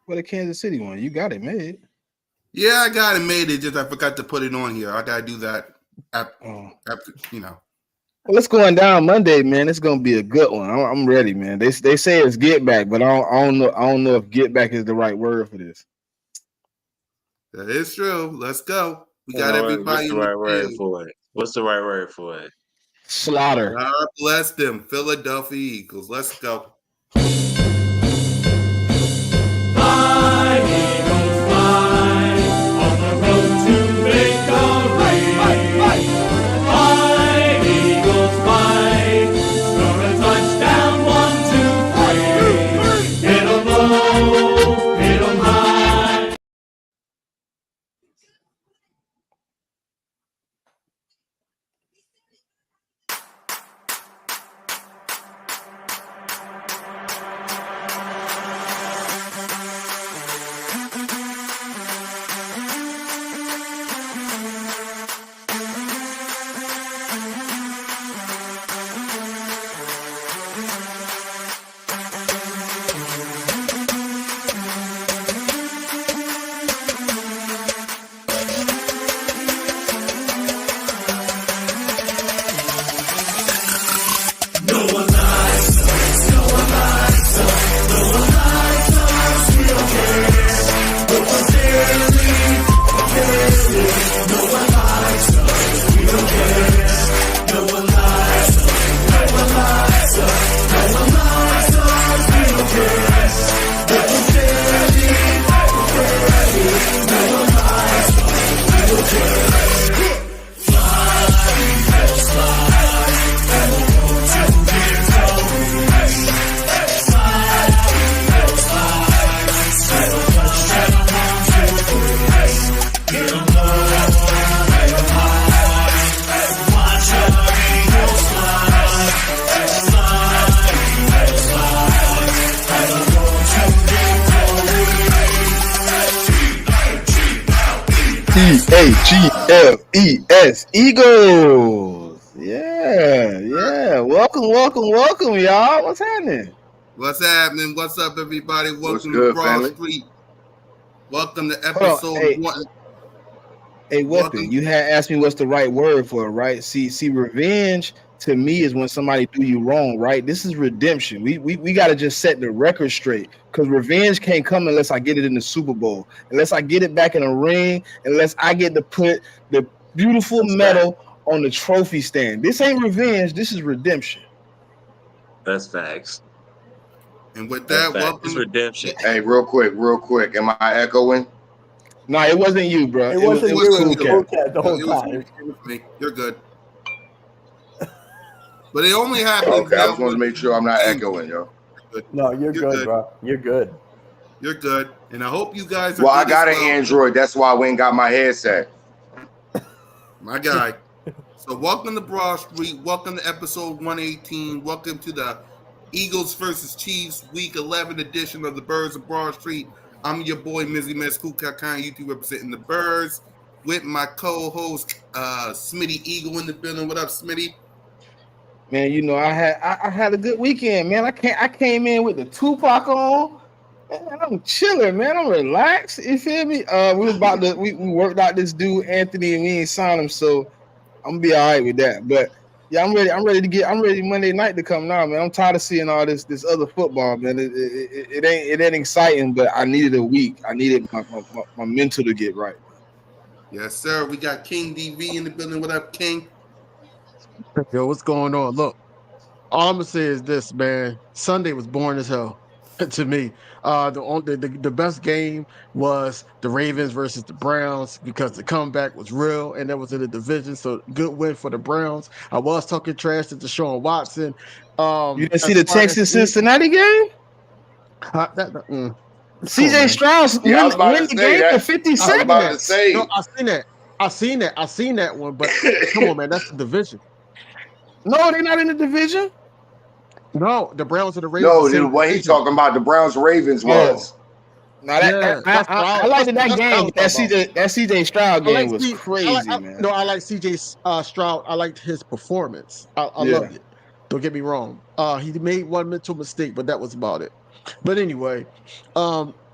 For the Kansas City one, you got it made. Yeah, I got it made. It just I forgot to put it on here. I gotta do that after you know. Well, it's going down Monday, man. It's gonna be a good one. I'm ready, man. They say it's get back, but I don't know. I don't know if get back is the right word for this. That is true. Let's go. We got everybody What's the right word for it? What's the right word for it? Slaughter. God bless them, Philadelphia Eagles. Let's go. Fly, Eagles, fly, on the road to victory. Fly, Eagles, fly, score a touchdown, 1, 2, 3. Hit 'em low, hit 'em high. EAGLES Eagles. Yeah. Welcome, y'all. What's happening? What's happening? What's up, everybody? Welcome good, to Broad family? Street. Welcome to episode 1. Hey, Weapon, you had asked me what's the right word for it, right? See, revenge to me is when somebody do you wrong, right? This is redemption. We got to just set the record straight, because revenge can't come unless I get it in the Super Bowl, unless I get it back in the ring, unless I get to put the beautiful medal on the trophy stand. This ain't revenge. This is redemption. That's facts. And with that, welcome. It's redemption. Hey, real quick. Am I echoing? No, it wasn't you, bro. It wasn't you. Cool Cat the whole time. Me. You're good. But it only happened. Okay, I just want to make sure I'm not echoing, yo. No, you're good, bro. You're good. You're good. And I hope you guys are Well, I got an Android. That's why I went and got my headset. My guy. So welcome to Broad Street. Welcome to episode 118. Welcome to the Eagles versus Chiefs Week 11 edition of the Birds of Broad Street. I'm your boy, Mizzy Mess Kukakan, YouTube representing the Birds, with my co-host, Smitty Eagle in the building. What up, Smitty? Man, you know, I had a good weekend, man. I came in with the Tupac on, and I'm chilling, man. I'm relaxed. You feel me? We worked out this dude Anthony, and we ain't signed him, so I'm gonna be all right with that. But yeah, I'm ready Monday night to come now, man. I'm tired of seeing all this other football, man. It ain't exciting, but I needed a week. I needed my mental to get right. Yes, sir. We got King DV in the building. What up, King? Yo, what's going on? Look, all I'm gonna say is this, man. Sunday was boring as hell to me. The best game was the Ravens versus the Browns, because the comeback was real and that was in the division. So good win for the Browns. I was talking trash to Deshaun Watson. You didn't see the Texas-Cincinnati game? CJ Stroud win the game in 50 seconds. No, I seen that one, but come on, man, that's the division. No, they're not in the division. No, the Browns and the Ravens. No, what he's talking about, the Browns-Ravens was. No, I liked that game. That CJ Stroud game was crazy, man. No, I like CJ Stroud. I liked his performance. I loved it. Don't get me wrong. He made one mental mistake, but that was about it. But anyway,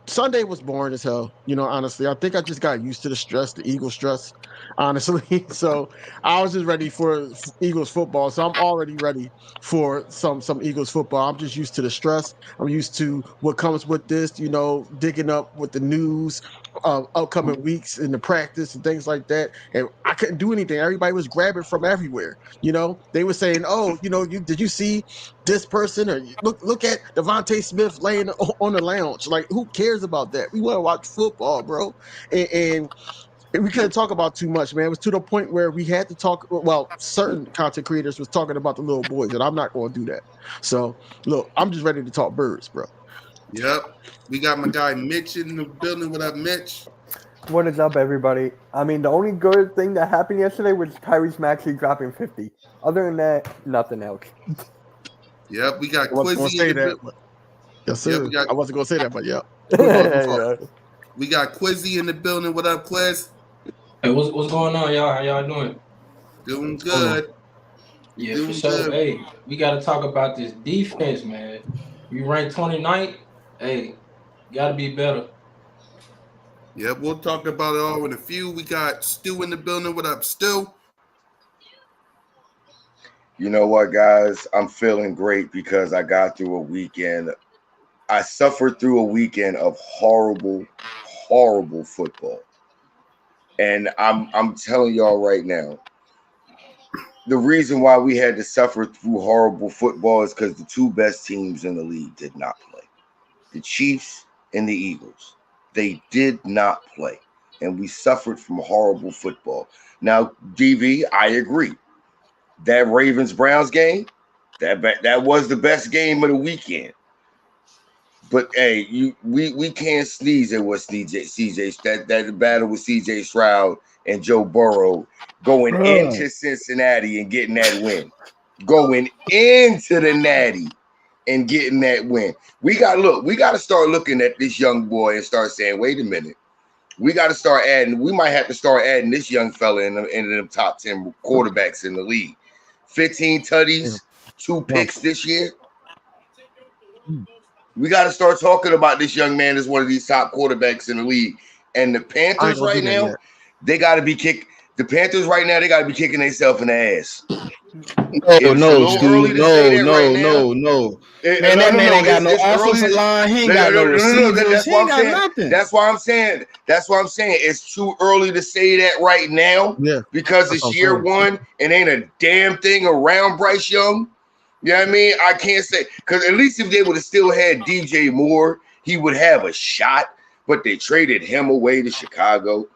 Sunday was boring as hell. Honestly, I think I just got used to the stress, the Eagles stress, honestly. So I was just ready for Eagles football. So I'm already ready for some Eagles football. I'm just used to the stress. I'm used to what comes with this, digging up with the news of upcoming weeks in the practice and things like that. And I couldn't do anything. Everybody was grabbing from everywhere. They were saying, "Oh, did you see this person?" Or look at Devontae Smith laying on the lounge. Like, who cares about that? We want to watch football, bro. And we couldn't talk about too much, man. It was to the point where we had to talk. Well, certain content creators was talking about the little boys, and I'm not going to do that. So, look, I'm just ready to talk birds, bro. Yep. We got my guy Mitch in the building. What up, Mitch? What is up, everybody? I mean, the only good thing that happened yesterday was Tyrese Maxey dropping 50. Other than that, nothing else. Yep, we got I wasn't going to Quizzy say in the that. building. But yes, sir. Yep, I wasn't going to say that, but yeah. We got Quizzy in the building. What up, Quiz? Hey, what's going on, y'all? How y'all doing? Doing good. Yeah, Doing for sure. good. Hey, we got to talk about this defense, man. We ranked 29th. Hey, got to be better. Yeah, we'll talk about it all in a few. We got Stu in the building. What up, Stu? You know what, guys? I'm feeling great because I got through a weekend. I suffered through a weekend of horrible, horrible football. And I'm telling y'all right now, the reason why we had to suffer through horrible football is because the two best teams in the league did not play. The Chiefs and the Eagles. They did not play. And we suffered from horrible football. Now, DV, I agree. That Ravens-Browns game, that was the best game of the weekend. But hey, we can't sneeze at what CJ that battle with CJ Stroud and Joe Burrow going into Cincinnati and getting that win. Going into the Natty and getting that win. We got to start looking at this young boy and start saying, wait a minute. We might have to start adding this young fella in the top 10 quarterbacks in the league. 15 tutties, 2 picks this year. We got to start talking about this young man as one of these top quarterbacks in the league. And the Panthers right now, they got to be kicked. The Panthers right now, they got to be kicking themselves in the ass. No, Stu. No. Man, that man ain't got no offensive line. He ain't got no receivers. He ain't got nothing. That's why I'm saying. It's too early to say that right now. Yeah. Because it's year one and ain't a damn thing around Bryce Young. You know what I mean? I can't say, because at least if they would have still had DJ Moore, he would have a shot. But they traded him away to Chicago.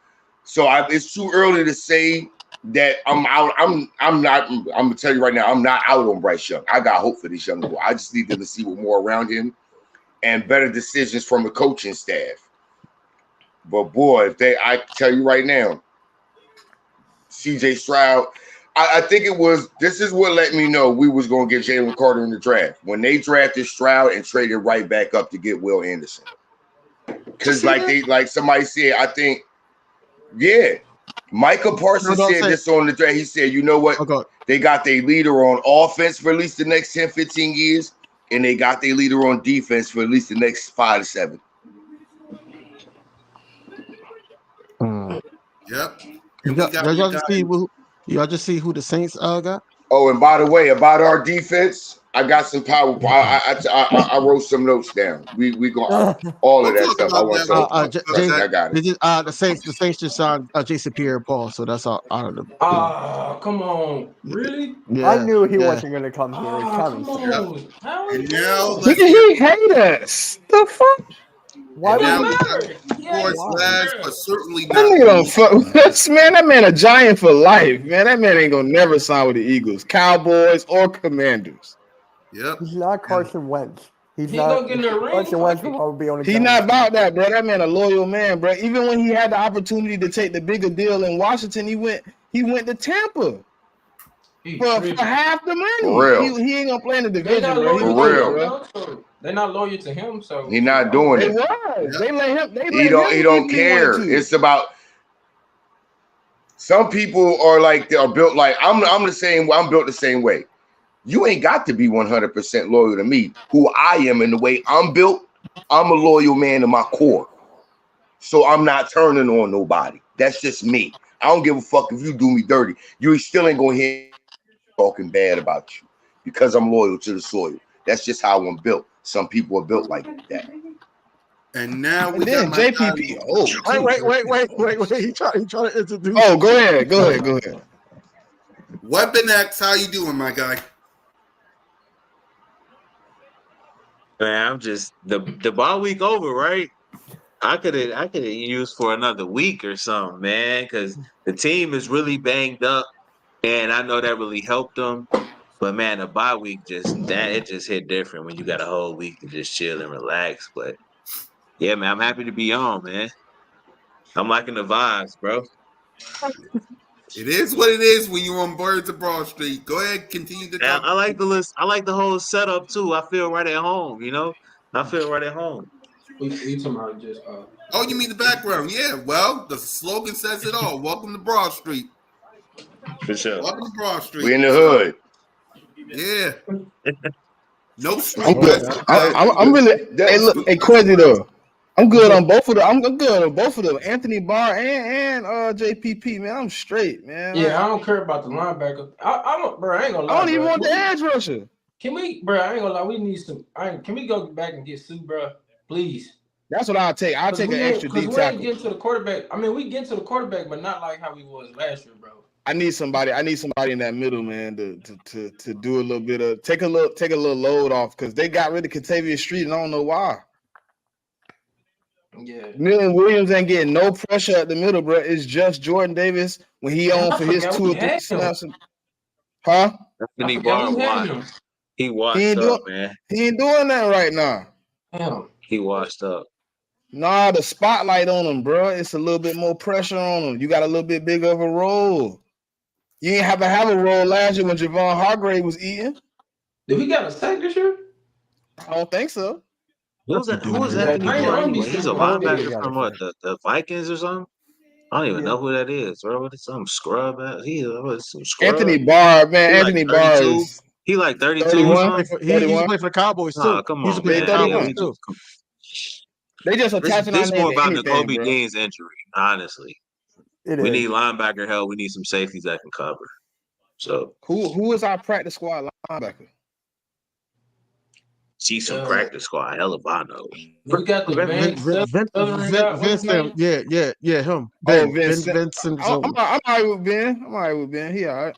So it's too early to say that I'm out. I'm gonna tell you right now, I'm not out on Bryce Young. I got hope for this young boy. I just need them to see what more around him and better decisions from the coaching staff. But boy, I tell you right now, CJ Stroud, I think this is what let me know we was gonna get Jalen Carter in the draft when they drafted Stroud and traded right back up to get Will Anderson. Because like somebody said, I think, yeah. Micah Parsons said this on the draft. He said, you know what? Okay. They got their leader on offense for at least the next 10, 15 years, and they got their leader on defense for at least the next 5 to 7. Yep. Y'all just see who the Saints got? Oh, and by the way, about our defense, I got some power. I wrote some notes down. We going all of that stuff. I want to. I got it. The Saints just signed Jason Pierre-Paul, so that's all out of them. Come on, really? Yeah. I knew he wasn't going to come here. Come on. And now he hate us. The fuck? Why would but certainly not. That nigga don't fuck. Man, that man a giant for life. Man, that man ain't gonna never sign with the Eagles, Cowboys, or Commanders. Yep. He's not Carson Wentz. He's not getting the ring. Carson Wentz will probably be on the. He's not about that, bro. That man a loyal man, bro. Even when he had the opportunity to take the bigger deal in Washington, he went to Tampa for half the money. For real. He ain't gonna play in the division, bro. For real. They're not loyal to him, so he's not doing it. They let him. He don't care. It's about some people are built like I'm the same. I'm built the same way. You ain't got to be 100% loyal to me, who I am, and the way I'm built. I'm a loyal man to my core. So I'm not turning on nobody. That's just me. I don't give a fuck if you do me dirty. You still ain't gonna hear me talking bad about you because I'm loyal to the soil. That's just how I'm built. Some people are built like that. And now And we got then my guy. JPP old too. Wait. He trying to introduce. Oh, go ahead. Weapon X, how you doing, my guy? Man, I'm just the bye week over, right? I could have used for another week or something, man, because the team is really banged up, and I know that really helped them. But man, the bye week it just hit different when you got a whole week to just chill and relax. But yeah, man, I'm happy to be on, man. I'm liking the vibes, bro. It is what it is when you're on Birds of Broad Street. Go ahead, continue to And talk. I like the list. I like the whole setup too. I feel right at home, you know. I feel right at home. We talking about just Oh, you mean the background? Yeah. Well, the slogan says it all. Welcome to Broad Street. For sure. Welcome to Broad Street. We in the hood. Yeah. No street I'm good. president. I'm really. Hey, look, hey, Quizzy though. I'm good on both of them. I'm good on both of them. Anthony Barr and JPP, man. I'm straight, man. yeah. I don't care about the linebacker. Bro. I ain't gonna lie. I don't even bro. want the edge rusher. Can we, bro? I ain't gonna lie. We need some. Can we go back and get Sue, bro? Please. That's what I'll take. I'll take an extra deep we ain't tackle. getting to the quarterback. I mean, we get to the quarterback, but not like how we was last year, bro. I need somebody in that middle, man, to do a little bit of take a little load off because they got rid of Kentavious Street and I don't know why. Yeah. Millen Williams ain't getting no pressure at the middle, bro. It's just Jordan Davis when he on for his 2 or 3 snaps. Huh? Anthony Barr washed. He washed up, man. He ain't doing that right now. Damn. He washed up. Nah, the spotlight on him, bro. It's a little bit more pressure on him. You got a little bit bigger of a role. You ain't have a role last year when Javon Hargrave was eating. Did he got a sack this year? I don't think so. Who was Anthony Barr anyway? He's a linebacker from what, the Vikings or something? I don't even know who that is, bro. What is some scrub? Some scrub. Anthony Barr, man. Anthony Barr is he like 32 31. He used to play for the Cowboys too. Oh, come on, man. They just attaching this our more name about to anything, N'Kobe bro. Dean's injury, honestly. We need linebacker help. We need some safeties that can cover. So who is our practice squad linebacker? See some practice squad. Hell if I know. We got the Vincent. Yeah, him. Vincent. I'm all right with Ben. He all right.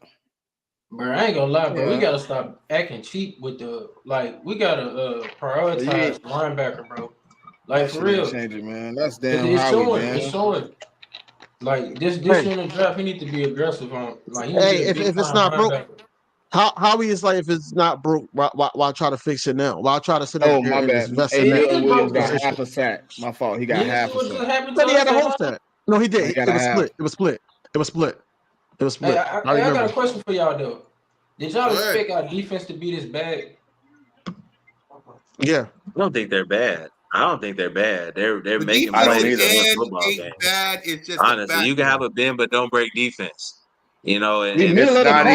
Bro, I ain't gonna lie, bro. We gotta stop acting cheap with the we gotta prioritize linebacker, bro. Like for real. Change it, man. That's damn it's showing. It's showing. Like this year in the draft, he need to be aggressive on. Like, if it's not broke, how is like if it's not broke? Why try to fix it now? Why try to sit up here and invest in that? Williams got half a sack. My fault. He got half a sack. But he had a whole sack. No, he did. It was split. Hey, I got a question for y'all though. Did y'all expect our defense to be this bad? Yeah, I don't think they're bad. They're making I don't plays either. in football games. Bad. It's just honestly, you can have a bend but don't break defense. You know, and it's not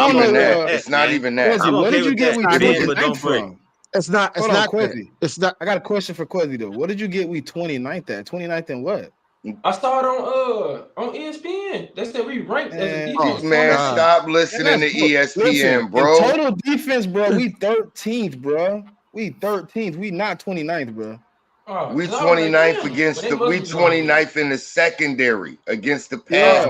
even that. It's not even that. What did you get? We 29th from? It's not. Quizzy. It's not. I got a question for Quizzy though. What did you get? We 29th at 29th in what? I saw it on ESPN. They said we ranked as a defense. Man, stop listening to ESPN, bro. Total defense, bro. We 13th, bro. We 13th. We not 29th, bro. We 29th against the. We 29th in the secondary against the pass.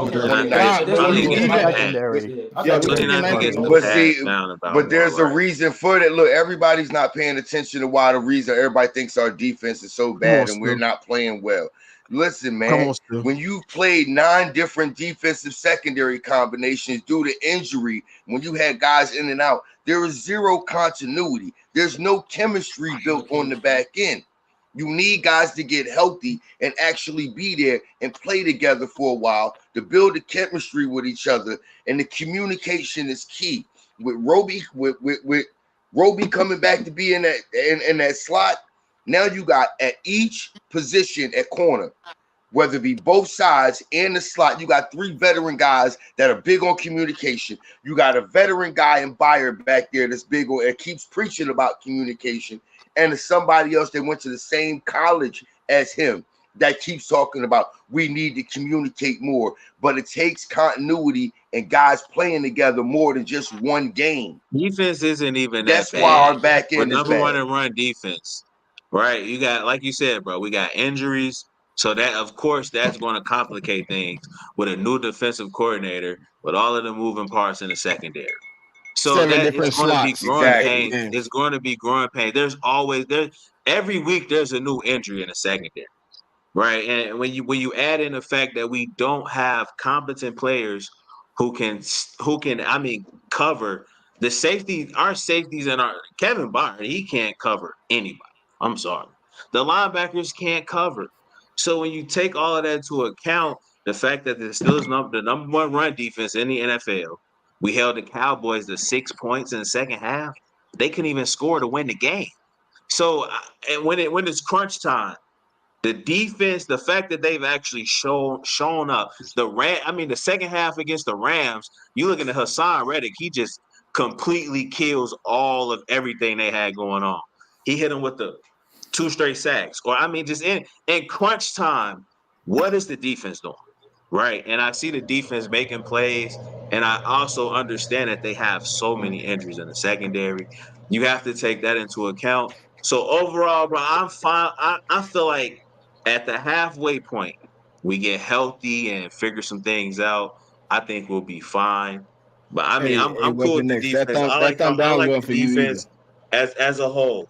But there's a reason for that. Look, everybody's not paying attention to why the reason everybody thinks our defense is so bad and we're not playing well. Listen, man, when you played 9 different defensive secondary combinations due to injury, when you had guys in and out, there is zero continuity. There's no chemistry built on the back end. You need guys to get healthy and actually be there and play together for a while to build the chemistry with each other. And the communication is key. With Roby, with Roby coming back to be in that slot, now you got at each position at corner, whether it be both sides and the slot, you got 3 veteran guys that are big on communication. You got a veteran guy in Bayer back there that's big on and keeps preaching about communication. and somebody else that went to the same college as him that keeps talking about we need to communicate more, but it takes continuity and guys playing together more than just one game. Defense isn't even That's that why bad. our back We're end is number one bad. in run defense, right? You got, like you said, bro, we got injuries. So that, of course, that's going to complicate things with a new defensive coordinator with all of the moving parts in the secondary. So 7 that it's different going to be slots. growing Exactly. pains. It's going to be growing pains. Every week there's a new injury in the secondary. Right, and when you add in the fact that we don't have competent players who can cover the safety, our safeties and our Kevin Byard, he can't cover anybody. I'm sorry, the linebackers can't cover. So when you take all of that into account, the fact that there still is the number one run defense in the NFL, we held the Cowboys to 6 points in the second half. They couldn't even score to win the game. So and when it's crunch time. The defense, the fact that they've actually shown up, the second half against the Rams, you looking at Hassan Reddick, he just completely kills all of everything they had going on. He hit him with the 2 straight sacks. Just in crunch time, what is the defense doing? Right. And I see the defense making plays. And I also understand that they have so many injuries in the secondary. You have to take that into account. So overall, bro, I'm fine. I feel like at the halfway point, we get healthy and figure some things out. I think we'll be fine. But I'm cool with Weapon the X. That defense. thumb I down like wasn't the for you either. defense as a whole.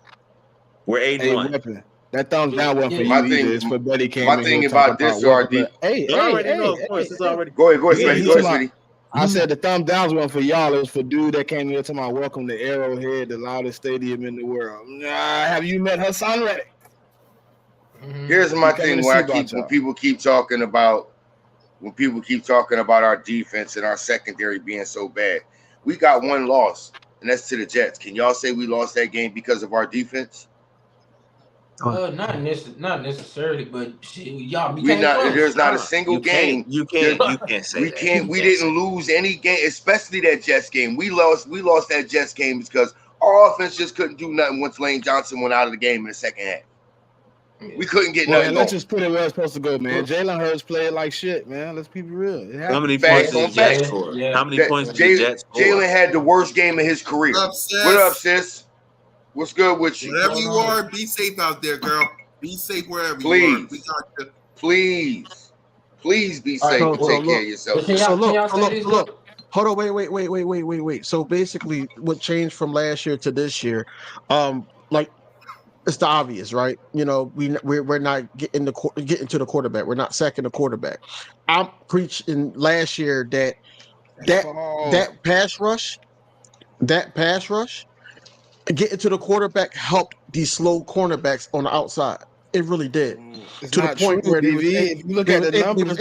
We're 8-1. Weapon. That thumbs down wasn't for My you thing- either. It's for Buddy came my in thing here about talking this, about RD. Hey, I already know, of course. It's already. Go ahead, Yeah, Smitty. I said the thumb downs one for y'all. It was for dude that came here to my welcome to Arrowhead, the loudest stadium in the world. Have you met Hassan Reddick? Here's my thing where when people keep talking about our defense and our secondary being so bad. We got one loss, and that's to the Jets. Can y'all say we lost that game because of our defense? Not necessarily, but shit, y'all became close. There's not a single game. You can't say that. We didn't lose any game, especially that Jets game. We lost that Jets game because our offense just couldn't do nothing once Lane Johnson went out of the game in the second half. We couldn't get nothing. Let's just put it where it's supposed to go, man. Jalen Hurts played like shit, man. Let's be real. How many points did the Jets score? How many points did the Jets score? Jalen had the worst game of his career. What up, sis? What's good with you? Whatever you are, be safe out there, girl. Be safe wherever you are. We got you. Please be safe and take care of yourself. So look. Hold on, wait. So basically, what changed from last year to this year, it's the obvious, right? You know, we're not getting to the quarterback. We're not sacking the quarterback. I'm preaching last year that pass rush, getting to the quarterback helped these slow cornerbacks on the outside. It really did. To the point where if you look at the numbers,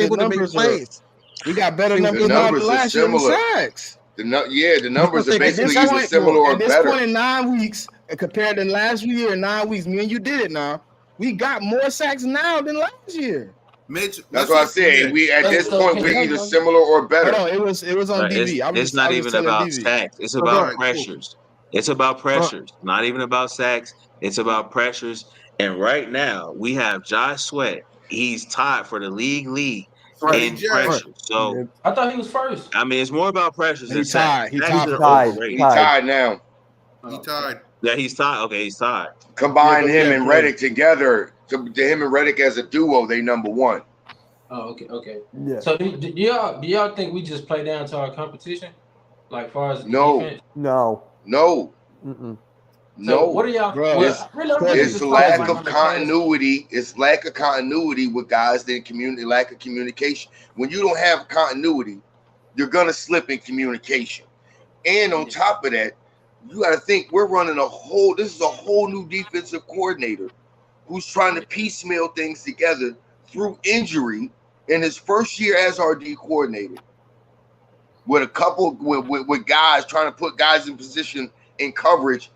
we got better numbers now than last year in sacks. The numbers are basically either similar or better. At this point in 9 weeks, compared to last year in 9 weeks, me and you did it now. We got more sacks now than last year. Mitch, that's what I said. We at this point we're either similar or better. No, it was on DB. It's not even about sacks. It's about pressures. It's about pressures. Not even about sacks. It's about pressures. And right now we have Josh Sweat. He's tied for the league in pressure. So I thought he was first. It's more about pressures than sacks. He's tied now. He tied. Yeah, he's tied. Okay, he's tied. Combine him and Reddick together. Him and Reddick as a duo, they number one. Oh, okay. Yeah. So do y'all think we just play down to our competition? Like far as defense? No. So what are y'all? It's lack of continuity. It's lack of continuity with guys that lack of communication. When you don't have continuity, you're gonna slip in communication. And on top of that, you got to think we're running this is a whole new defensive coordinator who's trying to piecemeal things together through injury in his first year as our D coordinator. With a couple with guys trying to put guys in position in coverage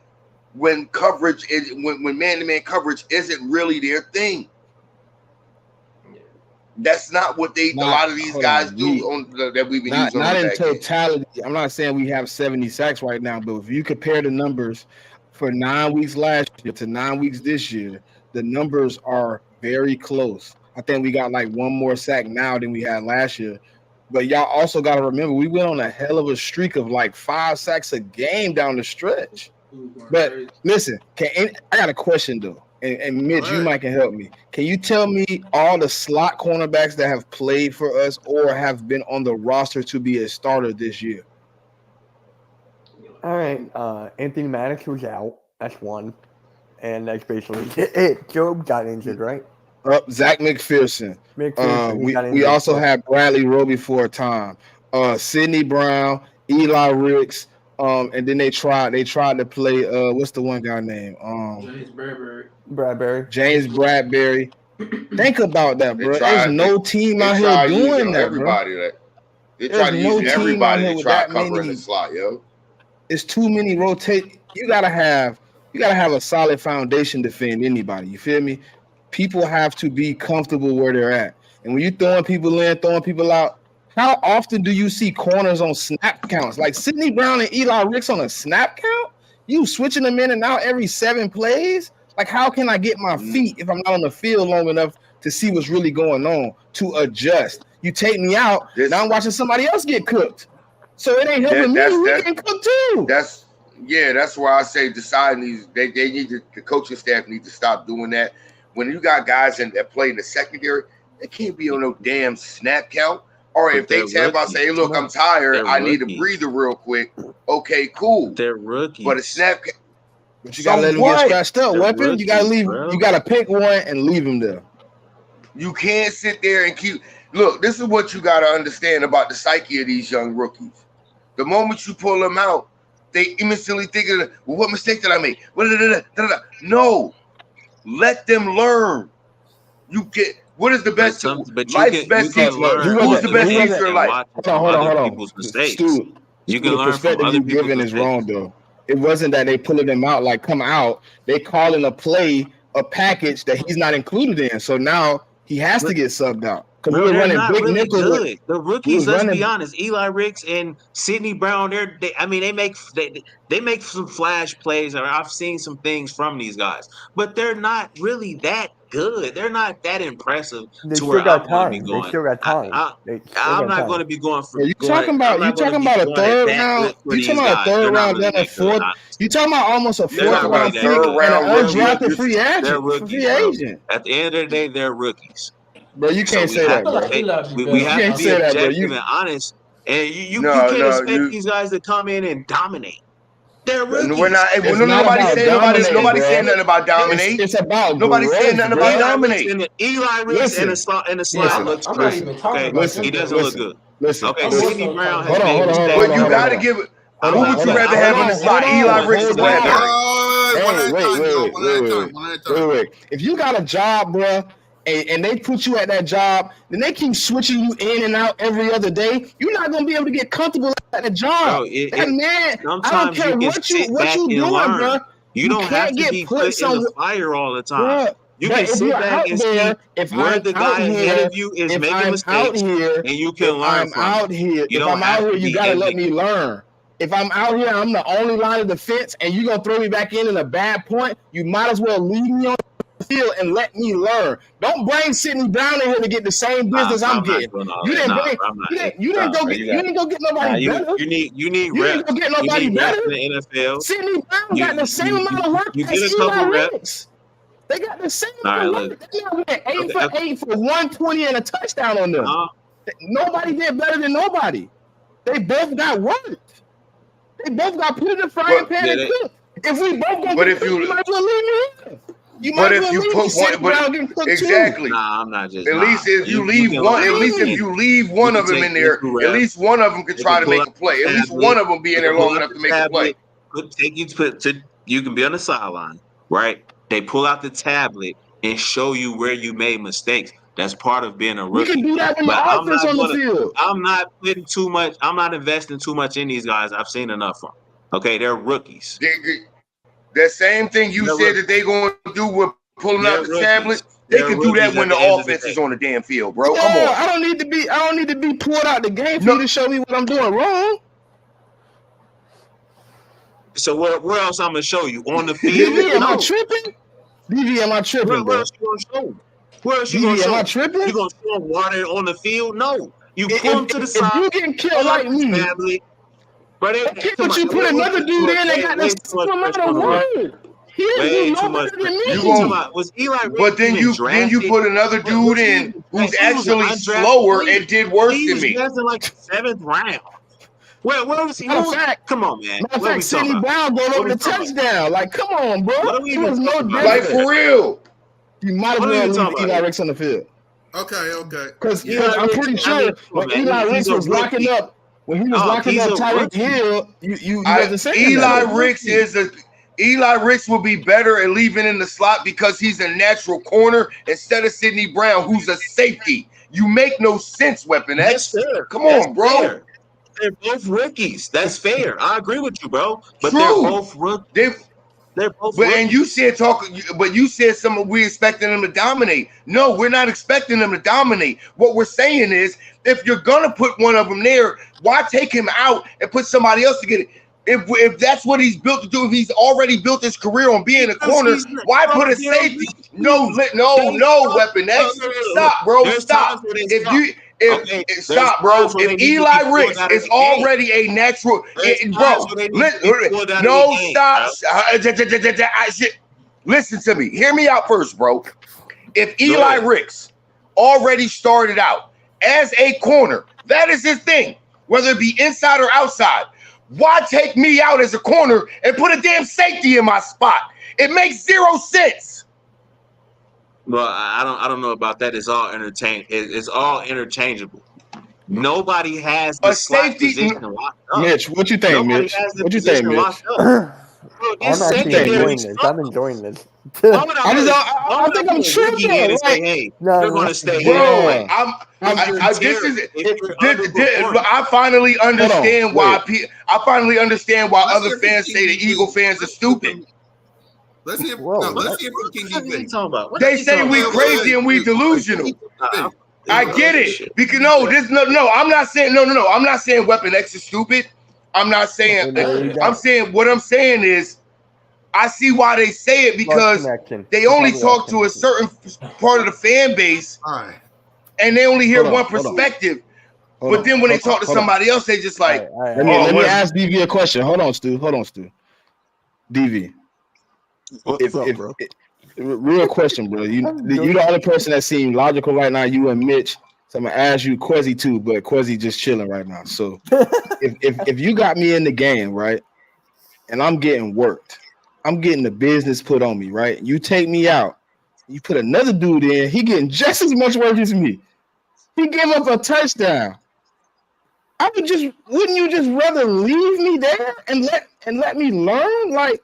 when man-to-man coverage isn't really their thing. That's not what a lot of these guys do that we've been using. Not in totality. I'm not saying we have 70 sacks right now, but if you compare the numbers for 9 weeks last year to 9 weeks this year, the numbers are very close. I think we got like one more sack now than we had last year. But y'all also got to remember, we went on a hell of a streak of like 5 sacks a game down the stretch. But listen, I got a question though, and Mitch, you might can help me. Can you tell me all the slot cornerbacks that have played for us or have been on the roster to be a starter this year? All right, Anthony Maddox was out. That's one, and that's basically it. Job got injured, right? Zach McPherson. We also had Bradley Roby for a time. Sidney Brown, Eli Ricks, and then they tried to play. What's the one guy name? James Bradbury. James Bradbury. Think about that, bro. There's no team out here doing that, everybody bro. They try to use everybody to try to cover in the slot, yo. It's too many rotate. You gotta have a solid foundation to defend anybody. You feel me? People have to be comfortable where they're at. And when you throwing people in, throwing people out, how often do you see corners on snap counts? Like Sidney Brown and Eli Ricks on a snap count? You switching them in and out every 7 plays? Like, how can I get my feet if I'm not on the field long enough to see what's really going on, to adjust? You take me out, now I'm watching somebody else get cooked. So it ain't helping me. We getting cooked too. That's why I say deciding these. They need to, the coaching staff need to stop doing that. When you got guys that play in the secondary, they can't be on no damn snap count. Or if they tap out, say, hey, look, I'm tired. I need a breather real quick. Okay, cool. They're rookies. But a snap count. But you gotta let them get scratched up, weapon. Rookies, you gotta leave. Bro. You gotta pick one and leave them there. You can't sit there and keep. Look, this is what you gotta understand about the psyche of these young rookies. The moment you pull them out, they instantly think, well, what mistake did I make? No, let them learn. You get what is the best? Life's best teacher. Who's the best teacher in life? Hold on. People's mistakes. Stu, you can learn from other people's mistakes. Is wrong though. It wasn't that they pulling them out like come out. They calling a play a package that he's not included in. So now he has to get subbed out. Because we're running big really good. The rookies, let's be honest, Eli Ricks and Sidney Brown, they make some flash plays, or I've seen some things from these guys, but they're not really that good. They're not that impressive to where I'm going to be going. They still got time. I'm not going to be going for. You talking about a third round? You talking about a third round, then a fourth? You talking about almost a fourth round pick and an undrafted free agent? At the end of the day, they're rookies. Bro, you can't say that, bro. We have to be objective and honest, and you can't expect these guys to come in and dominate. They're rookies. We're not. Nobody saying nothing about dominate. It's about nobody saying nothing about dominate. Eli Ricks in the slot looks I'm not even talking about he doesn't look good. Listen. Okay, Sidney Brown has made mistakes. But you got to give it. Who would you rather have in the slot, Eli Ricks or Bradbury? Wait. If you got a job, bro, and they put you at that job, then they keep switching you in and out every other day, you're not gonna be able to get comfortable at the job. I don't care what you doing, bro. You don't have to be put in the fire all the time. Bro, you can sit back and see where the guy ahead of you is making mistakes, and you can learn from it. If I'm out here, you gotta let me learn. If I'm out here, I'm the only line of defense, and you're gonna throw me back in a bad point, you might as well leave me on the field and let me learn. Don't bring Sidney Brown in here to get the same business I'm getting. You didn't go get nobody better. You need reps. You didn't go get nobody better. In the NFL. Sidney Brown got the same amount of work as Eli Ricks. They got the same amount of work. They went 8 for 120 and a touchdown on them. Nobody did better than nobody. They both got work. They both got put in the frying pan and cooked. If we both go get cooked, you might as well leave me here. You might as well leave me exactly. Nah, I'm not just. At least if you leave one, one of them in there, at least one of them can try to make a play. At least one of them be in there long enough to make a play. You can be on the sideline, right? They pull out the tablet and show you where you made mistakes. That's part of being a rookie. You can do that when the offense on the field. I'm not putting too much. I'm not investing too much in these guys. I've seen enough of them. Okay, they're rookies. That same thing you said that they're going to do with pulling out the tablet. They can do that when the offense is on the damn field, bro. Come on. I don't need to be pulled out the game for you to show me what I'm doing wrong. So where else I'm gonna show you on the field? DV, am I No. tripping? DV, am I tripping, Where bro? else you gonna show him? Where else you gonna DV, am show I him? tripping? You gonna show him water on the field? No. You pull him to the If side. you getting killed like me, family. But okay, but you put another dude in that got the same amount of work. He didn't do no better than me. Was Eli Ricks But then even you drafted? put another dude in who's actually slower and did worse He than was me. drafted like the 7th round. Where was he? Matter of fact, come on, man. Matter of fact, Sidney Brown going over the touchdown. Like, come on, bro. What are we It was no talking about? Like difference. for real. You might as well leave Eli Ricks on the field. Okay. Because I'm pretty sure when Eli Ricks was locking up, when he was locking up Tyreek Hill, you wasn't saying that. Eli Ricks will be better at leaving in the slot because he's a natural corner instead of Sidney Brown, who's a safety. You make no sense, Weapon X. Come on, bro. Fair. They're both rookies. That's fair. I agree with you, bro. But they're both rookies. They're both rookies. And you said we expecting them to dominate. No, we're not expecting them to dominate. What we're saying is, if you're gonna put one of them there, why take him out and put somebody else to get it? If that's what he's built to do, if he's already built his career on being a corner, why put a safety? No, Weapon X. Stop, bro. Stop. Stop, bro. If Eli Ricks is already a natural, stop. Listen to me. Hear me out first, bro. If Eli Ricks already started out as a corner, that is his thing, whether it be inside or outside. Why take me out as a corner and put a damn safety in my spot? It makes zero sense. Well, I don't know about that. It's all interchangeable. Nobody has the slot position locked up. Mitch, what you think, Mitch? What you think, Mitch? I'm actually enjoying this. I'm enjoying this. I think I'm tripping. They're going to stay. Bro, I finally understand why. I finally understand why other fans say the Eagle fans are stupid. Let's hear from King D. They say we crazy and we delusional. I get it because I'm not saying I'm not saying Weapon X is stupid. I'm not saying. I'm saying what I'm saying is, I see why they say it because they only talk to a certain part of the fan base, and they only hear one perspective. But then when they talk to somebody else, they just like. Let me ask DV a question. Hold on, Stu. DV. What's up, bro? Real question, bro. You the only person that seems logical right now. You and Mitch. So I'm gonna ask you Quezzy too, but Quezzy just chilling right now. So if you got me in the game, right, and I'm getting worked, I'm getting the business put on me, right? You take me out, you put another dude in, he getting just as much work as me. He gave up a touchdown. Wouldn't you just rather leave me there and let me learn? Like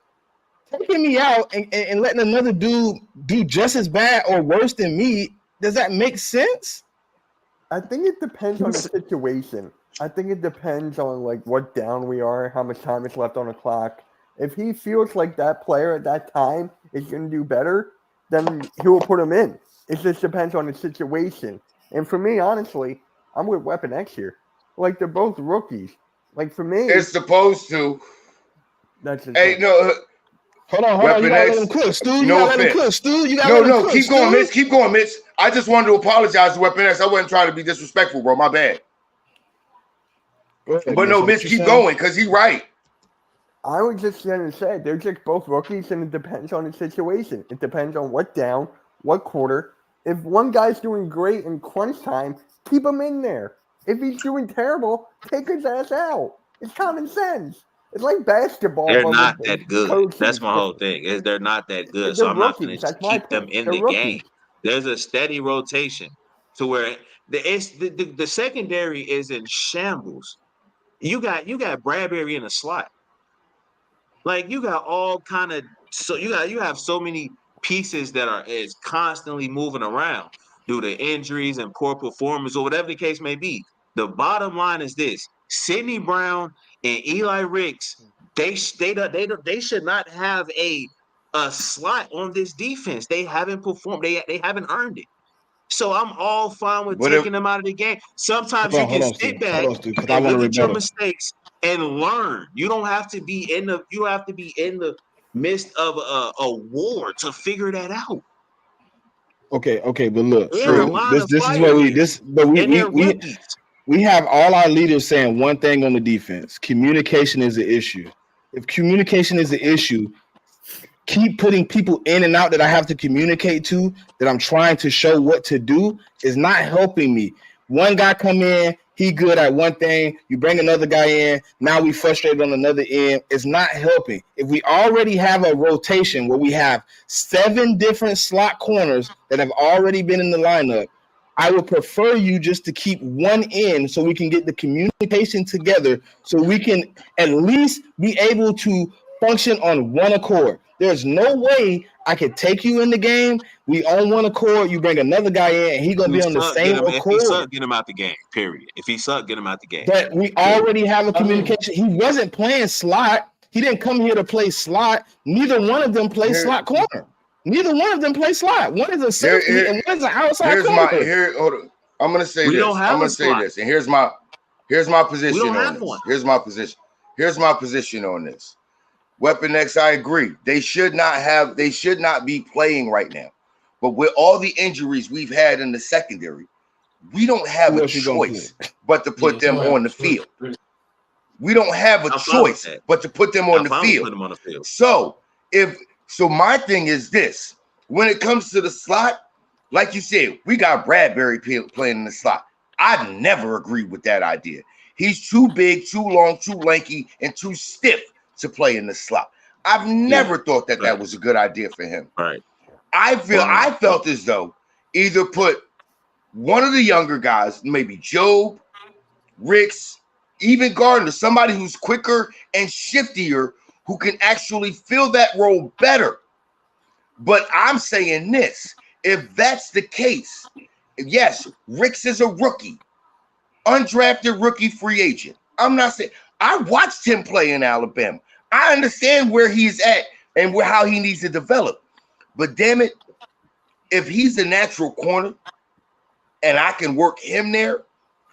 taking me out and letting another dude do just as bad or worse than me, does that make sense? I think it depends on the situation. I think it depends on like what down we are, how much time is left on the clock. If he feels like that player at that time is going to do better, then he will put him in. It just depends on the situation. And for me, honestly, I'm with Weapon X here. Like they're both rookies. Like for me, it's supposed to. That's just Hold on. You gotta let him cook, Stu. No, keep going, Mitch. Keep going, Mitch. I just wanted to apologize to Weapon X. I wasn't trying to be disrespectful, bro. My bad. But no, Mitch, keep going, because he's right. I was just going to say, they're just both rookies, and it depends on the situation. It depends on what down, what quarter. If one guy's doing great in crunch time, keep him in there. If he's doing terrible, take his ass out. It's common sense. It's like basketball. They're not that good. That's my whole thing. They're not that good, so I'm not going to keep them in the game. There's a steady rotation to where the secondary is in shambles. You got Bradbury in a slot. Like you got all kind of you have so many pieces that is constantly moving around due to injuries and poor performance or whatever the case may be. The bottom line is this: Sidney Brown and Eli Ricks, they should not have a slot on this defense. They haven't performed. They haven't earned it. So I'm all fine with taking them out of the game. Sometimes you can sit back and look at your mistakes and learn. You don't have to be in the midst of a war to figure that out. Okay, but look, They're in a look, line of this is fire what here, and they're rookies. we have all our leaders saying one thing on the defense: communication is an issue. If communication is an issue, keep putting people in and out that I have to communicate to, that I'm trying to show what to do, is not helping me. One guy come in, he good at one thing. You bring another guy in, now we frustrated on another end. It's not helping. If we already have a rotation where we have 7 different slot corners that have already been in the lineup, I would prefer you just to keep one in so we can get the communication together so we can at least be able to function on one accord. There's no way I could take you in the game. We on one accord. You bring another guy in, and he's gonna be on the same accord. If he suck, get him out the game. Period. If he suck, get him out the game. But we already have a communication. He wasn't playing slot. He didn't come here to play slot. Neither one of them play slot corner. Neither one of them play slot. One is a safety and one is an outside corner. Hold on. I'm gonna say this. I'm gonna say this, and here's my position on this. Here's my position. Here's my position on this. Weapon X, I agree. They should not be playing right now. But with all the injuries we've had in the secondary, we don't have a choice but to put them on the field. We don't have a choice but to put them on the field. So my thing is this: when it comes to the slot, like you said, we got Bradbury playing in the slot. I never agreed with that idea. He's too big, too long, too lanky, and too stiff to play in the slot. I've never thought that was a good idea for him. Right. I felt as though either put one of the younger guys, maybe Job, Ricks, even Gardner, somebody who's quicker and shiftier, who can actually fill that role better. But I'm saying this: if that's the case, yes, Ricks is a rookie, undrafted rookie free agent. I'm not saying I watched him play in Alabama. I understand where he's at and how he needs to develop. But damn it, if he's a natural corner and I can work him there,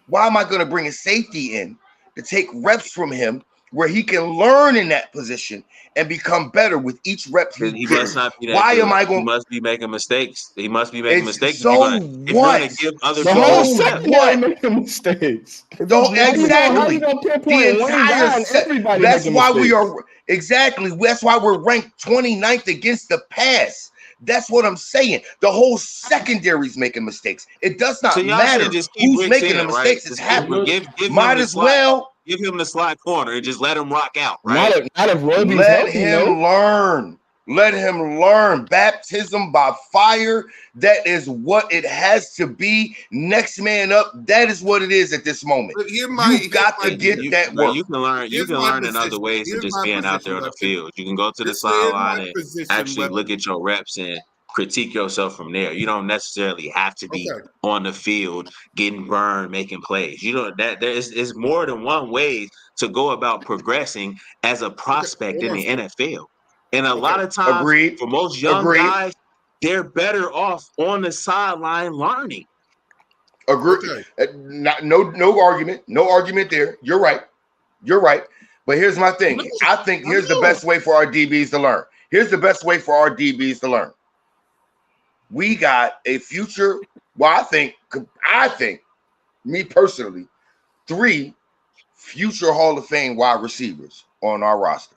why am I going to bring a safety in to take reps from him where he can learn in that position and become better with each rep? He must not be that Why good. am I going? He must be making mistakes. He must be making mistakes. So if you're gonna give other the whole secondary making mistakes. Exactly. The entire everybody. That's why we are exactly. That's why we're ranked 29th against the pass. That's what I'm saying. The whole secondary's making mistakes. It does not matter who's making the mistakes. It's happening. Might as well give him the slot corner and just let him rock out. Right? Not if Roby's let him learn. Let him learn. Baptism by fire. That is what it has to be. Next man up. That is what it is at this moment. You've got to get that work. You can learn. You can learn in other ways than just being out there on the field. You can go to the sideline and actually look at your reps and critique yourself from there. You don't necessarily have to be on the field getting burned, making plays. You know that there's more than one way to go about progressing as a prospect in the NFL. And a lot of times, for most young guys, they're better off on the sideline learning. Agree. No argument. No argument there. You're right. But here's my thing. I think here's the best way for our DBs to learn. We got a future. Well, I think, me personally, 3 future Hall of Fame wide receivers on our roster.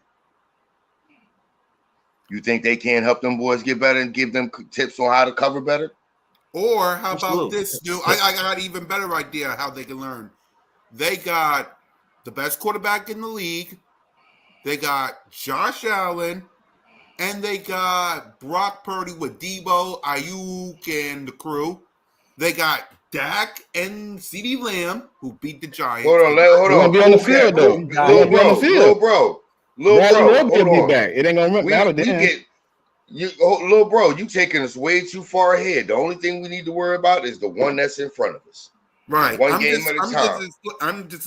You think they can't help them boys get better and give them tips on how to cover better? Or how about this, dude? I got an even better idea how they can learn. They got the best quarterback in the league. They got Josh Allen. And they got Brock Purdy with Debo, Ayuk, and the crew. They got Dak and CeeDee Lamb, who beat the Giants. Hold on. Be on the field, though. Little bro. Hold on. Back. It ain't gonna matter then. Little bro, you taking us way too far ahead. The only thing we need to worry about is the one that's in front of us. Right. One game at a time.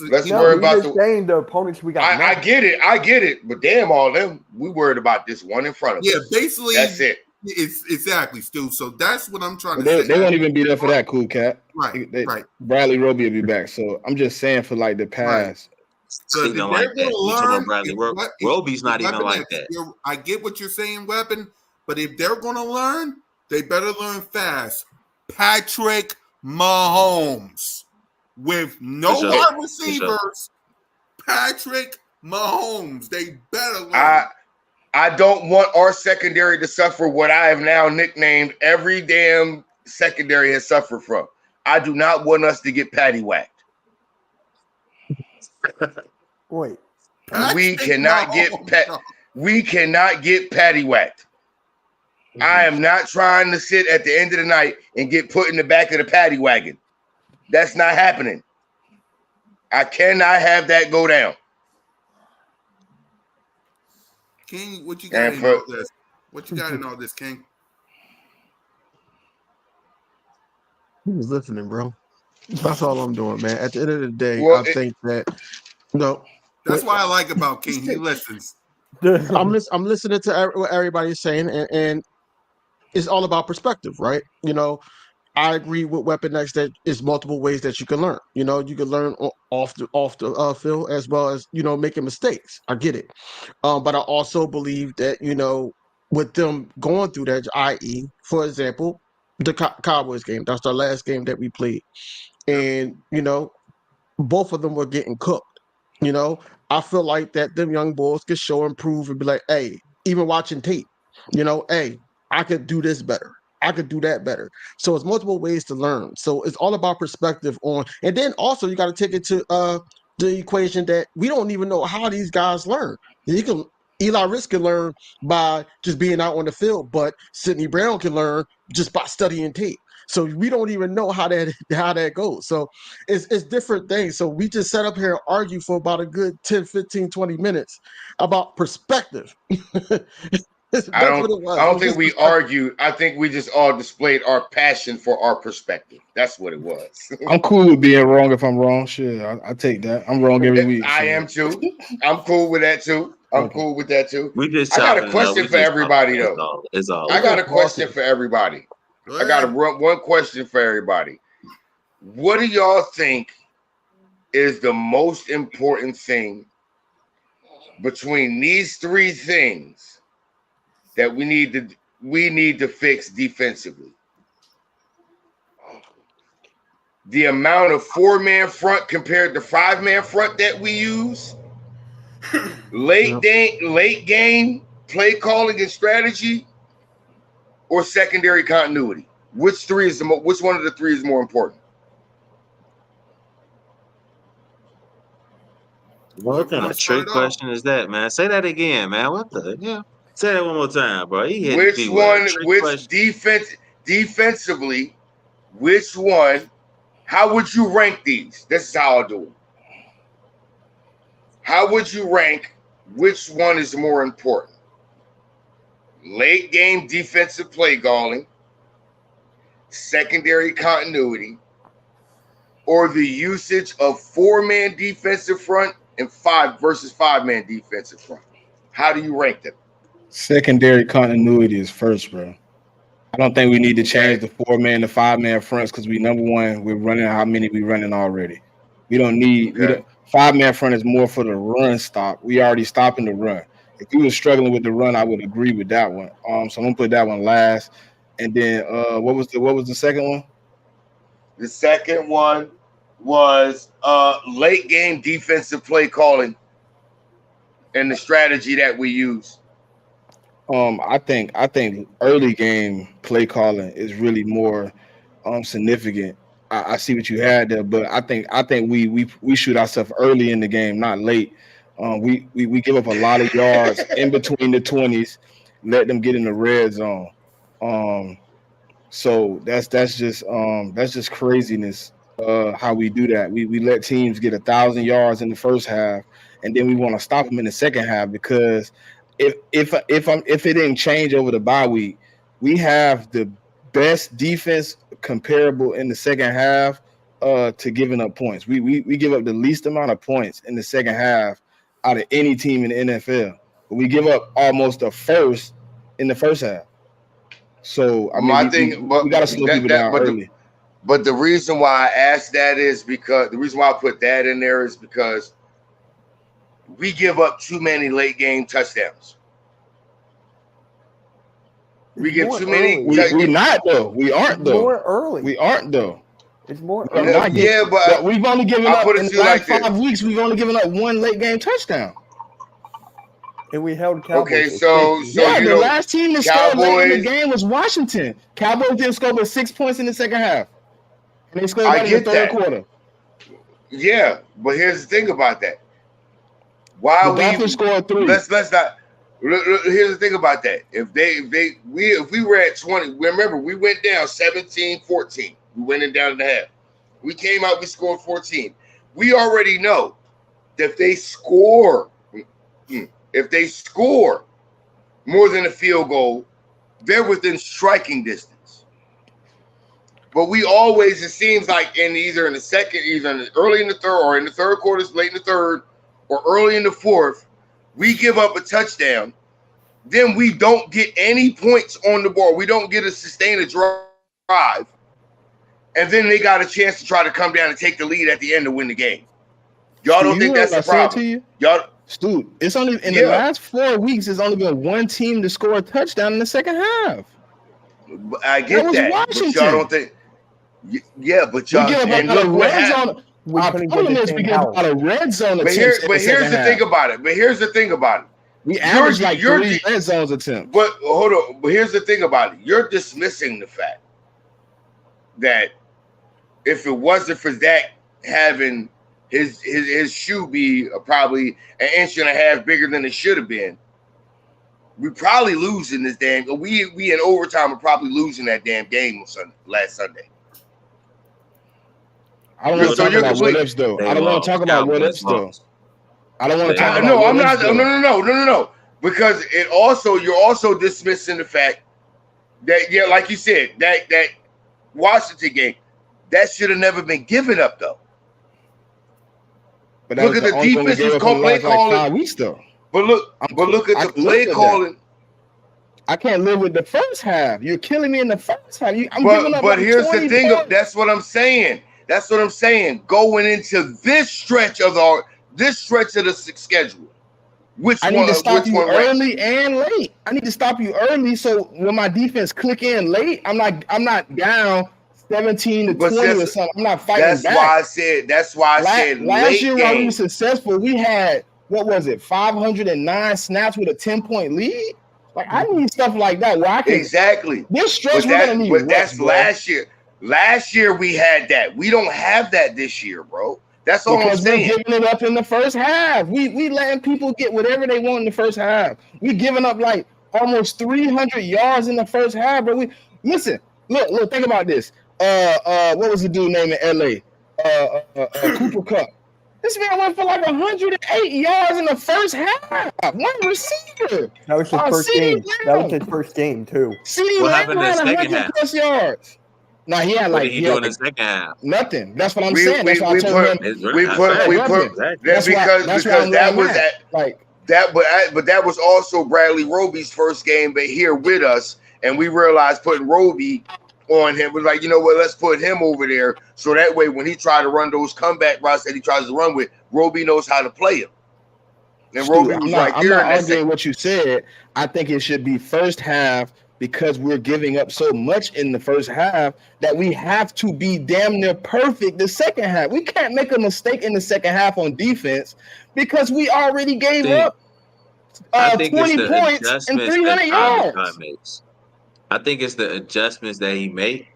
Let's worry about the opponents we got. I get it. But damn, all them, we worried about this one in front of us. Yeah, basically, that's it. It's exactly, Stu. So that's what I'm trying to say. They won't even be there for that, cool cat. Right. Bradley Roby will be back. So I'm just saying for like the past Because if Even they're like going that. to You talking learn, about Bradley Roby's not even Weapon like X, that. I get what you're saying, Weapon, but if they're going to learn, they better learn fast. Patrick Mahomes with no For sure. wide For sure. receivers. Patrick Mahomes. They better learn. I don't want our secondary to suffer what I have now nicknamed every damn secondary has suffered from. I do not want us to get patty whacked. Wait. We cannot get patty whacked. I am not trying to sit at the end of the night and get put in the back of the paddy wagon. That's not happening. I cannot have that go down. King, what you got in all this? What you got in all this, King? He was listening, bro. That's all I'm doing, man. At the end of the day, think that that's what I like about King. He listens. I'm listening to what everybody's saying, and it's all about perspective, right? You know, I agree with Weapon X that it's multiple ways that you can learn. You know, you can learn off the field as well as, you know, making mistakes. I get it. But I also believe that, you know, with them going through that, i.e., for example, the Cowboys game, that's the last game that we played. And, you know, both of them were getting cooked. You know, I feel like that them young boys could show improve and be like, hey, even watching tape, you know, hey, I could do this better. I could do that better. So it's multiple ways to learn. So it's all about perspective on, and then also you got to take it to the equation that we don't even know how these guys learn. Eli Ricks can learn by just being out on the field, but Sidney Brown can learn just by studying tape. So we don't even know how that goes. So it's different things. So we just sat up here and argue for about a good 10, 15, 20 minutes about perspective. I don't think we argued. I think we just all displayed our passion for our perspective. That's what it was. I'm cool with being wrong if I'm wrong. Shit, I take that. I'm wrong every week. I am too. I'm cool with that too. Cool with that too. We just I got a question for everybody though. It's all. I got a question for everybody. I got one question for everybody. What do y'all think is the most important thing between these three things that we need to fix defensively? The amount of 4-man front compared to 5-man front that we use, late game play calling and strategy, or secondary continuity. Which one of the three is more important? What kind of trick question is that, man? Say that again, man. What the hell? Say that one more time, bro. Defensively, which one? How would you rank these? This is how I'll do it. How would you rank which one is more important? Late game defensive play calling, secondary continuity, or the usage of 4-man defensive front and 5-man defensive front? How do you rank them? Secondary continuity is first, bro. I don't think we need to change the 4-man to 5-man fronts because we're running how many we running already. We don't need 5-man front is more for the run stop. We already stopping the run. If we were struggling with the run, I would agree with that one. So I'm gonna put that one last. And then what was the second one? The second one was late game defensive play calling and the strategy that we use. I think early game play calling is really more significant. I see what you had there, but I think we shoot ourselves early in the game, not late. We give up a lot of yards in between the 20s, let them get in the red zone. So that's just craziness. How we do that? We let teams get 1,000 yards in the first half, and then we want to stop them in the second half because if it didn't change over the bye week, we have the best defense comparable in the second half to giving up points. We give up the least amount of points in the second half out of any team in the NFL. But we give up almost a first in the first half. So I mean, we got to slow people down early. But the reason why I asked that is because the reason why I put that in there is because we give up too many late game touchdowns. We give too many. We're not though. We aren't though. More early. We aren't though. It's more early. early. Yeah, but we've only given I'll up put it in to the you last like 5 weeks. We've only given up one late game touchdown. And we held Cowboys. Okay, so yeah, you the know, last team that scored late in the game was Washington. Cowboys didn't score but 6 points in the second half, and they scored right in the third quarter. Yeah, but here's the thing about that. Why the Dolphins scored 3? Let's not. Here's the thing about that. If we were at 20, remember we went down 17-14. We went in down in the half. We came out, we scored 14. We already know that if they score more than a field goal, they're within striking distance. But we always, it seems like either in the second, early in the third, or in the third quarter, late in the third, or early in the fourth, we give up a touchdown. Then we don't get any points on the board. We don't get to sustain a drive. And then they got a chance to try to come down and take the lead at the end to win the game. Y'all don't think that's a problem? Dude, it's only in the last 4 weeks. There's only been one team to score a touchdown in the second half. I get that. Washington. But y'all don't think. Yeah, but y'all. And look what happened. Our problem is we get out of red zone. But here's the thing about it. We average like 3 red zones attempts. But hold on. But here's the thing about it. You're dismissing the fact that if it wasn't for Dak having his shoe be probably an inch and a half bigger than it should have been, we probably losing this damn. We in overtime are probably losing that damn game on last Sunday. I don't want to talk about what ifs though. I don't want to talk about what ifs though. I don't want to talk about. No, I'm not. No. Because you're also dismissing the fact that like you said, that Washington game, that should have never been given up though. But look at the defensive play calling. 5 weeks though. But look at the play calling. I can't live with the first half. You're killing me in the first half. But here's the thing. That's what I'm saying. Going into this stretch of the schedule, I need to stop you early and late. I need to stop you early so when my defense click in late, I'm not down 17-20 or something. I'm not fighting back. That's why I said last year when we were successful, we had 509 snaps with a 10-point lead. Like I need stuff like that where I can exactly this stretch we're gonna need. But that's last year. Last year we had that. We don't have that this year, bro. That's all I'm saying. We're giving it up in the first half. We letting people get whatever they want in the first half. We giving up like almost 300 yards in the first half, bro. Look, think about this. What was the dude named in LA? Cooper Kupp. This man went for like 108 yards in the first half. One receiver. That was his first game. That was his first game too. What happened in the second half? Plus yards. No, he had like. What did he do in the second half? Nothing. That's what I'm saying. That's why I told him. Because that was but that was also Bradley Roby's first game, but here with us, and we realized putting Roby on him was like, you know what? Let's put him over there, so that way when he tried to run those comeback routes that he tries to run with, Roby knows how to play him. And Roby was right there. I'm not arguing what you said. I think it should be first half. Because we're giving up so much in the first half that we have to be damn near perfect the second half. We can't make a mistake in the second half on defense because we already gave up 20 points and 300 yards. I think it's the adjustments that he made,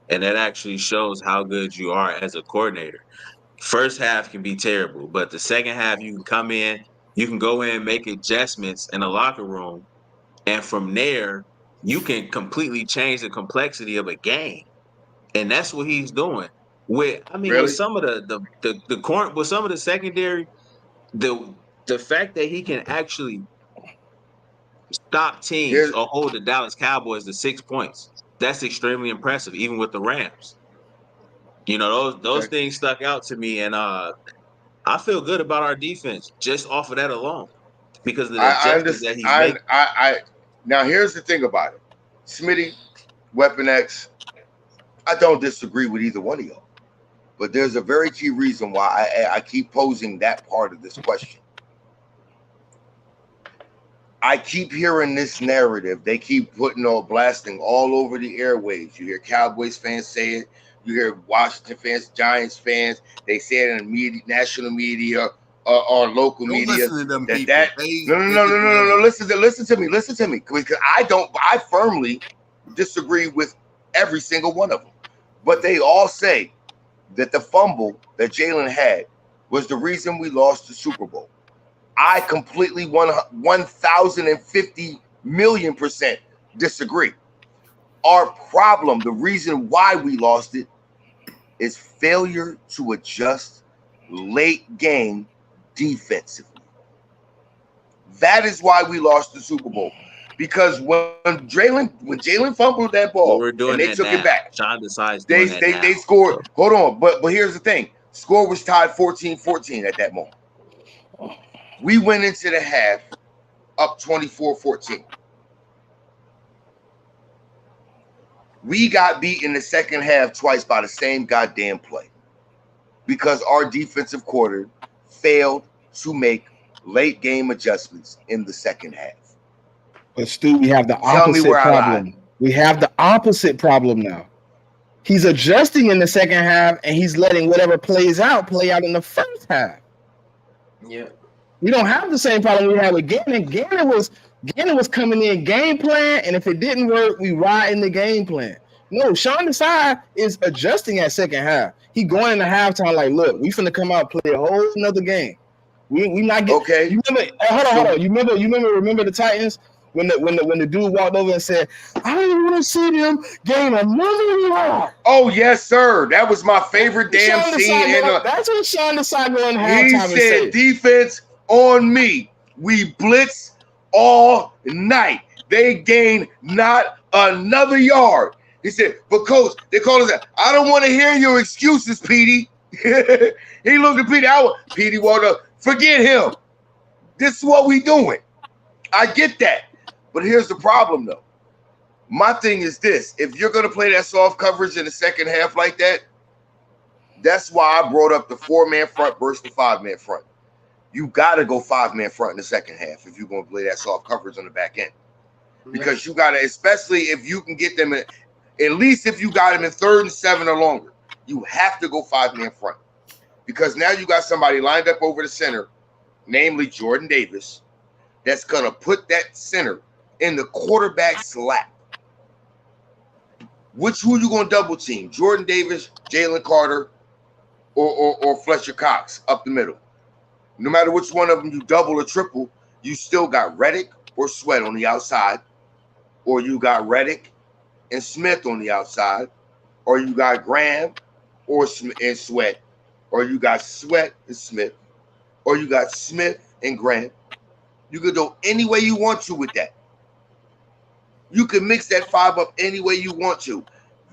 and that actually shows how good you are as a coordinator. First half can be terrible, but the second half you can come in, you can go in and make adjustments in the locker room, and from there, you can completely change the complexity of a game, and that's what he's doing. With some of with some of the secondary, the fact that he can actually stop teams or hold the Dallas Cowboys to 6 points, that's extremely impressive. Even with the Rams, those things stuck out to me, and I feel good about our defense just off of that alone because of the adjustments that he's making. Now, here's the thing about it. Smitty, Weapon X, I don't disagree with either one of y'all. But there's a very key reason why I keep posing that part of this question. I keep hearing this narrative. They keep blasting all over the airwaves. You hear Cowboys fans say it. You hear Washington fans, Giants fans. They say it in the media, national media, or local Don't media. listen to them that people. No. Listen to me. Because I firmly disagree with every single one of them. But they all say that the fumble that Jalen had was the reason we lost the Super Bowl. I completely 1,050 million% disagree. Our problem, the reason why we lost it, is failure to adjust late game defensively. That is why we lost the Super Bowl. Because when Jalen fumbled that ball and they took it back, Sean decides they doing that now. they scored. So. Hold on, but here's the thing: score was tied 14-14 at that moment. We went into the half up 24-14. We got beat in the second half twice by the same goddamn play because our defensive quarter failed to make late game adjustments in the second half. But Stu, we have the opposite problem. We have the opposite problem now. He's adjusting in the second half and he's letting whatever play out in the first half. Yeah. We don't have the same problem we had with Gannon. Gannon was coming in game plan, and if it didn't work, we ride in the game plan. No, Sean Desai is adjusting at second half. He going into halftime like, look, we finna come out and play a whole another game. We not getting okay. You remember? Hold on. You remember the Titans when the dude walked over and said, I don't want to see them gain another yard. Oh yes, sir. That was my favorite damn scene. That's what Sean Desai going halftime. He said, "Defense on me. We blitz all night. They gain not another yard." He said, "But coach, they call us that. I don't want to hear your excuses, Petey." He looked at Petey. Petey walked up. Forget him. This is what we doing. I get that. But here's the problem, though. My thing is this. If you're going to play that soft coverage in the second half like that, that's why I brought up the 4-man front versus the 5-man front. You got to go 5-man front in the second half if you're going to play that soft coverage on the back end. Because you got to, especially if you can get them in, at least if you got them in 3rd and 7 or longer, you have to go 5-man front. Because now you got somebody lined up over the center, namely Jordan Davis, that's going to put that center in the quarterback's lap. Who you going to double team? Jordan Davis, Jalen Carter, or Fletcher Cox up the middle. No matter which one of them you double or triple, you still got Reddick or Sweat on the outside, or you got Reddick and Smith on the outside, or you got Graham and Sweat, or you got Sweat and Smith, or you got Smith and Graham. You could go any way you want to with that. You can mix that 5 up any way you want to.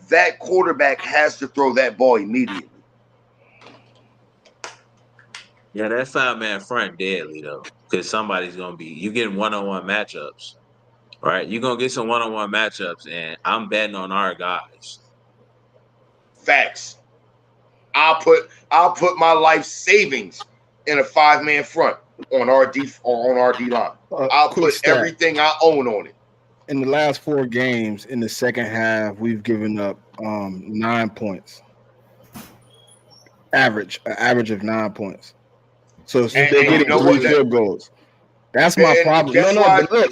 That quarterback has to throw that ball immediately. Yeah, that 5-man front deadly though, because somebody's gonna be. You getting one-on-one matchups, right? You're gonna get some one-on-one matchups, and I'm betting on our guys. Facts. I'll put my life savings in a 5-man front on our D line. I'll put everything I own on it. In the last 4 games, in the second half, we've given up 9 points. An average of 9 points. So they're getting 3 field goals. That's my problem.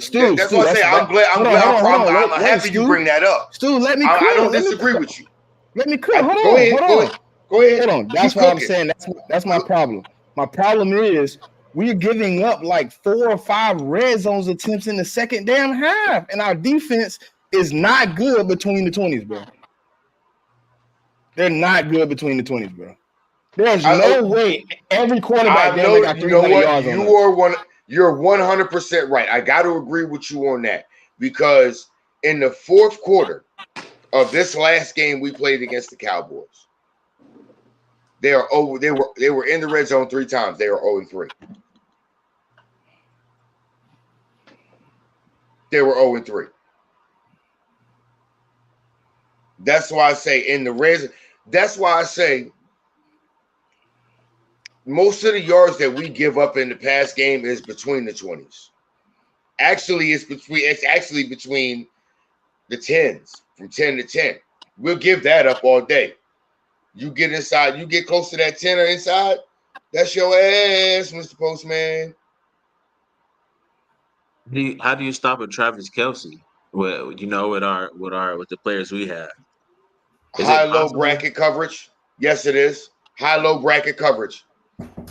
Stu, that's what I say. I'm happy you bring that up. Stu, let me cook. I don't disagree with you. Let me cook. Hold on. Hold on. That's what I'm saying. That's my problem. My problem is we're giving up like 4 or 5 red zones attempts in the second damn half, and our defense is not good between the 20s, bro. They're not good between the 20s, bro. There's no way every quarterback got 300 yards on You're 100% right. I got to agree with you on that because in the 4th quarter of this last game we played against the Cowboys, they were in the red zone 3 times. They were 0-3. They were 0-3. That's why I say in the red zone. That's why I say most of the yards that we give up in the pass game is between the 20s. Actually, it's actually between the 10s, from 10 to 10. We'll give that up all day. You get inside, you get close to that 10 or inside, that's your ass, Mr. Postman. How do you stop a Travis Kelce? Well, with the players we have, is it High-low possible? bracket coverage. Yes, it is. High-low bracket coverage.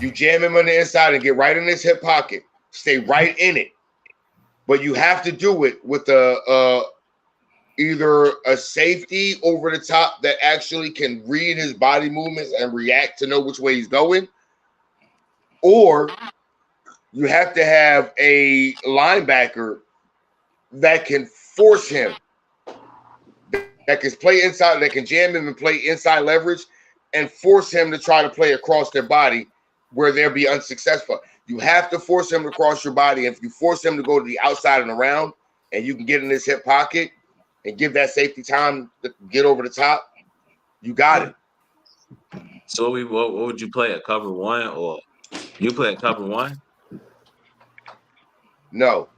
You jam him on the inside and get right in his hip pocket. Stay right in it. But you have to do it with either a safety over the top that actually can read his body movements and react to know which way he's going, or you have to have a linebacker that can force him, that can play inside, that can jam him and play inside leverage and force him to try to play across their body where they'll be unsuccessful. You have to force him to cross your body. If you force him to go to the outside and around and you can get in his hip pocket and give that safety time to get over the top, you got it. So what would you play, a cover one, or you play a cover one? No,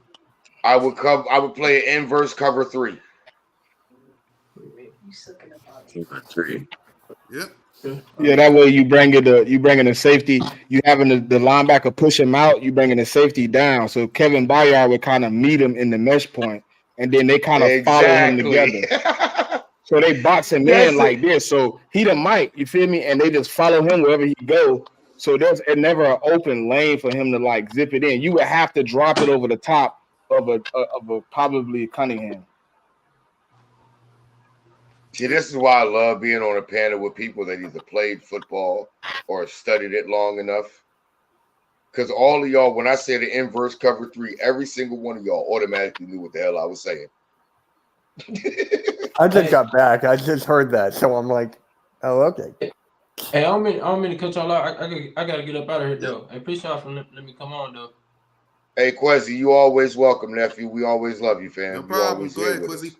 I would play an inverse cover 3. Cover 3. Yep. Yeah, that way you bringing the safety, you having the linebacker push him out, you bringing the safety down. So Kevin Byard would kind of meet him in the mesh point, and then they kind of follow him together. So they box him in like this. So he the Mike, you feel me? And they just follow him wherever he go. So there's never an open lane for him to like zip it in. You would have to drop it over the top of a probably Cunningham. See, this is why I love being on a panel with people that either played football or studied it long enough. Because all of y'all, when I said the inverse cover 3, every single one of y'all automatically knew what the hell I was saying. I just got back. I just heard that, so I'm like, oh, okay. Hey, I don't mean to cut y'all out. I gotta get up out of here though. I appreciate y'all for letting me come on though. Hey, Quezzy, you always welcome, nephew. We always love you, fam. No problem. You Go ahead, Quizzy.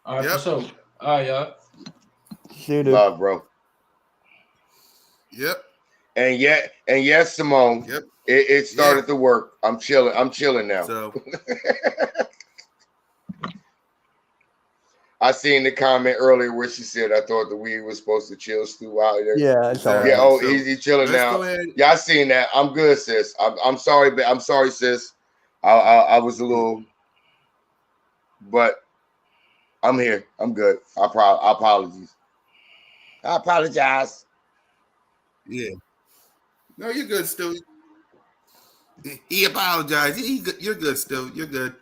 All right, for sure. All right, y'all. Shoot it. Love, bro. Yep. And yes, Simone. Yep. It started to work. I'm chilling now. So I seen the comment earlier where she said, I thought the weed was supposed to chill Stu out there. Yeah, I saw Yeah, that. so he's chilling now. Go ahead. Yeah, I seen that. I'm good, sis. I'm sorry, but I'm sorry, sis. I was a little, but I'm here. I'm good. Apologies. I apologize. Yeah. No, you're good, Stu. He apologized. You're good, Stu. You're good.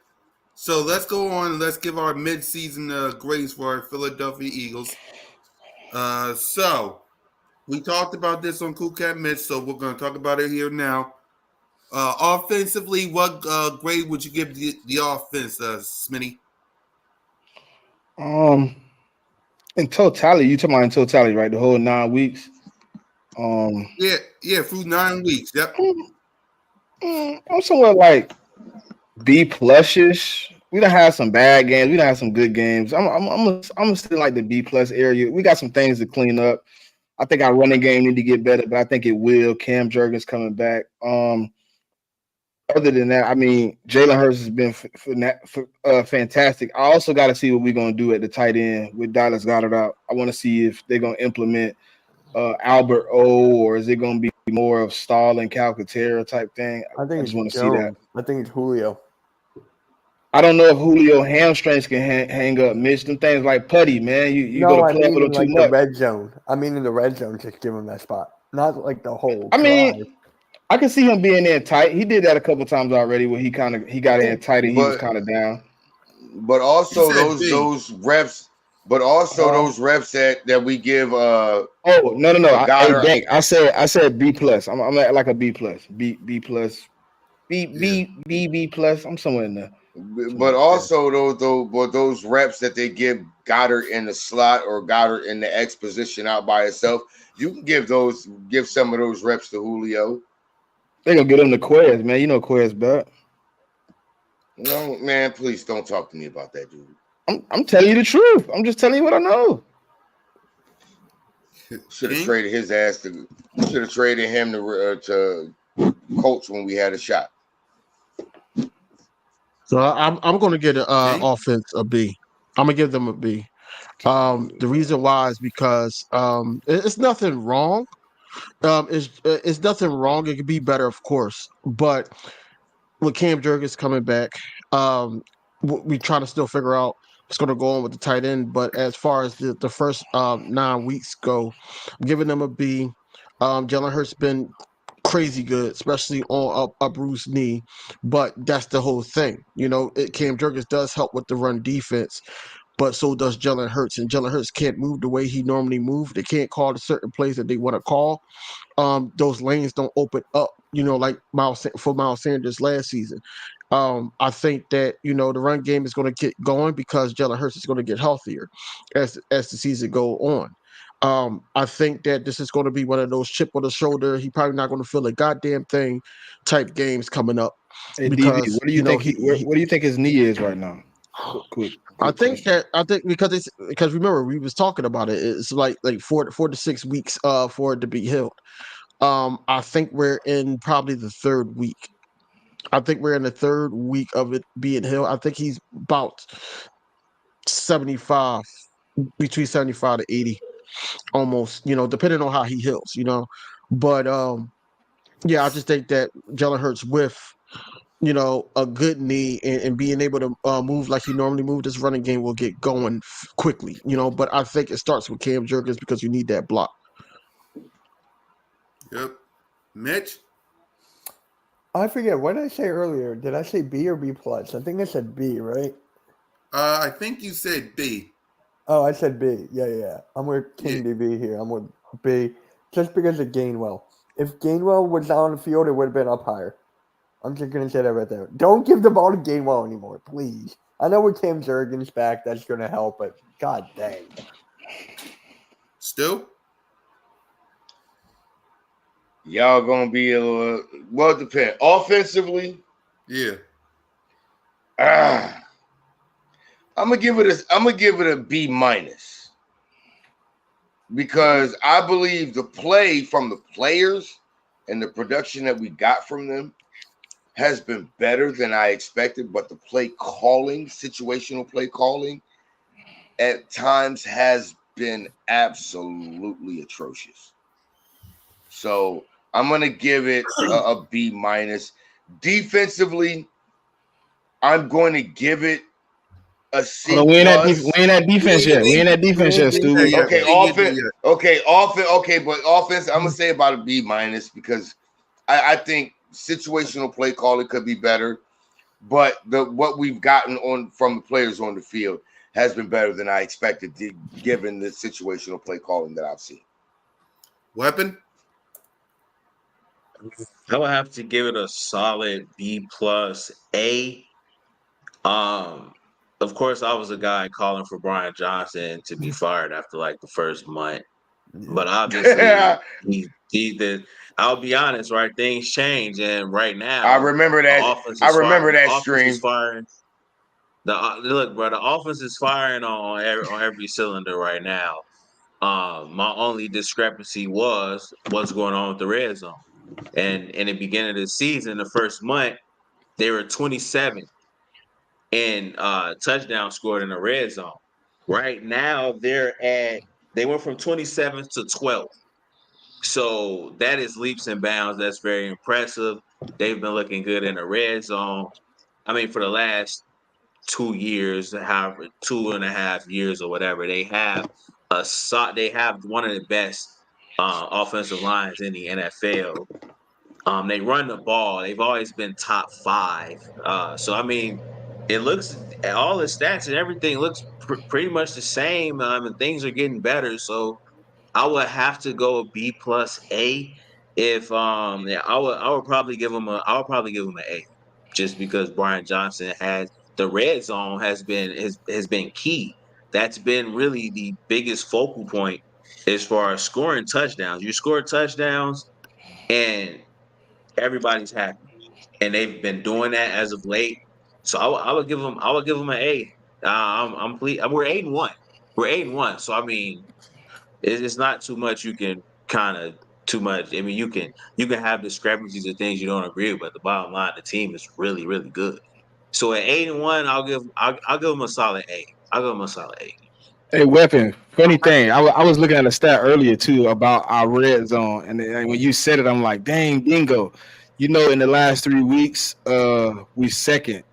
So let's go on and let's give our mid-season grades for our Philadelphia Eagles. So we talked about this on Cool Cat Mitch, so we're going to talk about it here now. Offensively, what grade would you give the offense, Smitty? In totality, you talking about in totality, right? The whole 9 weeks. Yeah, through 9 weeks. Yep. I'm somewhere like B+ish. We done had some bad games. We done had some good games. I'm still like the B+ area. We got some things to clean up. I think our running game need to get better, but I think it will. Cam Jurgens coming back. Other than that, I mean, Jalen Hurts has been fantastic. I also got to see what we're going to do at the tight end with Dallas Goedert out. I want to see if they're going to implement Albert O, or is it going to be more of Stahl and Calcaterra type thing? I think I just want to see that. I think it's Julio. I don't know if Julio hamstrings can hang up, Mitch. Them things like putty, man. You No, go I to play a mean little in too like the much. red zone. I mean in the red zone, just give him that spot. Not like the whole. I mean, drive. I can see him being in tight. He did that a couple times already, where he got in tight and he was kind of down. But also those reps. But also those reps that we give. No. I said B+. I'm at like a B+. B+. B+. I'm somewhere in there. But also those reps that they give Goddard in the slot or Goddard in the X position out by itself, you can give some of those reps to Julio. They're gonna get him to Quez, man. You know Quez back. No, man, please don't talk to me about that, dude. I'm telling you the truth. I'm just telling you what I know. Should have traded his ass to. Should have traded him to Colts when we had a shot. So I'm going to get an G? offense a B. I'm gonna give them a B. The reason why is because it's nothing wrong. It's nothing wrong. It could be better, of course, but with Cam Jurgens coming back, we trying to still figure out what's going to go on with the tight end. But as far as the first 9 weeks go, I'm giving them a B. Jalen Hurts been crazy good, especially on up Bruce's knee. But that's the whole thing. Cam Jurgens does help with the run defense, but so does Jalen Hurts. And Jalen Hurts can't move the way he normally moves. They can't call the certain plays that they want to call. Those lanes don't open up, like Miles Sanders last season. I think that the run game is going to get going because Jalen Hurts is going to get healthier as the season go on. I think that this is going to be one of those chip on the shoulder. He probably not going to feel a goddamn thing type games coming up Hey, DV, because what do you think what do you think his knee is right now? Quick I think question. because remember we was talking about it. It's like 4 to 6 weeks for it to be healed. I think we're in probably the third week. I think we're in the third week of it being healed. I think he's about 75, between 75 to 80, almost. Depending on how he heals. But yeah, I just think that Jalen Hurts with a good knee and being able to move like he normally moved, this running game will get going quickly. But I think it starts with Cam Jurgens because you need that block. Yep. Mitch? I forget. What did I say earlier? Did I say B or B plus? I think I said B, right? I think you said B. Oh, I said B. Yeah. I'm with King DB here. I'm with B just because of Gainwell. If Gainwell was on the field, it would have been up higher. I'm just going to say that right there. Don't give the ball to Gainwell anymore, please. I know with Cam Jurgens back, that's going to help, but god dang. Still? Y'all going to be a little, well, it depends. Offensively? Yeah. I'm gonna give it a B minus because I believe the play from the players and the production that we got from them has been better than I expected, but the play calling, situational play calling, at times has been absolutely atrocious. So I'm gonna give it a B minus. Defensively, I'm going to give it a C Hold on, we ain't plus. that defense yet. We ain't that defense yet, Stu. Okay, offense. Okay, but offense. I'm gonna say about a B minus because I think situational play calling could be better, but what we've gotten on from the players on the field has been better than I expected, given the situational play calling that I've seen. Weapon? I would have to give it a solid B plus A. Of course, I was a guy calling for Brian Johnson to be fired after like the first month, but obviously I'll be honest, right? Things change, and right now I remember that. I remember that stream. Firing. Look, bro, the offense is firing on every cylinder right now. My only discrepancy was what's going on with the red zone. And in the beginning of the season, the first month, they were 27 and touchdown scored in the red zone. Right now, they went from 27 to 12. So that is leaps and bounds. That's very impressive. They've been looking good in the red zone. I mean, for the last 2 years, however, 2.5 years or whatever, they have one of the best offensive lines in the NFL. They run the ball. They've always been top 5. So I mean, it looks all the stats and everything looks pretty much the same. And things are getting better. So I would have to go B plus A. If yeah, I would probably give him an A, just because Brian Johnson the red zone has been key. That's been really the biggest focal point as far as scoring touchdowns. You score touchdowns and everybody's happy, and they've been doing that as of late. So I would give them an A. I'm pleased. We're 8-1. We're 8-1. So I mean, it's not too much you can kind of too much. I mean, you can have discrepancies of things you don't agree with, but the bottom line, the team is really, really good. So at 8-1, I'll give him a solid 8. I'll give him a solid 8. Hey, Weapon. Funny thing, I was looking at a stat earlier too about our red zone, and when you said it, I'm like, dang, bingo. You know, in the last 3 weeks, we second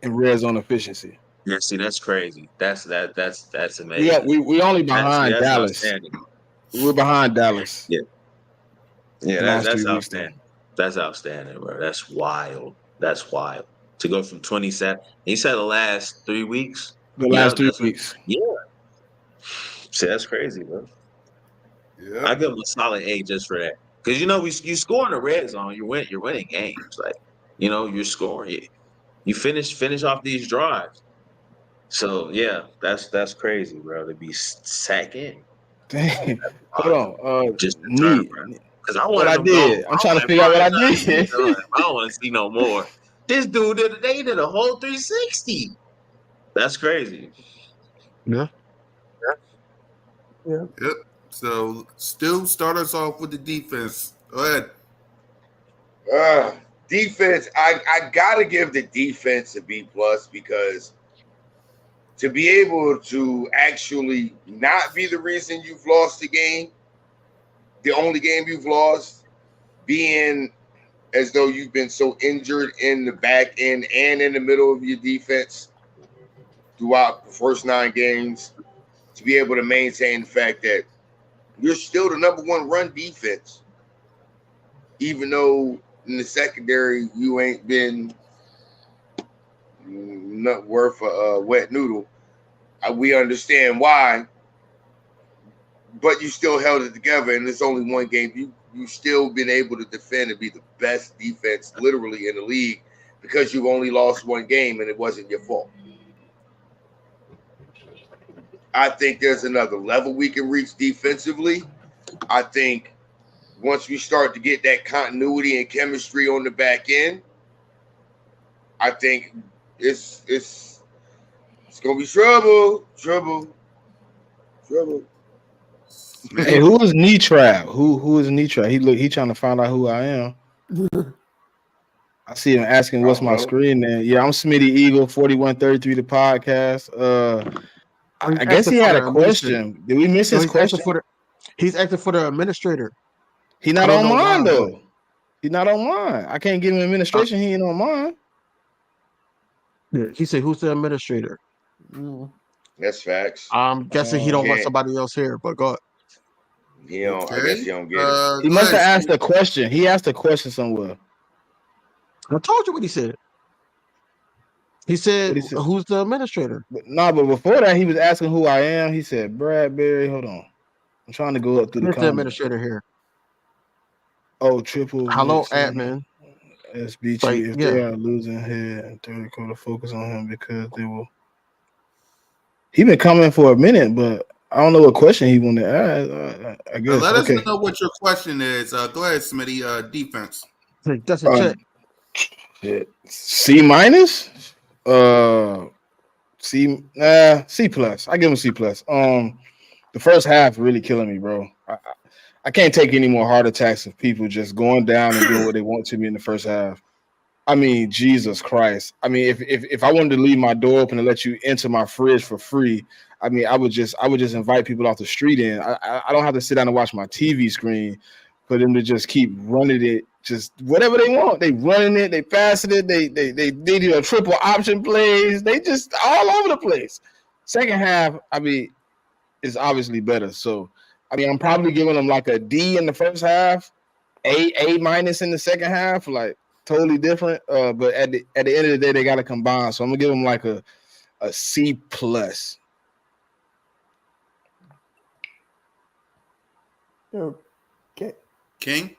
in red zone efficiency. Yeah, see, that's crazy. That's amazing. We only behind that's Dallas. outstanding. We're behind Dallas. Yeah, the last 3 weeks, though. That's outstanding, bro. That's wild. That's wild. To go from 27, he said the last 3 weeks. The last 3 weeks. Yeah. See, that's crazy, bro. Yeah. I give him a solid 8 just for that. Because you score in the red zone, you're winning games. Like, you're scoring. You finish off these drives. So yeah, that's crazy, bro. To be second. Dang. Hold on. Just neat. Because I What wanted I to did. go. I'm trying to figure out what I did. I don't want to see no more. This dude did a whole 360. That's crazy. Yeah. Yep. So still start us off with the defense. Go ahead. Defense, I gotta give the defense a B+ because to be able to actually not be the reason you've lost the game, the only game you've lost, being as though you've been so injured in the back end and in the middle of your defense throughout the first 9 games, to be able to maintain the fact that you're still the #1 run defense, even though in the secondary you ain't been not worth a wet noodle. We understand why, but you still held it together, and it's only 1 game. You still been able to defend and be the best defense literally in the league because you've only lost 1 game and it wasn't your fault. I think there's another level we can reach defensively. I think once we start to get that continuity and chemistry on the back end, I think it's gonna be trouble. Hey, who is Knee Trap? Who is Knee Trap? He trying to find out who I am. I see him asking what's my screen name. Yeah, I'm Smitty Eagle, 4133 the podcast. I guess he had a question. Did we miss his question? He's acting for the administrator. He not on mine though. He's not on mine. I can't give him administration. He ain't on mine. Yeah, he said, "Who's the administrator?" That's facts. I'm guessing he don't want somebody else here, but go ahead. I guess he don't get it. He must have asked a question. He asked a question somewhere. I told you what he said. He said, "Who's the administrator?" But before that, he was asking who I am. He said, Bradbury. Hold on. I'm trying to go up through the comments. The administrator here. Oh, triple. Hello, admin. SBG. If they are losing head and third quarter, focus on him because they will. He been coming for a minute, but I don't know what question he wanted to ask. I guess. Let us know what your question is. Go ahead, Smitty. Defense. That's a check. C-. C+. I give him C+. The first half really killing me, bro. I can't take any more heart attacks of people just going down and doing what they want to me in the first half. I mean, Jesus Christ. I mean, if I wanted to leave my door open and let you into my fridge for free, I mean, I would just invite people off the street in. I don't have to sit down and watch my TV screen for them to just keep running it, just whatever they want. They running it, they passing it, they do a triple option plays. They just all over the place. Second half, I mean, is obviously better. So, I mean, I'm probably giving them like a D in the first half, A- in the second half, like totally different. But at the end of the day, they got to combine. So I'm gonna give them like a C+. Okay. King?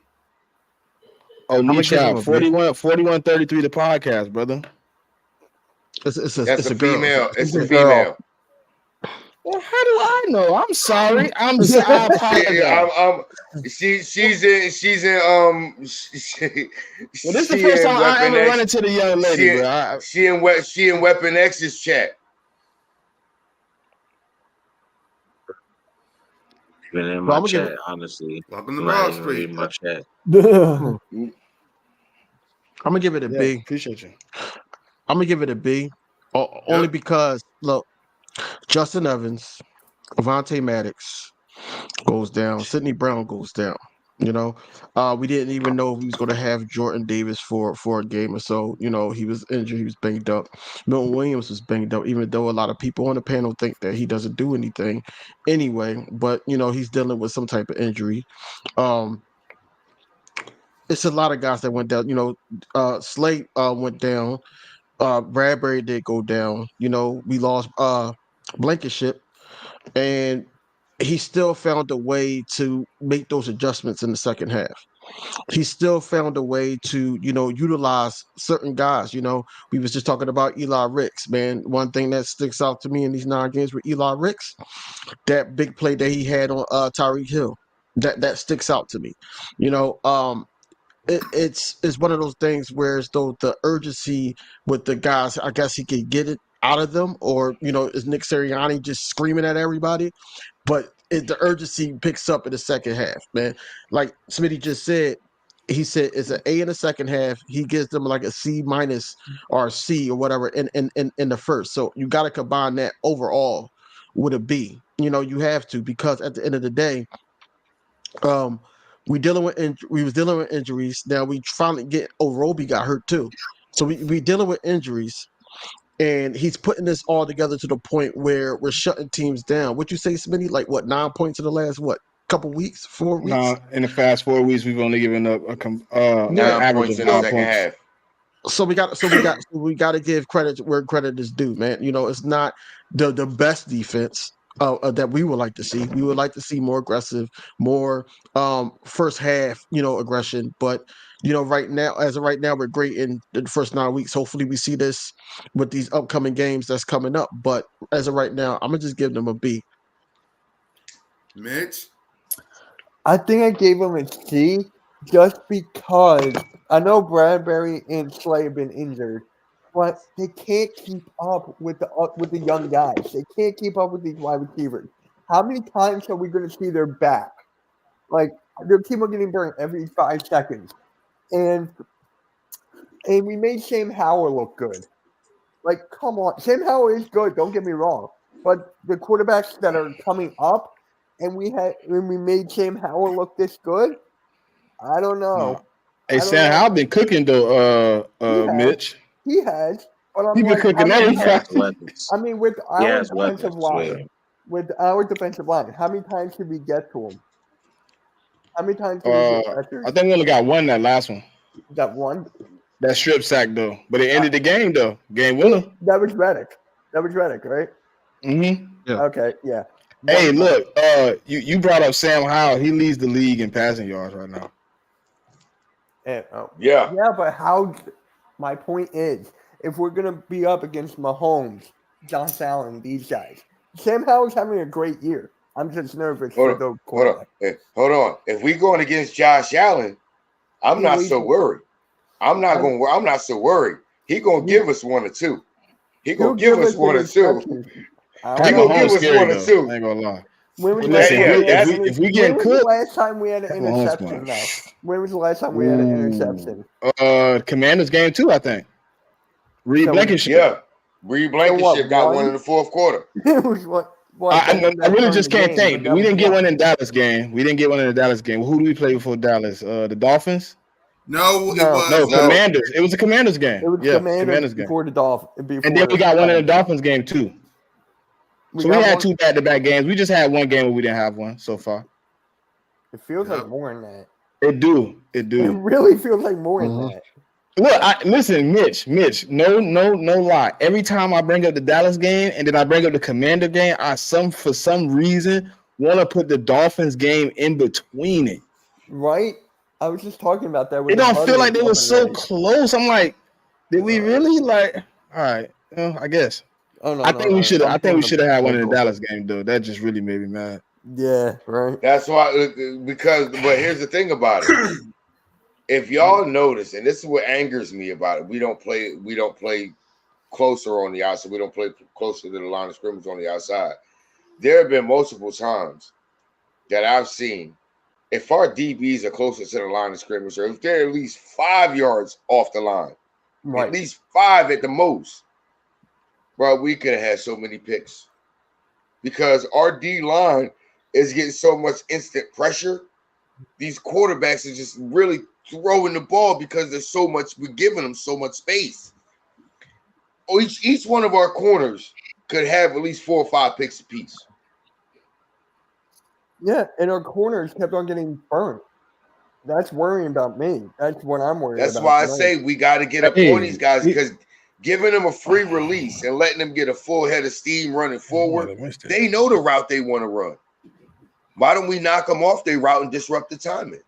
Oh, Knee Trap, 4133 the podcast, brother. It's a female. It's a female. Well, how do I know? I'm sorry. I apologize. She's in well, this is the first time I ever run into the young lady, bro. She in Weapon X's chat. Been in my chat, honestly. Welcome to Broad Street. In my chat. I'm gonna give it a B. Appreciate you. I'm gonna give it a B, only because look, Justin Evans, Avonte Maddox goes down, Sidney Brown goes down. You know, we didn't even know if we was going to have Jordan Davis for a game or so. You know, he was injured, he was banged up. Milton Williams was banged up, even though a lot of people on the panel think that he doesn't do anything anyway. But you know, he's dealing with some type of injury. It's a lot of guys that went down. You know, Slate went down. Bradbury did go down. You know, we lost Blankenship, and he still found a way to make those adjustments in the second half. He still found a way to, you know, utilize certain guys. You know, we was just talking about Eli Ricks, man. One thing that sticks out to me in these 9 games with Eli Ricks, that big play that he had on Tyreek Hill, that sticks out to me. You know, it's one of those things where as though the urgency with the guys, I guess he could get it out of them, or you know, is Nick Sirianni just screaming at everybody? But the urgency picks up in the second half, man. Like Smitty just said, he said it's an A in the second half. He gives them like a C minus or a C or whatever in the first. So you got to combine that overall with a B. You know, you have to, because at the end of the day, um, we was dealing with injuries. Now we finally get Roby got hurt too, so we dealing with injuries, and he's putting this all together to the point where we're shutting teams down. What you say, Smitty? Like what, 9 points in the last couple weeks, 4 weeks? No, in the past 4 weeks, we've only given up an 9 average points of in the 9 second points. half. So we got to give credit where credit is due, man. You know, it's not the best defense that we would like to see. We would like to see more aggressive, more first half, you know, aggression. But you know, right now, as of right now, we're great in the first 9 weeks. Hopefully, we see this with these upcoming games that's coming up. But as of right now, I'm gonna just give them a B. Mitch? I think I gave him a C just because I know Bradbury and Slay have been injured, but they can't keep up with the young guys. They can't keep up with these wide receivers. How many times are we going to see their back? Like their team are getting burned every 5 seconds, and we made Sam Howell look good. Like, come on, Sam Howell is good. Don't get me wrong, but the quarterbacks that are coming up, and we made Sam Howell look this good. I don't know. Hey, Sam Howell been cooking though, Mitch. He has, but I'm He been like, cooking every practice. I mean, with our defensive line, how many times did we get to him? How many times did we get pressure? I think we only got one that last one. Got one? That strip sack though, but it ended the game though. Game winner. That was Reddick, right? Mm-hmm. Yeah. Okay, yeah. Hey, look, you brought up Sam Howell. He leads the league in passing yards right now. And, Yeah, but how? My point is, if we're gonna be up against Mahomes, Josh Allen, these guys, Sam Howell's having a great year. I'm just nervous for the quarterback. Hold on. If we going against Josh Allen, I'm not so worried. I'm not so worried. He gonna give us 1 or 2. He gonna give us 1 or 2. He gonna give us 1 or 2. I ain't gonna lie. When was if we get cooked, the last time we had an interception? Now, when was the last time we had an interception? Commanders game 2, I think. Reed Blankenship. Yeah, Reed Blankenship got one in the fourth quarter. It was what? I really just can't think. We didn't get one in Dallas game. Who do we play before Dallas? The Dolphins? No, Commanders. It was a Commanders game. It was Commanders before the Dolphins. And then we got one in the Dolphins game too. So we had 2 back-to-back games. We just had one game where we didn't have one so far. It feels like more than that. It do. It really feels like more than that. Look, listen, Mitch, no lie. Every time I bring up the Dallas game and then I bring up the Commander game, for some reason want to put the Dolphins game in between it. Right? I was just talking about that. It don't feel like they were so close. I'm like, did we really like? All right, I guess. Oh no! I think we should have had one in the Dallas game though. That just really made me mad. Yeah, right. That's why but here's the thing about it. If y'all notice, and this is what angers me about it, we don't play closer on the outside. We don't play closer to the line of scrimmage on the outside. There have been multiple times that I've seen, if our DBs are closer to the line of scrimmage, or if they're at least 5 yards off the line, at least 5 at the most. Bro, we could have had so many picks because our D line is getting so much instant pressure. These quarterbacks are just really throwing the ball because we're giving them so much space. Each one of our corners could have at least 4 or 5 picks apiece. Yeah, and our corners kept on getting burnt. That's worrying about me. That's what I'm worried about. That's why I say we got to get up on these guys because giving them a free release and letting them get a full head of steam running forward, they know the route they want to run. Why don't we knock them off their route and disrupt the timing?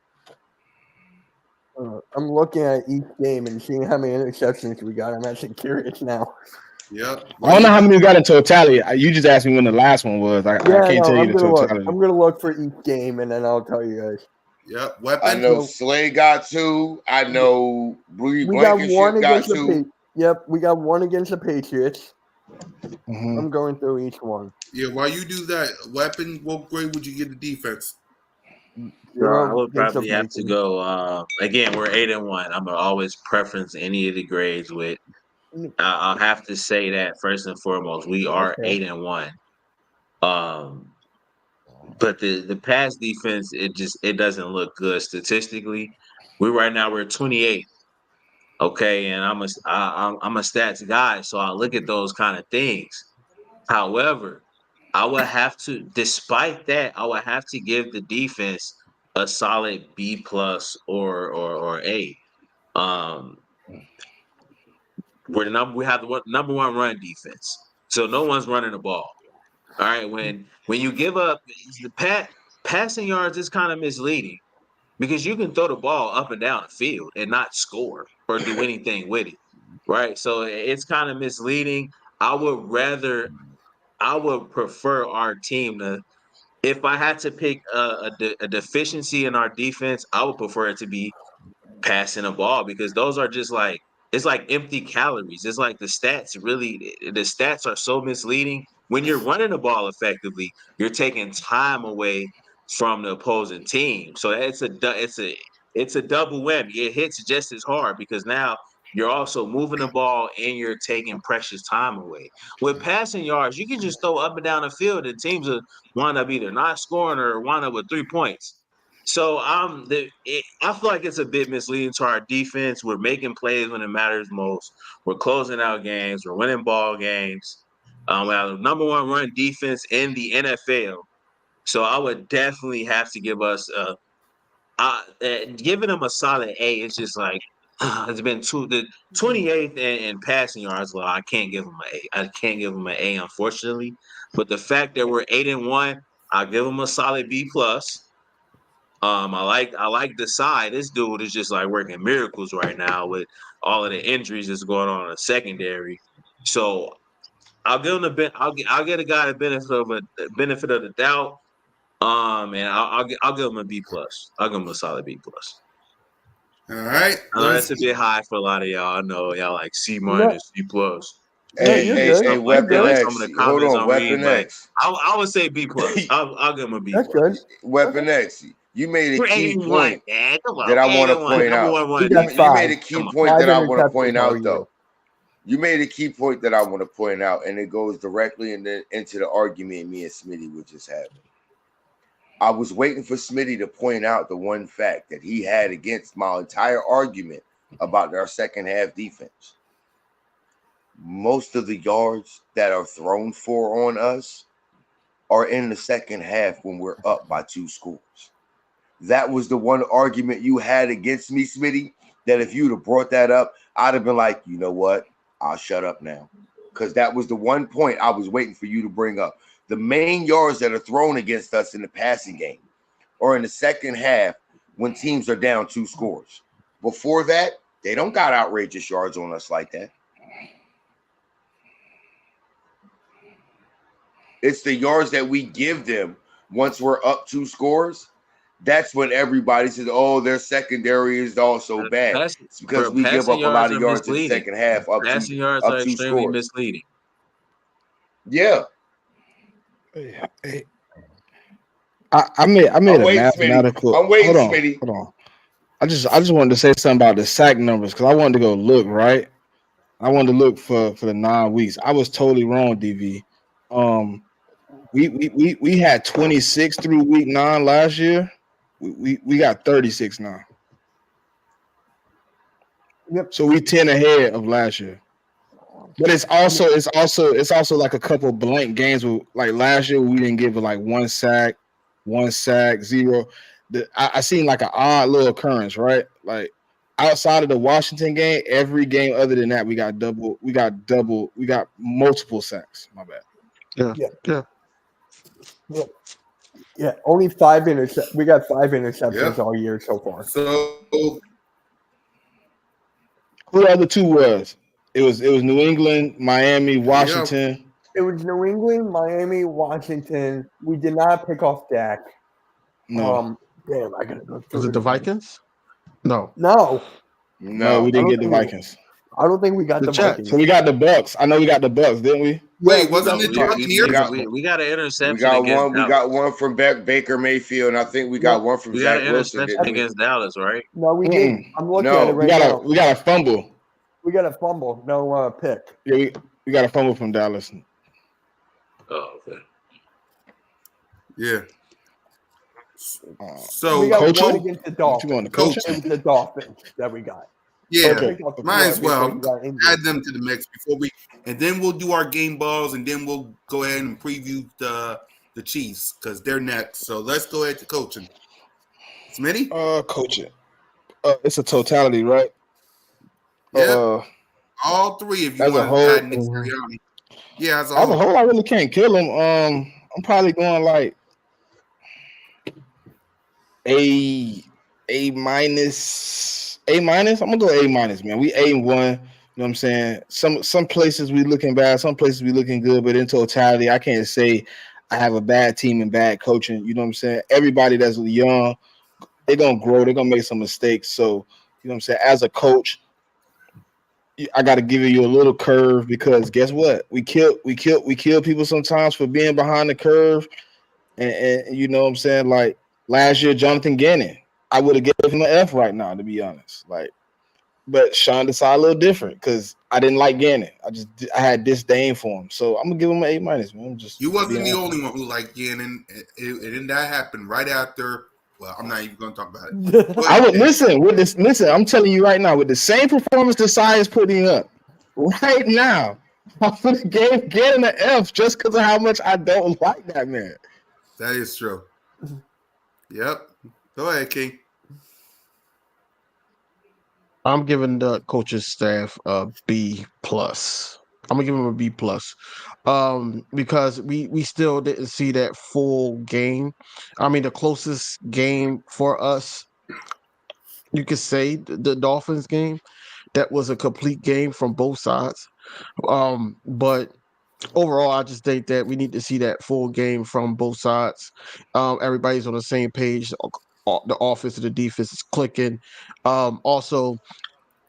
I'm looking at each game and seeing how many interceptions we got. I'm actually curious now. Yep. I don't know how many we got in totality. You just asked me when the last one was. I can't tell you the totality. I'm gonna look for each game and then I'll tell you guys. Yep. Weapon. I know Slay got 2. I know we got one against the Patriots. Yep, we got one against the Patriots. Mm-hmm. I'm going through each one. Yeah, while you do that, Weapon, what grade would you give the defense? I would probably have to go. Again, we're 8-1. I'm gonna always preference any of the grades with. I'll have to say that first and foremost, we are 8-1. But the pass defense, it doesn't look good statistically. We're 28th. Okay, and I'm a stats guy, so I look at those kind of things. However, I would have to, despite that, I would have to give the defense a solid B+ or A. We have the number 1 run defense, so no one's running the ball. All right, when you give up the passing yards, is kind of misleading because you can throw the ball up and down the field and not score or do anything with it, right? So it's kind of misleading. I would prefer our team to. If I had to pick a deficiency in our defense, I would prefer it to be passing the ball because those are just like it's like empty calories. It's like the stats are so misleading. When you're running the ball effectively, you're taking time away from the opposing team. So it's a double whammy. It hits just as hard because now you're also moving the ball and you're taking precious time away. With passing yards, you can just throw up and down the field and teams will wind up either not scoring or wind up with 3 points. So I feel like it's a bit misleading to our defense. We're making plays when it matters most. We're closing out games. We're winning ball games. We have the number 1 run defense in the NFL. So I would definitely have to give us giving them a solid A. It's just like it's been the 28th in passing yards. Well, I can't give them an A. I can't give them an A, unfortunately. But the fact that we're 8-1, I'll give them a solid B+. I like the side. This dude is just like working miracles right now with all of the injuries that's going on in the secondary. So I'll give him I'll get a guy the benefit of the doubt. And I'll give him a B+. I'll give him a solid B+. All right. That's a bit high for a lot of y'all. I know y'all like C-, C+. Hey, Weapon X. Hold on, Weapon X. I would say B+. I'll give him a B+. That's good. Weapon X. You made a key point that I want to point out. You made a key point that I want to point out, though. You made a key point that I want to point out, and it goes directly into the argument me and Smitty were just having. I was waiting for Smitty to point out the one fact that he had against my entire argument about our second half defense. Most of the yards that are thrown for on us are in the second half when we're up by 2 scores. That was the one argument you had against me, Smitty, that if you'd have brought that up, I'd have been like, you know what? I'll shut up now. Because that was the one point I was waiting for you to bring up. The main yards that are thrown against us in the passing game or in the second half when teams are down 2 scores. Before that, they don't got outrageous yards on us like that. It's the yards that we give them once we're up 2 scores. That's when everybody says, oh, their secondary is also bad. It's because we give up a lot of yards in the second half up passing yards up are 2 extremely scores. misleading. Yeah. I made a mathematical. I'm waiting, Smitty. Hold on. I just wanted to say something about the sack numbers because I wanted to go look, right. I wanted to look for the 9 weeks. I was totally wrong, DV. We had 26 through week 9 last year. We got 36 now. Yep. So we 10 ahead of last year. But it's also like a couple blank games with, like last year we didn't give it like one sack, 0. I seen like an odd little occurrence, right? Like outside of the Washington game, every game other than that we got multiple sacks. My bad. Yeah. Only 5 interceptions. We got 5 interceptions all year so far. So who the other two was? It was New England, Miami, Washington. Yeah. It was New England, Miami, Washington. We did not pick off Dak. No. Damn, I gotta go through. Was it the Vikings? No, we didn't get the Vikings. I don't think we got the Jets. Vikings. So we got the Bucks. I know we got the Bucks, didn't we? Wait, wasn't it the Buccaneers? We got an interception. We got against one. Dallas. We got one from Baker Mayfield, and I think we got one from We got Zach an Wilson. interception against Dallas, right? No, we didn't. I'm looking at it right now. We got a fumble. We got a fumble. No pick. Yeah, we got a fumble from Dallas. Oh, okay. Yeah. So we got coaching? one against the Dolphins. You want the coaching? It was the Dolphins that we got. Yeah, Okay. might as well add them to the mix and then we'll do our game balls, and then we'll go ahead and preview the Chiefs because they're next. So let's go ahead to coaching. Smitty? Coaching. It's a totality, right? Yeah. All three of you as a whole. add Nick Sirianni. Yeah, as a whole. I really can't kill him. I'm probably going like A minus. I'm gonna go A minus, man. We A1. You know what I'm saying? Some places we looking bad, some places we looking good, but in totality, I can't say I have a bad team and bad coaching. You know what I'm saying? Everybody that's young, they're gonna grow, they're gonna make some mistakes. So, you know what I'm saying? As a coach, I gotta give you a little curve because guess what? We kill people sometimes for being behind the curve. And you know what I'm saying? Like last year, Jonathan Gannon, I would have given him an F right now, to be honest. Like, but Sean decided a little different because I didn't like Gannon. I had disdain for him, so I'm gonna give him an A minus, man. You wasn't the only one who liked Gannon, and then that happened right after. Well, I'm not even gonna talk about it. I would listen with this. Listen, I'm telling you right now, with the same performance Desai is putting up right now, I would have gave Gannon an F just because of how much I don't like that man. That is true. Yep. Go ahead, King. I'm giving the coaching staff a B plus. I'm gonna give them a B plus, because we still didn't see that full game. I mean, the closest game for us, you could say the Dolphins game, that was a complete game from both sides. But overall, I just think that we need to see that full game from both sides. Everybody's on the same page. The offense and the defense is clicking. Also,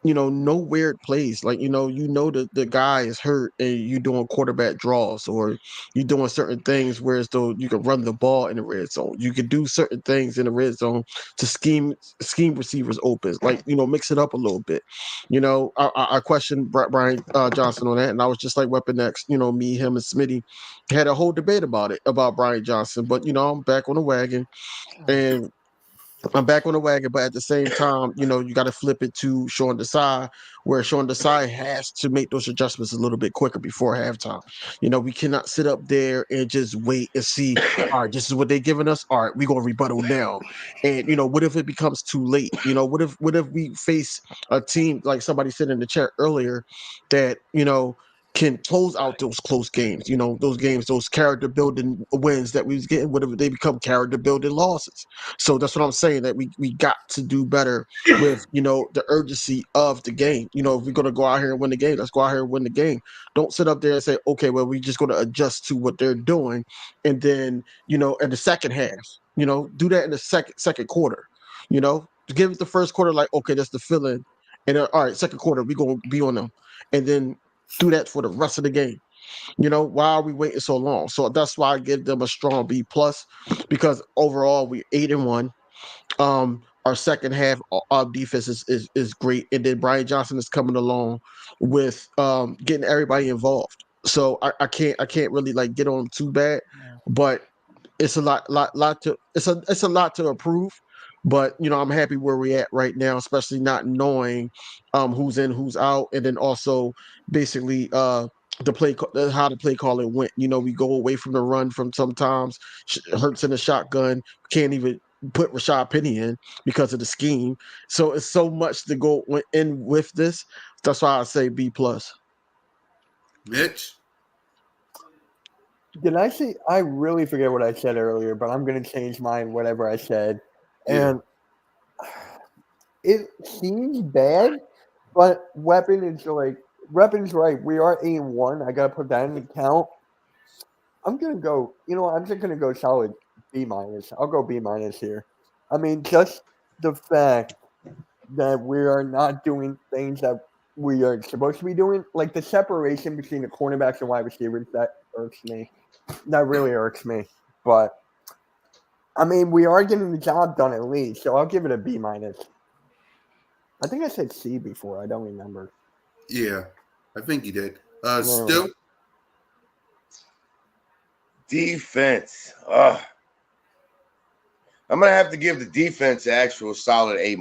no weird plays. Like, that the guy is hurt and you doing quarterback draws, or you doing certain things whereas though you can run the ball in the red zone. You can do certain things in the red zone to scheme receivers open. Like, mix it up a little bit. I questioned Brian Johnson on that, and I was just like Weapon X. Me, him, and Smitty had a whole debate about Brian Johnson. But I'm back on the wagon, and but at the same time, you got to flip it to Sean Desai, where Sean Desai has to make those adjustments a little bit quicker before halftime. We cannot sit up there and just wait and see, all right, this is what they're giving us. All right, we're going to rebuttal now. And, what if it becomes too late? What if we face a team, like somebody said in the chat earlier, that, can close out those close games, those character building wins that we was getting, whatever they become character building losses. So that's what I'm saying, that we got to do better with, the urgency of the game. If we're going to go out here and win the game, let's go out here and win the game. Don't sit up there and say, okay, well, we're just going to adjust to what they're doing. And then, in the second half, do that in the second quarter, give it the first quarter, like, okay, that's the feeling. And then, all right, second quarter, we're going to be on them. And then do that for the rest of the game. Why are we waiting so long? So that's why I give them a strong B plus, because overall we're 8-1. our second half defense is great, and then Brian Johnson is coming along with getting everybody involved. So I can't really like get on him too bad, but it's a lot to it's a lot to improve. But I'm happy where we're at right now, especially not knowing who's in, who's out, and then also basically how the play calling went. We go away from the run from sometimes Hurts in the shotgun, can't even put Rashad Penny in because of the scheme. So it's so much to go in with this. That's why I say B+. Mitch? Did I say? I really forget what I said earlier, but I'm going to change mine, whatever I said. Yeah. And it seems bad, but weapons right. We are 8-1. I got to put that in the count. I'm going to go, I'm just going to go solid B-. I'll go B- here. I mean, just the fact that we are not doing things that we are supposed to be doing, like the separation between the cornerbacks and wide receivers, that irks me. That really irks me. But I mean, we are getting the job done at least, so I'll give it a B-. I think I said C before. I don't remember. Yeah, I think you did. No. Stu? Defense. I'm gonna have to give the defense an actual solid A-.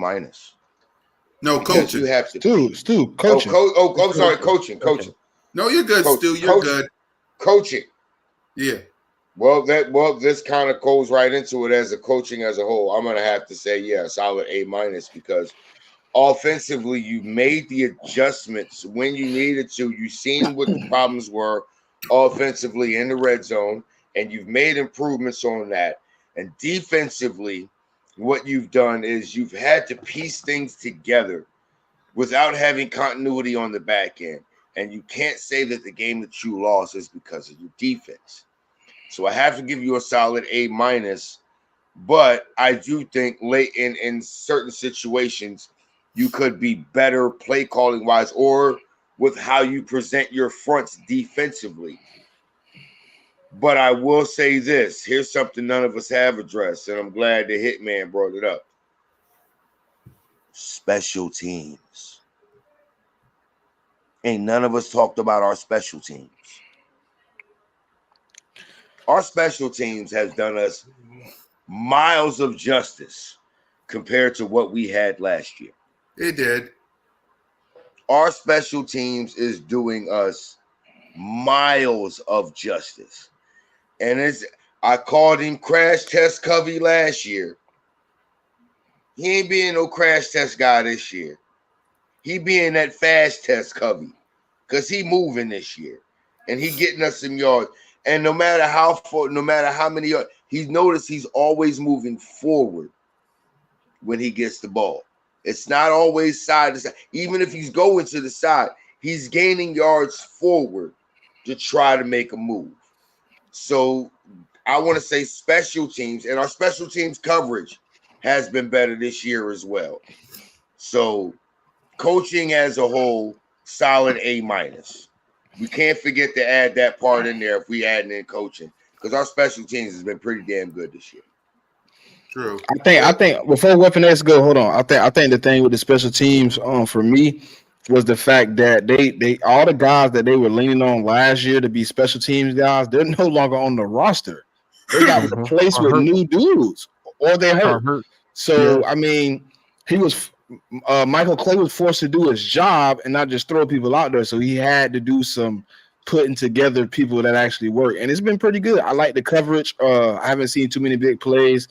No, Because coaching. you have to. Stu, coaching. I'm sorry, coaching. No, you're good, Stu. You're good. Coaching. Yeah. Well, this kind of goes right into it as a coaching as a whole. I'm gonna have to say, yeah, solid A- because offensively, you made the adjustments when you needed to. You've seen what the problems were offensively in the red zone, and you've made improvements on that. And defensively, what you've done is you've had to piece things together without having continuity on the back end. And you can't say that the game that you lost is because of your defense. So I have to give you a solid A-, but I do think late in certain situations, you could be better play calling wise or with how you present your fronts defensively. But I will say this. Here's something none of us have addressed, and I'm glad the Hitman brought it up. Special teams. Ain't none of us talked about our special teams. Our special teams has done us miles of justice compared to what we had last year. It did. Our special teams is doing us miles of justice. And I called him Crash Test Covey last year. He ain't being no crash test guy this year. He being that fast test Covey because he moving this year. And he getting us some yards. And no matter how many yards, he's noticed he's always moving forward when he gets the ball. It's not always side to side. Even if he's going to the side, he's gaining yards forward to try to make a move. So I want to say special teams, and our special teams coverage has been better this year as well. So coaching as a whole, solid A-. We can't forget to add that part in there if we add in coaching, because our special teams has been pretty damn good this year. True. I think before Weapon X go, hold on. I think the thing with the special teams, for me, was the fact that they all the guys that they were leaning on last year to be special teams guys, they're no longer on the roster. They got replaced with new dudes, or they hurt. So I mean, he was Michael Clay was forced to do his job and not just throw people out there. So he had to do some putting together people that actually work, and it's been pretty good. I like the coverage. I haven't seen too many big plays.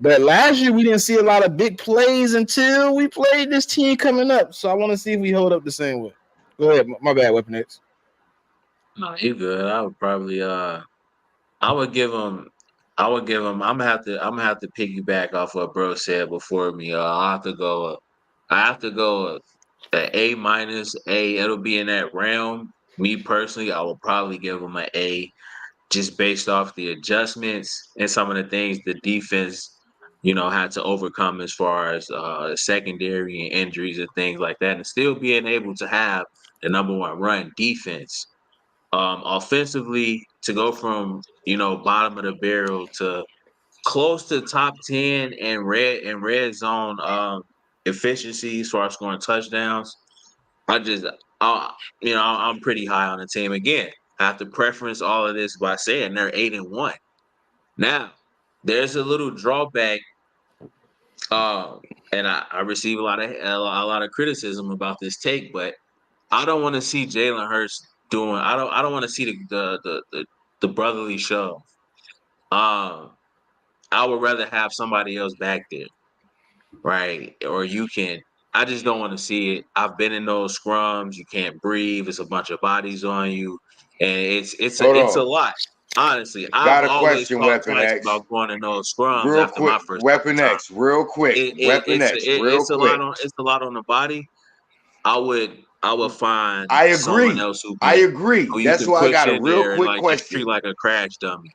But last year we didn't see a lot of big plays until we played this team coming up. So I want to see if we hold up the same way. Go ahead, my bad, Weapon X. No, you good. I would probably I would give him I'm gonna have to piggyback off what bro said before me. I have to go a A-. It'll be in that realm. Me personally, I will probably give him an A, just based off the adjustments and some of the things the defense, had to overcome as far as secondary and injuries and things like that, and still being able to have the number one run defense. Offensively, to go from bottom of the barrel to close to top 10 in red zone efficiency as far as scoring touchdowns. I'm pretty high on the team. Again, I have to preference all of this by saying they're 8-1. Now, there's a little drawback, and I receive a lot of criticism about this take, but I don't want to see Jalen Hurts doing. I don't want to see the brotherly shove. I would rather have somebody else back there, right? Or you can. I just don't want to see it. I've been in those scrums. You can't breathe. It's a bunch of bodies on you, and it's a lot. Honestly, I've Got a always question, thought Weapon twice X. about going in those scrums Real after my quick, first couple Weapon times. X, real quick. Weapon X, real It's a quick. lot on the body. I would find I someone agree. else who That's you can why I push got a in real there and quick like just question. treat like a crash dummy.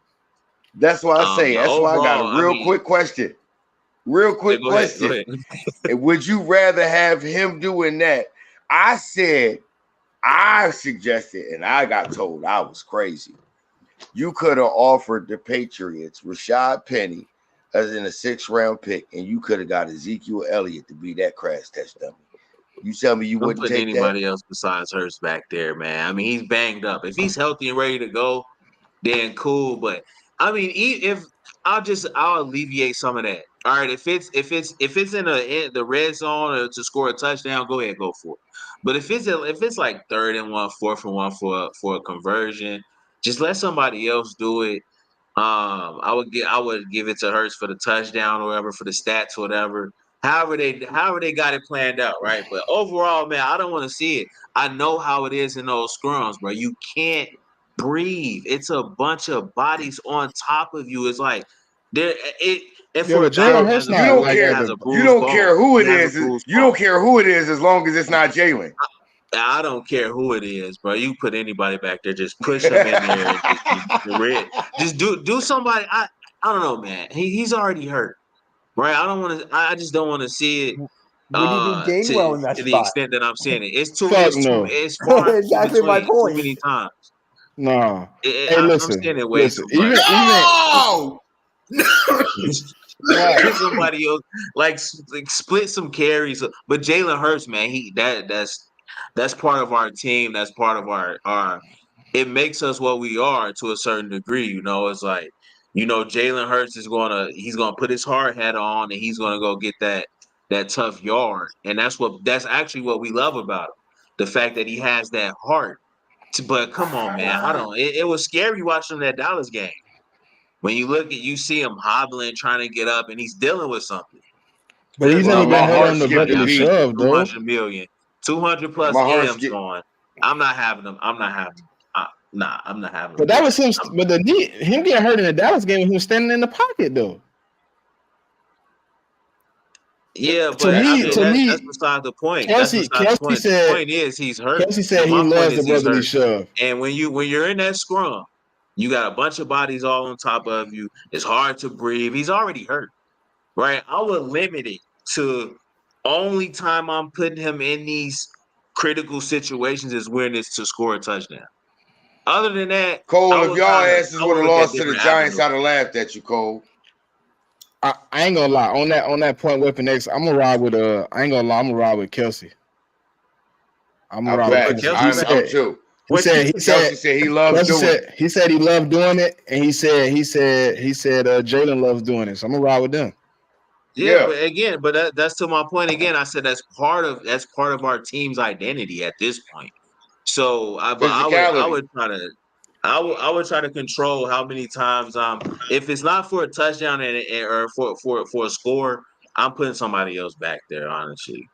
That's why I say. But That's why I got a overall, real quick question. Real quick go ahead. question. And would you rather have him doing that? I suggested, and I got told I was crazy. You could have offered the Patriots Rashad Penny as in a 6th-round pick, and you could have got Ezekiel Elliott to be that crash test dummy. You tell me you I'm wouldn't putting take anybody that? else besides Hurts back there, man. I mean, he's banged up. If he's healthy and ready to go, then cool. But I mean, if I'll alleviate some of that. All right, if it's in the red zone or to score a touchdown, go ahead, go for it. But if it's like 3rd and 1, 4th and 1 for a conversion, just let somebody else do it. I would give it to Hurts for the touchdown or whatever, for the stats or whatever. However they got it planned out, right? But overall, man, I don't want to see it. I know how it is in those scrums, bro. You can't breathe. It's a bunch of bodies on top of you. It's like and for a guy Jalen that Hurts You don't care. has a You bruised don't care who it he has is. a bruised You don't care who it is as long as it's not Jalen. I don't care who it is, bro. You put anybody back there, just push them in there and just do somebody. I don't know, man. He's already hurt, right? I just don't want to see it Would he be Gainwell in that to the spot? extent that I'm seeing it. Fuck no. It's far Exactly my between point. too many times. No. Hey, I'm listen. seeing it way too Even much. Right. Get somebody else, like split some carries. But Jalen Hurts, man, that's part of our team. That's part of our. It makes us what we are to a certain degree. You know, it's like, Jalen Hurts he's gonna put his hard hat on and he's gonna go get that tough yard, and that's actually what we love about him. The fact that he has that heart. But come on, man, it was scary watching that Dallas game. When you see him hobbling, trying to get up, and he's dealing with something. But he's never my been hurt heart on the skipped a brotherly beat. shove, though. 200 million, 200 plus My heart M's skipped. going. I'm not having them. I'm not having them. I'm not having them. But that was him. But him getting hurt in the Dallas game, he was standing in the pocket, though. Yeah, but to me, that's beside the point. Kelsey The point is he's hurt. Kelsey said he My point loves is the he's brotherly hurt. shove. And when you're in that scrum, you got a bunch of bodies all on top of you. It's hard to breathe. He's already hurt, right? I would limit it to only time I'm putting him in these critical situations is when it's to score a touchdown. Other than that, Cole, if y'all asses would have lost to the Giants, avenues. I'd have laughed at you, Cole. I ain't gonna lie on that point, Weapon X. I'm gonna ride with I ain't gonna lie. I'm gonna ride with Kelsey. I'm gonna ride with Kelsey. I'm too. Kelsey said he loves doing it. He said he loved doing it, and he said Jalen loves doing it. So I'm gonna ride with them. Yeah, but again, that's to my point again. I said that's part of our team's identity at this point. So I would try to control how many times if it's not for a touchdown or for a score, I'm putting somebody else back there. Honestly,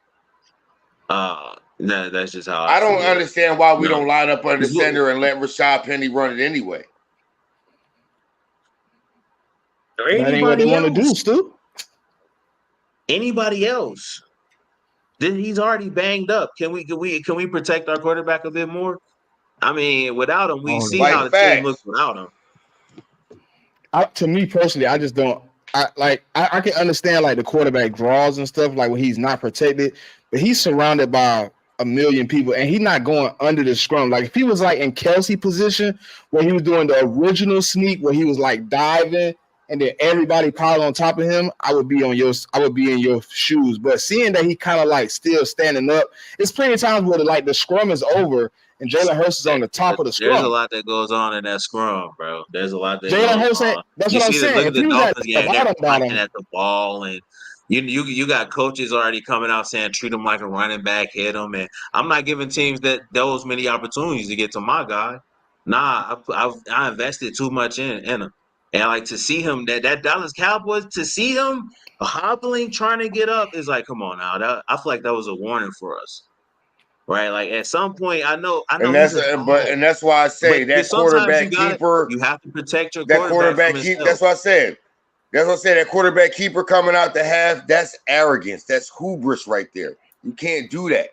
that's just how I don't understand why we don't line up under the center and let Rashad Penny run it anyway. That ain't what they want to do, Stu. Anybody else? Then he's already banged up. Can we protect our quarterback a bit more? I mean, without him, we see how the team looks without him. To me personally, I just don't. I can understand like the quarterback draws and stuff, like when he's not protected, but he's surrounded by a million people and he's not going under the scrum. Like if he was like in Kelsey position where he was doing the original sneak, where he was like diving and then everybody piled on top of him, I would be in your shoes. But seeing that he kind of like still standing up, it's plenty of times where like the scrum is over and Jalen Hurts is on the top of the scrum. There's a lot that goes on in that scrum, bro. There's a lot that Jalen goes Hurts, on. that's You what I'm see saying. Look at If the he was at Dolphins the game. They're bottom, punching at the ball, and you got coaches already coming out saying treat him like a running back, hit him, and I'm not giving teams those many opportunities to get to my guy. Nah, I invested too much in him, and like to see him that Dallas Cowboys to see him hobbling trying to get up is like, come on now. I feel like that was a warning for us. Right, like at some point, I know And he's that's why I say that sometimes quarterback keeper. You have to protect your that quarterback. That's what I said. That's what I said. That quarterback keeper coming out the half. That's arrogance. That's hubris right there. You can't do that.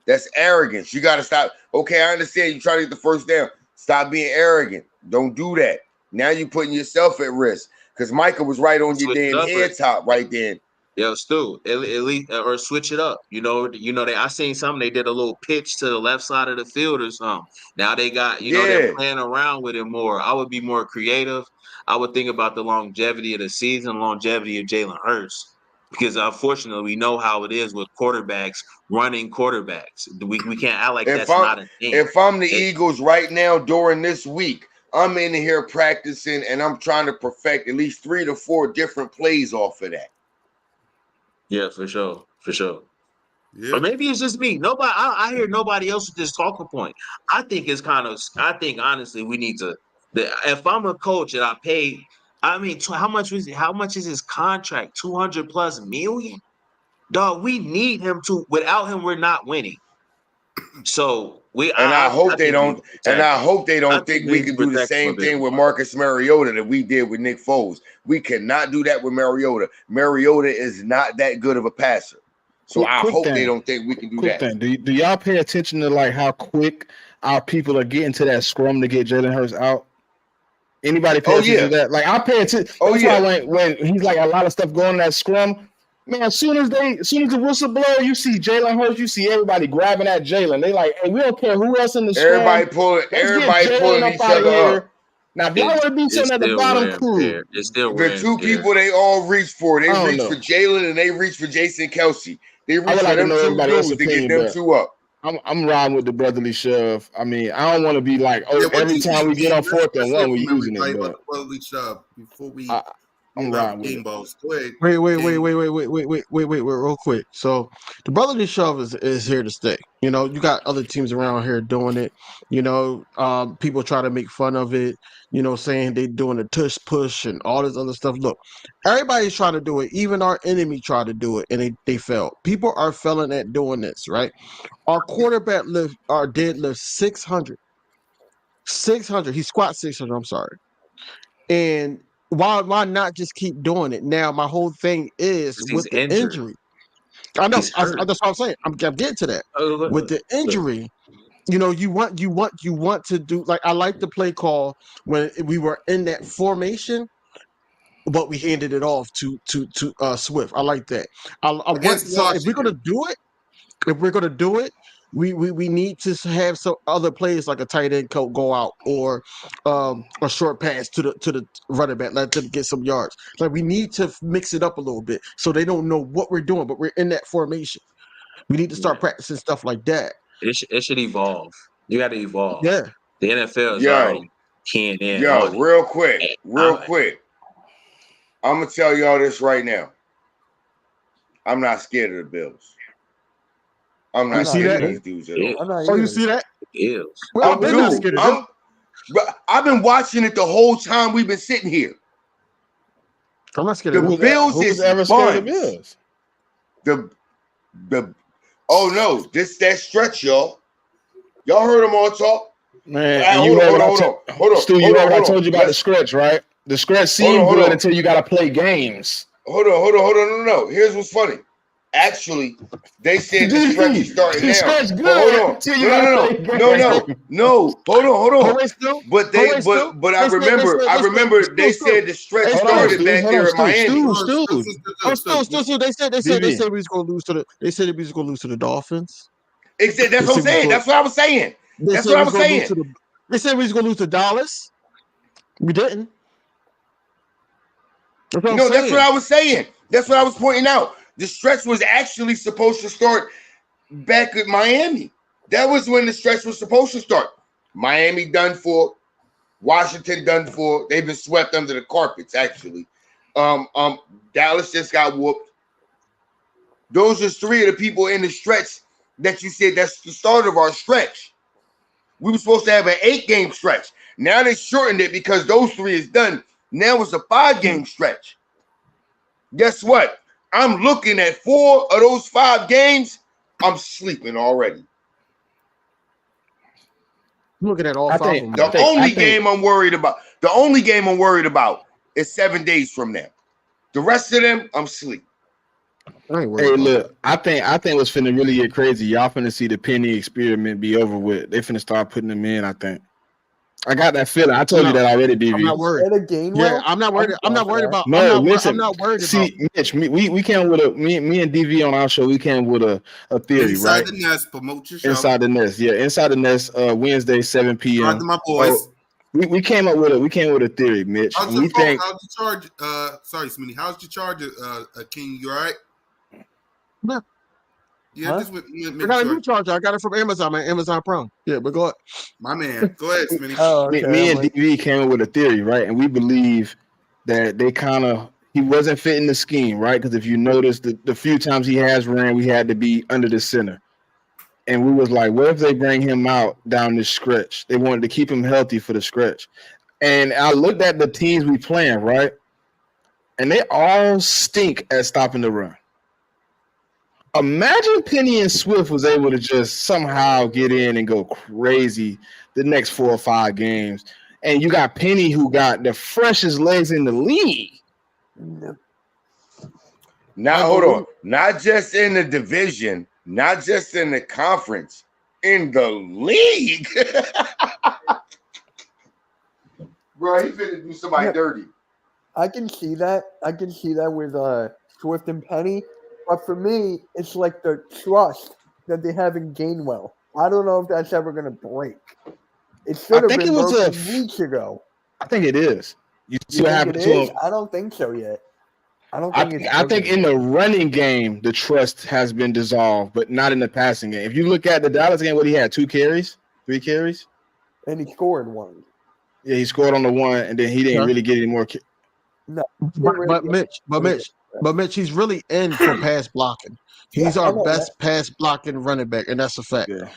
That's arrogance. You got to stop. Okay, I understand you try to get the first down. Stop being arrogant. Don't do that. Now you're putting yourself at risk because Micah was right on your damn head top right then. Yo, Stu, at least or switch it up. I seen something. They did a little pitch to the left side of the field or something. Now they got, they're playing around with it more. I would be more creative. I would think about the longevity of the season, longevity of Jalen Hurts, because unfortunately we know how it is with quarterbacks running quarterbacks. We can't act like that's not a thing. If I'm the Eagles right now during this week, I'm in here practicing and I'm trying to perfect at least 3 to 4 different plays off of that. Yeah, for sure. Yeah. Or maybe it's just me. Nobody, I hear nobody else with this talking point. I think honestly we need to. If I'm a coach and I pay, how much is his contract? 200 plus million. Dog, we need him to. Without him, we're not winning. So I hope they don't think we can do the same thing with Marcus Mariota that we did with Nick Foles. We cannot do that with Mariota. Mariota is not that good of a passer. So I hope they don't think we can do that. Do y'all pay attention to like how quick our people are getting to that scrum to get Jalen Hurts out? Anybody pay attention to that? Like I pay attention. That's why when he's like a lot of stuff going in that scrum, man, as soon as the whistle blow, you see Jalen Hurts, you see everybody grabbing at Jalen. They like, hey, we don't care who else in the scrum. Everybody pulling each other up. Now, if y'all want to be sitting at the bottom, cool. It's still the two people they all reach for. They reach for Jalen and they reach for Jason Kelsey. They reach for them two dudes to get them two up. I'm riding with the brotherly shove. I mean, I don't want to be like, every time we get on 4th and 1, we're using it. But brotherly shove before we. I'm riding with game balls. Go ahead. Wait, real quick. So the brotherly shove is here to stay. You got other teams around here doing it. People try to make fun of it, saying they doing a tush push and all this other stuff. Look, everybody's trying to do it. Even our enemy tried to do it and they failed. People are failing at doing this, right? Our quarterback deadlift 600. 600. He squat 600, I'm sorry. And why not just keep doing it? Now, my whole thing is with the injury. I know. That's what I'm saying. I'm getting to that. With the injury, you want to do, like, I like the play call when we were in that formation, but we handed it off to Swift. I like that. If we're gonna do it, we need to have some other plays like a tight end go out or a short pass to the running back, let them get some yards. Like, we need to mix it up a little bit so they don't know what we're doing, but we're in that formation. We need to start practicing stuff like that. It should evolve. You got to evolve. Yeah. The NFL is already keying in. Real quick. I'm gonna tell y'all this right now. I'm not scared of the Bills. I'm not scared of these dudes at all. You see that? I've been watching it the whole time we've been sitting here. I'm not scared of the Bills. Is ever scared of the Bills? That stretch, y'all. Y'all heard them all talk. Man, hold on. Stu, you know what I told you about the stretch, right? The stretch seemed good until you got to play games. Hold on. No. Here's what's funny. Actually, they said the stretch is starting now. No. Hold on. But I remember they said the stretch started back there in Miami. They said we was gonna lose to the. They said we was gonna lose to the Dolphins. That's what I'm saying. That's what I was saying. That's what I was saying. They said we was gonna lose to Dallas. We didn't. That's what I'm No, that's saying. what I was saying. That's what I was pointing out. The stretch was actually supposed to start back at Miami. That was when the stretch was supposed to start. Miami done for, Washington done for. They've been swept under the carpets, actually. Dallas just got whooped. Those are three of the people in the stretch that you said that's the start of our stretch. We were supposed to have an 8-game stretch. Now they shortened it because those three is done. Now it's a 5-game stretch. Guess what? I'm looking at 4 of those 5 games. I'm sleeping already. I'm looking at all 5 of them. The only game I'm worried about is 7 days from now. The rest of them, I'm sleep. Hey, look, I think what's finna really get crazy. Y'all finna see the Penny experiment be over with. They finna start putting them in. I think. I got that feeling. I told you that already, DV. I'm not worried. I'm not worried. I'm not worried about. No, I'm not worried see, about. Mitch, we came with a me and DV on our show. We came with a theory, Inside right? the Nest, promote your show. Inside the Nest, yeah. Inside the Nest, Wednesday, 7 p.m. Shout out to my boys. We came up with a theory, Mitch. How's and your phone? How's your charge? Sorry, Smitty. How's your charger, King? You all right? No. Yeah, I got a new charger. I got it from Amazon, man. Amazon Prime. Yeah, but go ahead. My man. Go ahead, Smitty. Okay, me and DV came up with a theory, right? And we believe that he wasn't fitting the scheme, right? Because if you notice, the few times he has ran, we had to be under the center. And we was like, what if they bring him out down this stretch? They wanted to keep him healthy for the stretch. And I looked at the teams we playing, right? And they all stink at stopping the run. Imagine Penny and Swift was able to just somehow get in and go crazy the next 4 or 5 games. And you got Penny who got the freshest legs in the league. Now, hold on. Not just in the division, not just in the conference, in the league. Bro, he's finna do somebody dirty. I can see that. With Swift and Penny. But for me, it's like the trust that they have in Gainwell. I don't know if that's ever going to break. It should have been broken weeks ago. I think it is. You see what happened to him? I don't think so yet. I think in the running game, the trust has been dissolved, but not in the passing game. If you look at the Dallas game, he had 2 carries, 3 carries? And he scored 1. Yeah, he scored on the 1, and then he didn't really get any more. No. But Mitch, he's really in for pass blocking. He's our best pass blocking running back, and that's a fact. Yeah.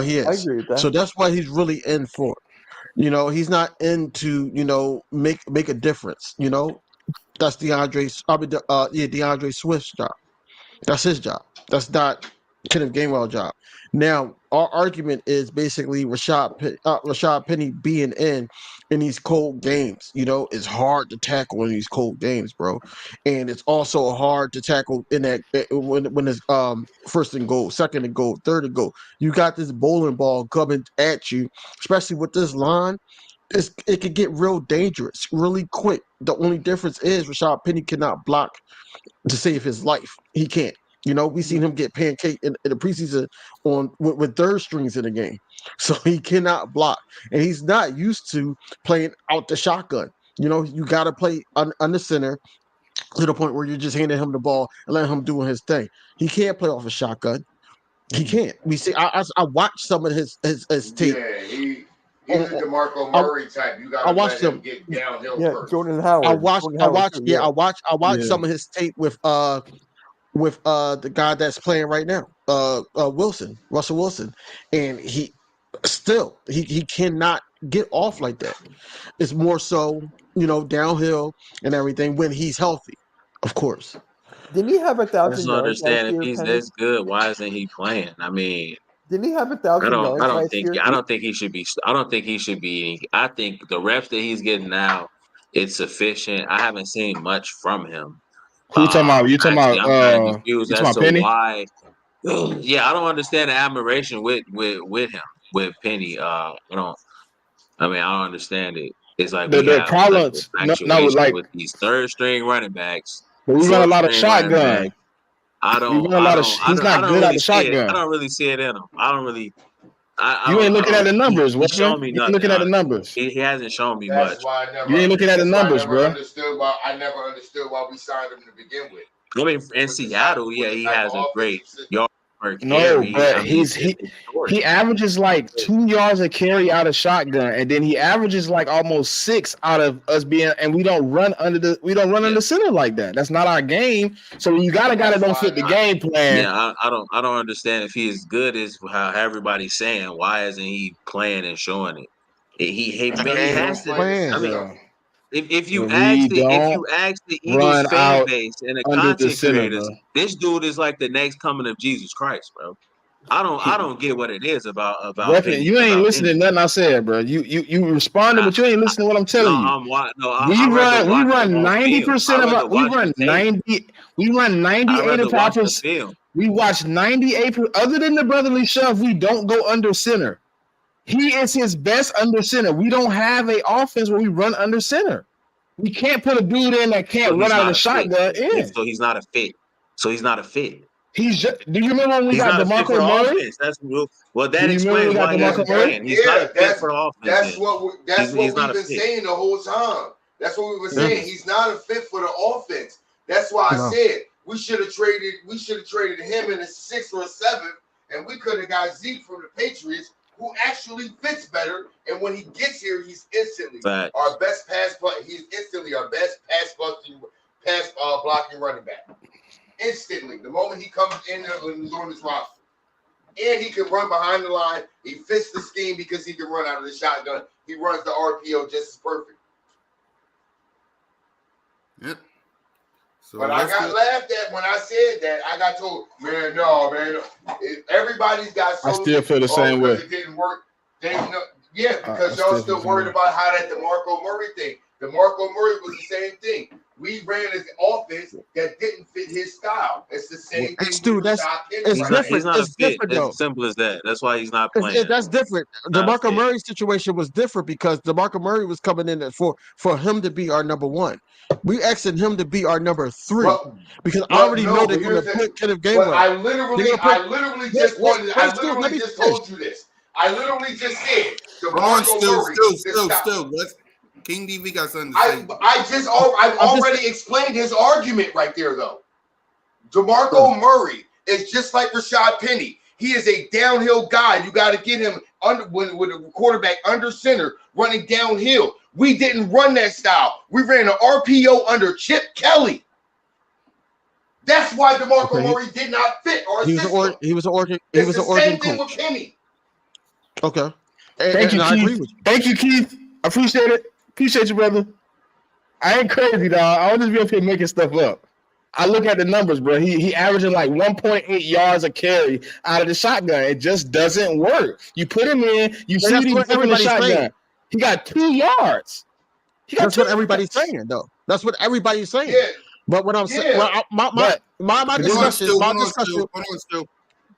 He is. I agree with that. So that's why he's really in for it. He's not in to, make a difference. That's DeAndre Swift's job. That's his job. That's not Kenneth Gainwell's job. Now, our argument is basically Rashad Penny being in these cold games. It's hard to tackle in these cold games, bro. And it's also hard to tackle in that when it's first and goal, second and goal, third and goal. You got this bowling ball coming at you, especially with this line. It could get real dangerous really quick. The only difference is Rashad Penny cannot block to save his life. He can't. We seen him get pancaked in the preseason with third strings in the game. So he cannot block. And he's not used to playing out the shotgun. You got to play on the center to the point where you're just handing him the ball and letting him do his thing. He can't play off a shotgun. He can't. We see. I watched some of his tape. Yeah, he's a DeMarco Murray type. You got to let him get downhill first. Jordan Howard. I watched some of his tape with the guy that's playing right now, Russell Wilson, and he cannot get off like that. It's more so, downhill and everything when he's healthy, of course. Didn't he have 1,000 yards? I don't understand if he's this good. Why isn't he playing? I mean, didn't he have 1,000 yards? I don't think he should be. I don't think he should be. I think the reps that he's getting now, it's sufficient. I haven't seen much from him. Who you talking about? I'm kind of confused as to Penny? Why. Yeah, I don't understand the admiration with him, with Penny. I don't understand it. It's like the problems with these third string running backs. But we run a lot of shotgun. He's not good at the shotgun. I don't really see it in him. I don't really. You ain't looking at the numbers, He's showing me you nothing. looking at the numbers. He hasn't shown me That's much. why I never. You ain't looking at the numbers, bro. I never understood why we signed him to begin with. I mean, in Seattle, he has a great yard per No, carry. but I mean, he averages like 2 yards a carry out of shotgun, and then he averages like almost 6 out of us being, and we don't run under the center like that. That's not our game. So you got a guy that don't fit the game plan. Yeah, I don't understand if he's as good as how everybody's saying. Why isn't he playing and showing it? He has to. I mean, if you ask the Eagles fan base and the content creators, this dude is like the next coming of Jesus Christ, bro. I don't get what it is about Penny. You ain't listening to nothing I said, bro. You responded, but you ain't listening to what I'm telling you. We run 90% of we run 98%. We watch 98. Other than the brotherly shove, we don't go under center. He is his best under center. We don't have an offense where we run under center. We can't put a dude in that can't run out of the shotgun in. So he's not a fit. He's just, do you remember when we got DeMarco Murray? That explains why he's playing. He's not a fit for the offense. That's what we've been saying the whole time. That's what we were saying. He's not a fit for the offense. That's why I said we should have traded him in a 6th or a 7th, and we could have got Zeke from the Patriots, who actually fits better. And when he gets here, he's instantly our best pass blocking running back. Instantly, the moment he comes in there and he's on his roster, and he can run behind the line. He fits the scheme because he can run out of the shotgun. He runs the RPO just as perfect. Yep. So but I got laughed at when I said that. I got told, man, no. Everybody's got. I still feel the same way. It didn't work. Because y'all still worried about how that DeMarco Murray thing. DeMarco Murray was the same thing. We ran an offense that didn't fit his style. It's the same thing. Dude, it's different. He's not it's a fit. different, It's though. as simple as that. That's why he's not playing. That's different. DeMarco Murray's situation was different because DeMarco Murray was coming in for him to be our number 1. We asking him to be our number 3 because I already know that you're gonna put Kenneth Gainwell. I literally just told you this. I literally just said DeMarco Murray. Still. King DV got something to say. I've already explained his argument right there, though. DeMarco Murray is just like Rashad Penny. He is a downhill guy. You got to get him with a quarterback under center running downhill. We didn't run that style. We ran an RPO under Chip Kelly. That's why DeMarco Murray did not fit our system. He was an Oregon same thing coach. with Penny. Okay. Thank you, Keith. Thank you, Keith. I appreciate it. Appreciate you, brother. I ain't crazy, dog. I don't just be up here making stuff up. I look at the numbers, bro. He averaging like 1.8 yards a carry out of the shotgun. It just doesn't work. You put him in, you see what he's doing in the shotgun. Saying. He got 2 yards. That's what everybody's saying, though. That's what everybody's saying. Yeah. But what I'm saying, my discussion.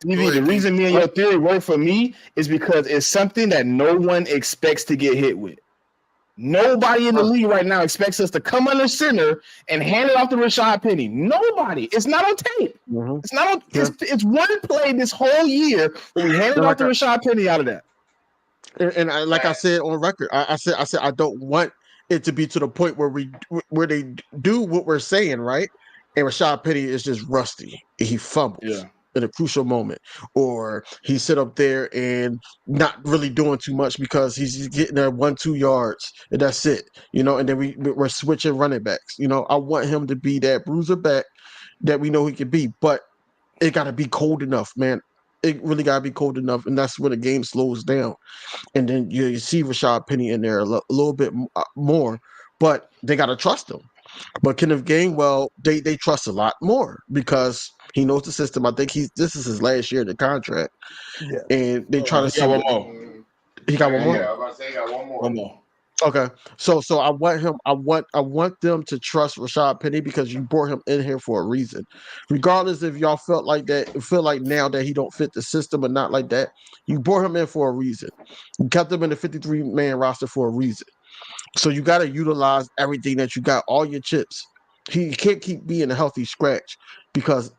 The reason me and your theory work for me is because it's something that no one expects to get hit with. Nobody in the league right now expects us to come under center and hand it off to Rashad Penny. Nobody. It's not on tape. Mm-hmm. It's not on. It's one play this whole year where we handed off to Rashad Penny out of that. And like I said on record, I said I don't want it to be to the point where they do what we're saying, right? And Rashad Penny is just rusty. He fumbles in a crucial moment, or he sit up there and not really doing too much because he's getting there 1-2 yards and that's it, and then we're switching running backs. I want him to be that bruiser back that we know he can be, but it got to be cold enough, man. It really got to be cold enough, and that's when the game slows down. And then you see Rashad Penny in there a little bit more, but they got to trust him. But Kenneth Gainwell, they trust a lot more because he knows the system. I think this is his last year of the contract, and they try to see one more. He got one more. Yeah, I was about to say he got one more. One more. Okay, so I want him. I want them to trust Rashad Penny because you brought him in here for a reason. Regardless if y'all feel like now that he don't fit the system or not like that, you brought him in for a reason. You kept him in the 53-man roster for a reason. So you got to utilize everything that you got, all your chips. He can't keep being a healthy scratch because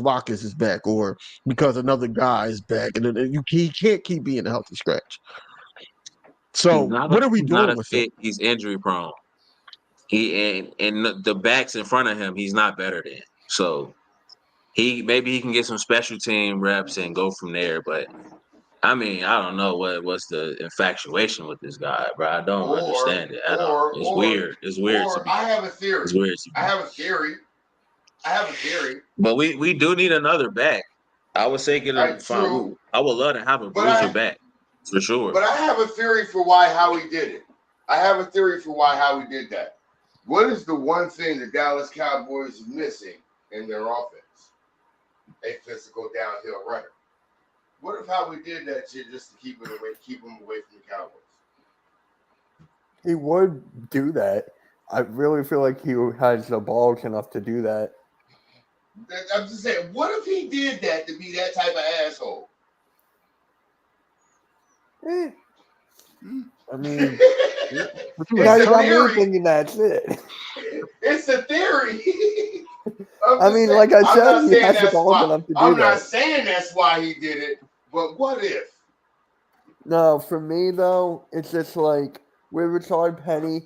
Watkins is back or because another guy is back, and then he can't keep being a healthy scratch. So what are we doing with him? He's injury prone. He and the backs in front of him, he's not better than. So maybe he can get some special team reps and go from there. But I mean, I don't know what's the infatuation with this guy, bro. I don't understand it at all. It's weird. It's weird to me. I have a theory. It's weird to me. I have a theory. But we do need another back. I would say True. I would love to have a bruiser back for sure. But I have a theory for why Howie did it. I have a theory for why Howie did that. What is the one thing the Dallas Cowboys are missing in their offense? A physical downhill runner. What if Howie did that shit just to keep them away from the Cowboys? He would do that. I really feel like he has the balls enough to do that. I'm just saying, what if he did that to be that type of asshole? I mean, you guys got me thinking that's it. It's a theory. I mean, like I said, he has the balls enough to do that. I'm not saying that's why he did it, but what if? No, for me though, it's just like with Richard Penny,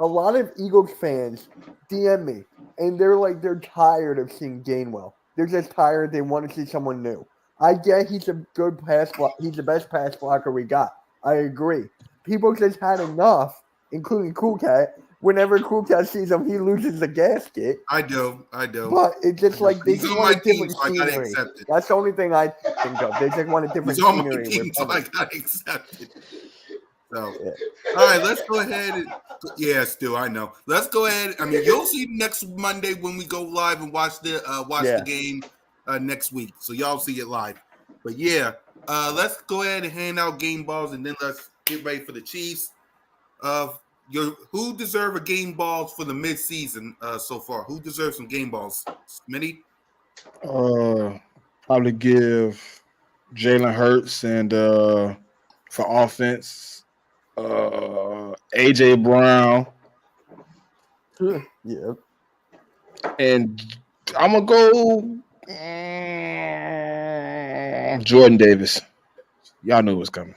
a lot of Eagles fans DM me, and they're tired of seeing Gainwell. They're just tired. They want to see someone new. I get he's a good pass block. He's the best pass blocker we got. I agree. People just had enough, including Cool Cat. Whenever Cool Cat sees him, he loses the gasket. I do. But it's just like they just want a different scenery. That's the only thing I think of. They just want a different scenery. So I got accepted. So, yeah. All right, let's go ahead. Stu, I know. Let's go ahead. I mean, you'll see next Monday when we go live and watch the game next week. So y'all see it live. But yeah, let's go ahead and hand out game balls, and then let's get ready for the Chiefs. Who deserve a game balls for the midseason so far? Who deserves some game balls? Smitty? Probably give Jalen Hurts and for offense. AJ Brown. Yeah. And I'm gonna go Jordan Davis. Y'all know what's coming.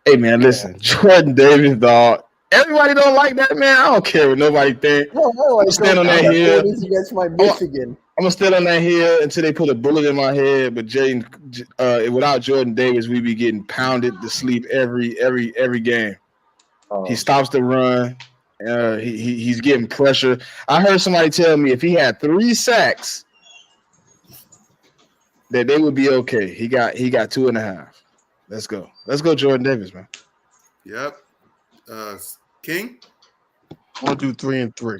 Hey man, listen, Jordan Davis, dog. Everybody don't like that, man. I don't care what nobody think. No, I'm gonna stand on that hill. Against my Michigan. I'm gonna stand on that hill until they put a bullet in my head. But without Jordan Davis, we be getting pounded to sleep every game. He stops the run. He's getting pressure. I heard somebody tell me if he had 3 sacks, that they would be okay. He got 2.5. Let's go, Jordan Davis, man. Yep. King? I'll do 3 and 3.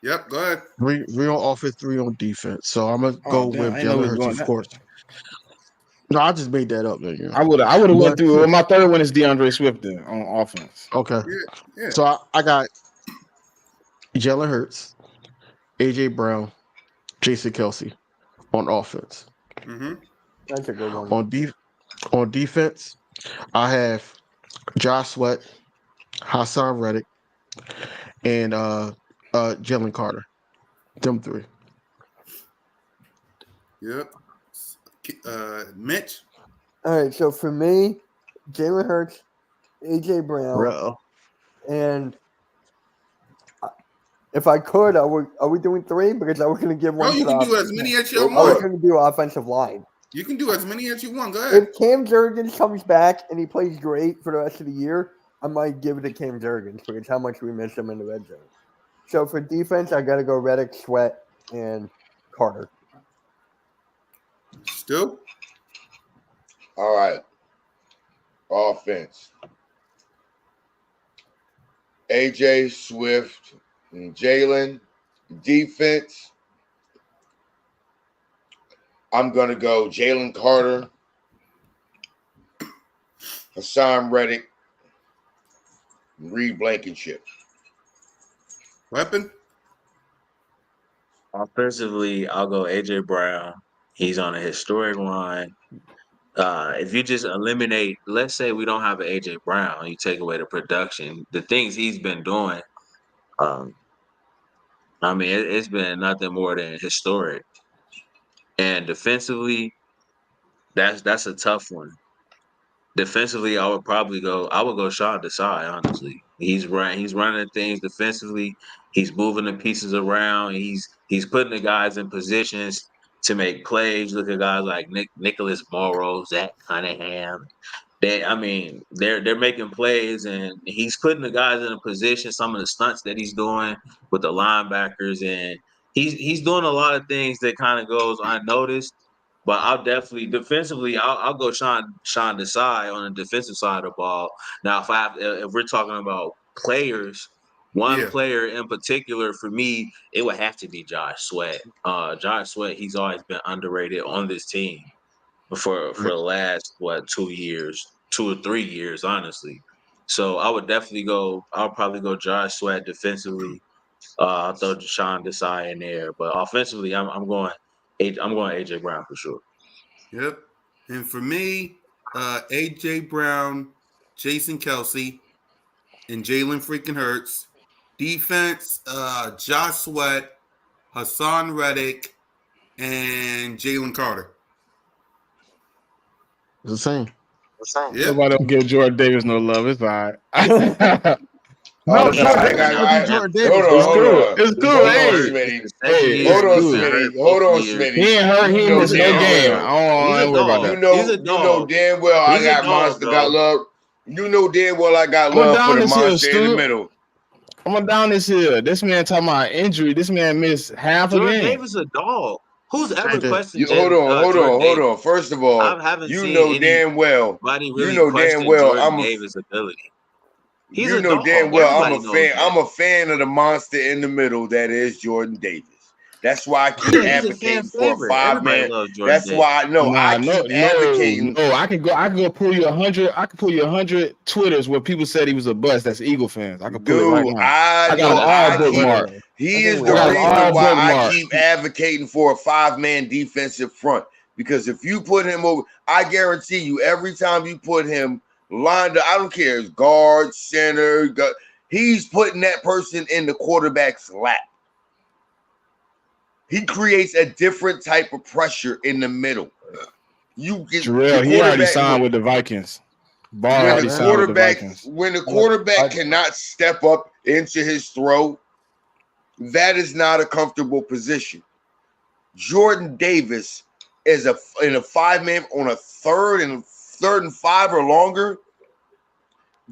Yep, go ahead. 3 on offense, 3 on defense. So I'm gonna go with Jalen Hurts, of course. No, I just made that up. There, you know. I would have went through. Well, my third one is DeAndre Swift then, on offense. Okay. Yeah. So I got Jalen Hurts, AJ Brown, Jason Kelce on offense. Mm-hmm. That's a good one. On defense, I have Josh Sweat, Hassan Reddick, and Jalen Carter. Them 3. Yep. Mitch? All right, so for me, Jalen Hurts, AJ Brown, and if I could, are we doing 3? Because I was going to give one. No, you can do as many as you want. I was going to do offensive line. You can do as many as you want. Go ahead. If Cam Jurgens comes back and he plays great for the rest of the year, I might give it to Cam Jurgens because how much we miss him in the red zone. So for defense, I got to go Reddick, Sweat, and Carter. Still? All right. Offense. AJ, Swift, and Jalen. Defense. I'm going to go Jalen Carter, Hassan Reddick, and Reed Blankenship. Weapon? Offensively, I'll go AJ Brown. He's on a historic line. If you just eliminate, let's say we don't have an AJ Brown, you take away the production, the things he's been doing, I mean, it's been nothing more than historic. And defensively, that's a tough one. Defensively, I would go Sean Desai, honestly. He's running things defensively. He's moving the pieces around. He's putting the guys in positions to make plays. Look at guys like Nicholas Morrow, Zach Cunningham. They're making plays, and he's putting the guys in a position. Some of the stunts that he's doing with the linebackers, and he's doing a lot of things that kind of goes unnoticed. But I'll definitely defensively, I'll go Sean Desai on the defensive side of the ball. Now, if we're talking about players, one player in particular for me, it would have to be Josh Sweat. Josh Sweat, he's always been underrated on this team for the last 2 or 3 years, honestly. So I would definitely I'll probably go Josh Sweat defensively. I'll throw Sean Desai in there, but offensively, I'm going AJ Brown for sure. Yep. And for me, AJ Brown, Jason Kelsey, and Jalen freaking Hurts. Defense, Josh Sweat, Hassan Reddick, and Jalen Carter. It's the same. Yep. Nobody don't give Jordan Davis no love. It's all right. No, Jordan Davis. Jordan Davis. Hold on. It's cool. Hold on, Smitty. He ain't hurt. He ain't missed no game. I don't worry about that. You know damn well I got Monster got love. You know damn well I got love for the Monster in the middle. I'm going down this hill. This man talking about injury. This man missed half a game. Jordan Davis a dog. Who's ever questioned? Hold on. First of all, you know damn well. I'm Davis' ability. You know damn well I'm a fan of the monster in the middle that is Jordan Davis. That's why I keep advocating for a 5-man. That's why I keep advocating. No, I can go pull you 100. I can pull you 100 Twitters where people said he was a bust. That's Eagle fans. I can pull it right now. I got all bookmark. He is the reason why I keep advocating for a 5-man defensive front. Because if you put him over, I guarantee you, every time you put him lined up, I don't care, it's guard, center, he's putting that person in the quarterback's lap. He creates a different type of pressure in the middle. You get Jarrell, he already signed with the Vikings. When the quarterback cannot step up into his throw, that is not a comfortable position. Jordan Davis is in a 5-man on a third and 5 or longer.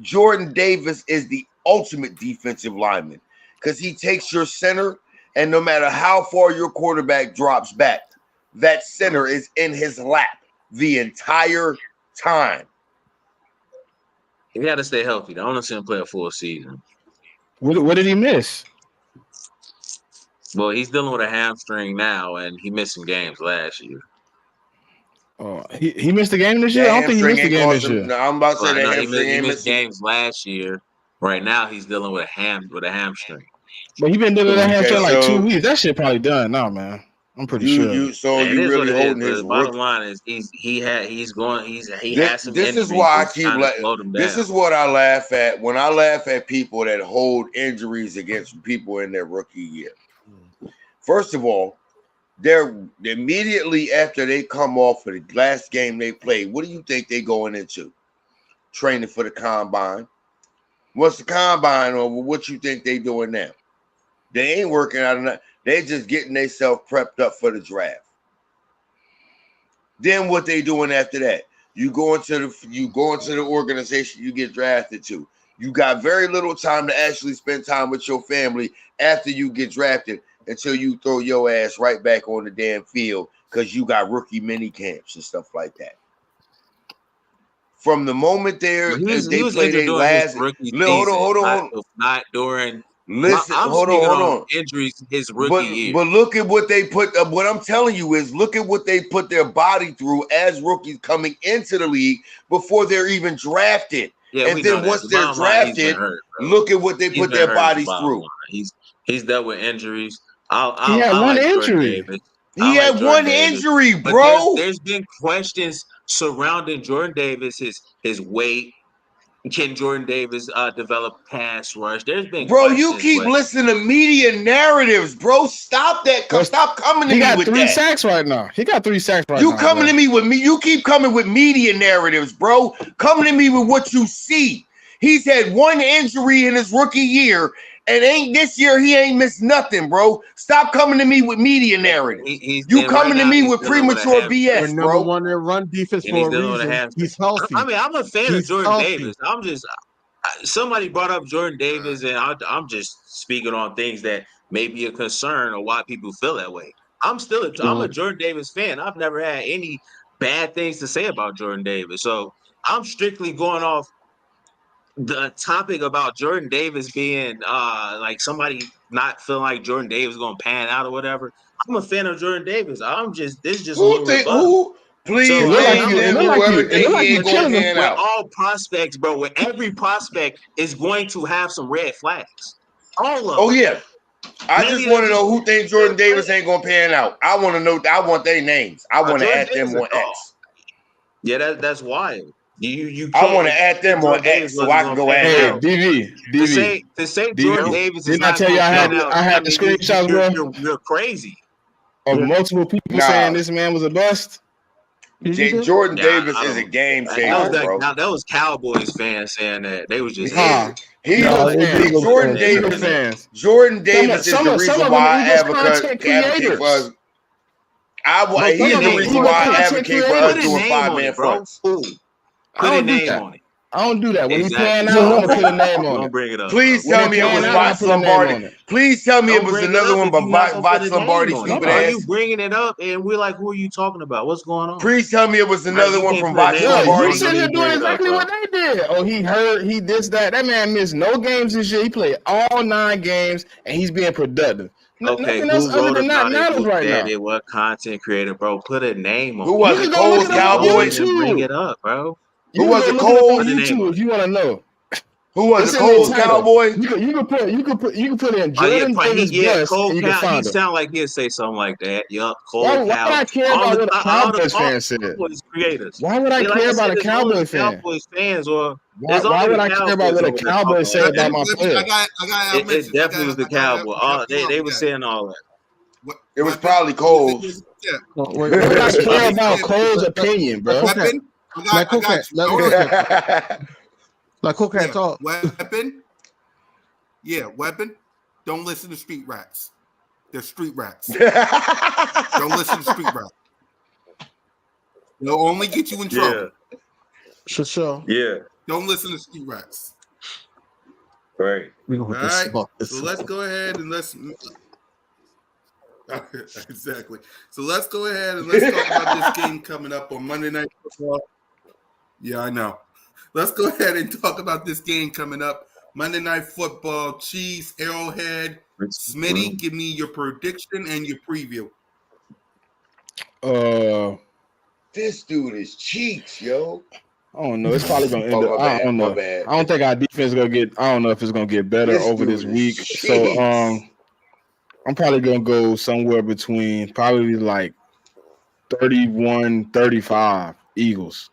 Jordan Davis is the ultimate defensive lineman because he takes your center, and no matter how far your quarterback drops back, that center is in his lap the entire time. He got to stay healthy. I don't want to see him play a full season. What did he miss? Well, he's dealing with a hamstring now, and he missed some games last year. Oh, he missed the game this year? I don't think he missed the game this year. No, I'm about to say that he missed games last year. Right now, he's dealing with a hamstring. But he been dealing with that hamstring like 2 weeks. That shit probably done now, man. I'm pretty sure. You really holding his. The bottom line is he has some. This is why I keep this is what I laugh at when I laugh at people that hold injuries against people in their rookie year. First of all, they're immediately after they come off of the last game they played. What do you think they're going into? Training for the combine. What's the combine over? What you think they doing now? They ain't working out enough. They just getting themselves prepped up for the draft. Then what they doing after that? You go into the organization you get drafted to. You got very little time to actually spend time with your family after you get drafted until you throw your ass right back on the damn field because you got rookie mini camps and stuff like that. From the moment they play their last, hold on. Not during. Listen, hold on. Injuries his rookie year. But look at what they put. What I'm telling you is, look at what they put their body through as rookies coming into the league before they're even drafted. Yeah, and then once they're drafted, look at what they put their bodies through. He's dealt with injuries. He had one injury. He had one injury, bro. There's been questions surrounding Jordan Davis, his weight, can Jordan Davis develop pass rush? There's been Bro, questions, you keep but listening to media narratives, bro. Stop that. Stop coming to He me got with 3 that. sacks right now. He got 3 sacks right You now. coming bro. to me with me. You keep coming with media narratives, bro. Coming to me with what you see. He's had one injury in his rookie year, and this year he ain't missed nothing, bro. Stop coming to me with media narratives. You coming to me with premature We're BS, number bro. one in run defense and he's for a dealing with a reason. hamstring. He's healthy. I mean, I'm a fan of He's Jordan healthy. Davis. I'm just somebody brought up Jordan Davis, and I'm just speaking on things that may be a concern or why people feel that way. I'm a Jordan Davis fan. I've never had any bad things to say about Jordan Davis, so I'm strictly going off the topic about Jordan Davis being like somebody not feeling like Jordan Davis is gonna pan out or whatever. I'm a fan of Jordan Davis. This is just me rebuttal. Please So, name whoever think he ain't gonna pan we're out. all prospects, bro. Where every prospect is going to have some red flags. All of them. Oh yeah. I Maybe just they want to just know who thinks Jordan Davis ain't gonna pan out. I want to know. I want their names. I want to Jordan add them Davis is on dog. X. Yeah, that's wild. You I can't want to add them on Jordan Davis X so wasn't I can gonna go pan add Hey, out. them. DV, To say Jordan Davis is Didn't I not tell you gonna I pan had out? I I had the mean, screenshots, bro, you're crazy. of multiple people saying this man was a bust. Jordan Yeah, Davis is a game that changer, was bro. that was Cowboys fans saying that. They was just Eagle fans. Jordan Eagle Davis. fans. Jordan Davis is the some reason of them why I Eagles advocate content for us. creators. He's the reason why I advocate for us Put a doing name on 5-man it, bro. fronts. I don't do that. I don't do that. When he Exactly. pan out, I'm gonna put a name on Don't it. bring it up. Please When tell they me it was pan out, I Vox put a name Lombardi. on it. Please tell me it Don't was bring it another up one if by you're not gonna put Vox a Lombardi, name on it. stupid Are ass. you bringing it up and we're like, who are you talking about? What's going on? Please tell me it was Like, another you one can't from put a Vox name on it. You Lombardi. sitting here doing Bring it up, exactly bro. what they did. Oh, he hurt. He this, that. That man missed no games this year. He played all 9 games, and he's being productive. Okay, Nothing else who other wrote than that about it? matters Who right said now. it? What content creator, bro? Put a name on Who it. was You it? can go look Cole's it up on Cowboys? And bring YouTube. it up, bro. Who was it? Look it up Cole? on YouTube if you want to know. Who was It's it? in the Cole's title. Cowboys? You can put in Jordan Davis bust, Cole and you can he find him. sound like he'll say something like that. Yup, Why Cole would Cow. I care All about the what a Cowboys fan said? Cowboys creators. Why would I Like care I said, about a there's only Cowboys the fan? Cowboys fans, or Why it's only would the I care about Cowboys what a over there talking Cowboys all say that. about my player? It definitely was the Cowboys. They were saying all that. It was probably Cole's. Why would I care about Cole's opinion, bro? Weapon. I got you. Like Cole can't talk. Weapon. Yeah, weapon. Don't listen to street rats. They're street rats. Don't listen to street rats. They'll only get you in trouble. For sure. Yeah. Don't listen to street rats. Right. All right. So let's go ahead and exactly. So let's go ahead and let's talk about this game coming up on Monday Night Football. Yeah, I know. Let's go ahead and talk about this game coming up. Monday Night Football, Chiefs, Arrowhead. Smitty, give me your prediction and your preview. This dude is cheeks, yo. I don't know. It's probably gonna end up. I don't know. My bad. I don't think our defense is gonna get. I don't know if it's gonna get better over this week. So I'm probably gonna go somewhere between probably like 31-35 Eagles.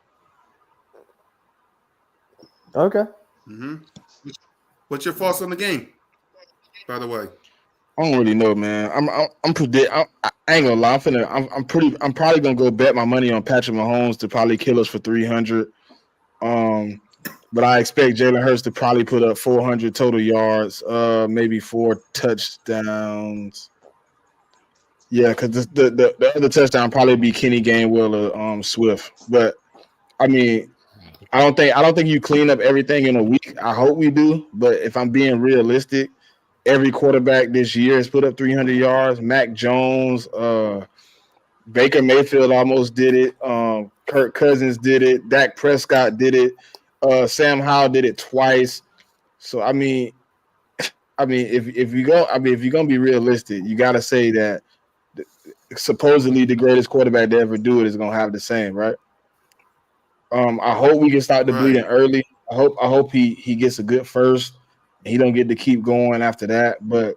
Okay. Mm-hmm. What's your thoughts on the game? By the way, I don't really know, man. I ain't gonna lie. I'm probably gonna go bet my money on Patrick Mahomes to probably kill us for 300. But I expect Jalen Hurts to probably put up 400 total yards, maybe 4 touchdowns. Yeah, because the other touchdown probably be Kenny Gainwell or Swift. But I mean, I don't think you clean up everything in a week. I hope we do, but if I'm being realistic, every quarterback this year has put up 300 yards. Mac Jones, Baker Mayfield almost did it. Kirk Cousins did it. Dak Prescott did it. Sam Howell did it twice. So I mean, if you're gonna be realistic, you got to say that supposedly the greatest quarterback to ever do it is gonna have the same, right? I hope we can start the bleeding early. I hope he gets a good first. And he don't get to keep going after that. But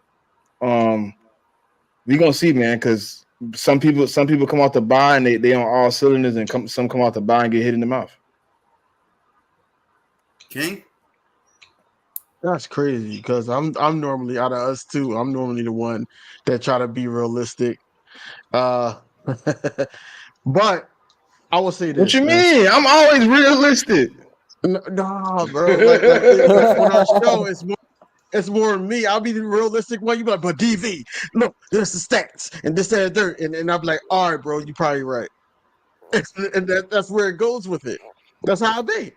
we gonna see, man, because some people come out the bye and they on all cylinders, and some come out the bye and get hit in the mouth. King? That's crazy because I'm normally out of us two. I'm normally the one that try to be realistic. But I will say What this, you man. mean? I'm always realistic. Nah, bro. Like on our show, it's more me. I'll be the realistic one. You be like, but DV, look, there's the stats and this and that, and I'm like, all right, bro, you probably right. And that's where it goes with it. That's how I be.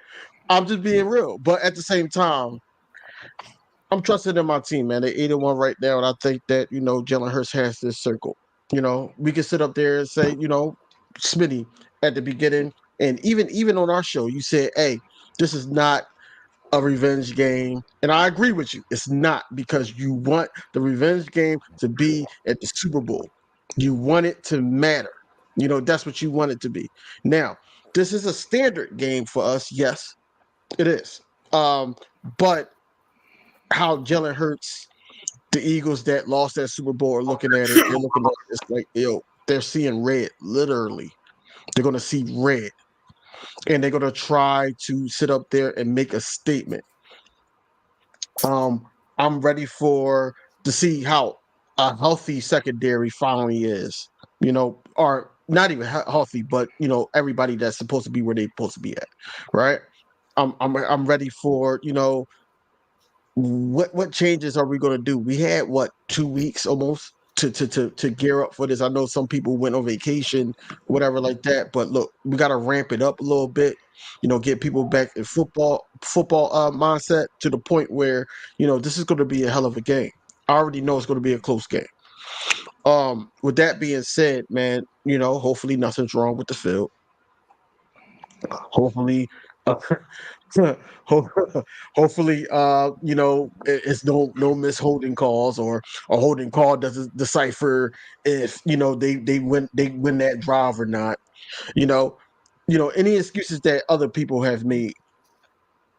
I'm just being real, but at the same time, I'm trusting in my team, man. They're 8-1 right now, and I think that Jalen Hurts has this circle. We can sit up there and say, Smitty at the beginning, and even on our show, you said, "Hey, this is not a revenge game," and I agree with you. It's not because you want the revenge game to be at the Super Bowl. You want it to matter. That's what you want it to be. Now, this is a standard game for us. Yes, it is. But how Jalen Hurts, the Eagles that lost that Super Bowl, are looking at it. They're looking at it. It's like, they're seeing red. Literally, they're gonna see red, and they're gonna try to sit up there and make a statement. I'm ready to see how a healthy secondary finally is. Or not even healthy, but everybody that's supposed to be where they're supposed to be at, right? I'm ready for what changes are we going to do? We had 2 weeks almost to gear up for this. I know some people went on vacation, whatever like that, but look, we got to ramp it up a little bit. Get people back in football mindset to the point where this is going to be a hell of a game. I already know it's going to be a close game. With that being said, man, hopefully nothing's wrong with the field. Hopefully, ho- hopefully, it's no misholding calls, or a holding call doesn't decipher if they win that drive or not. Any excuses that other people have made.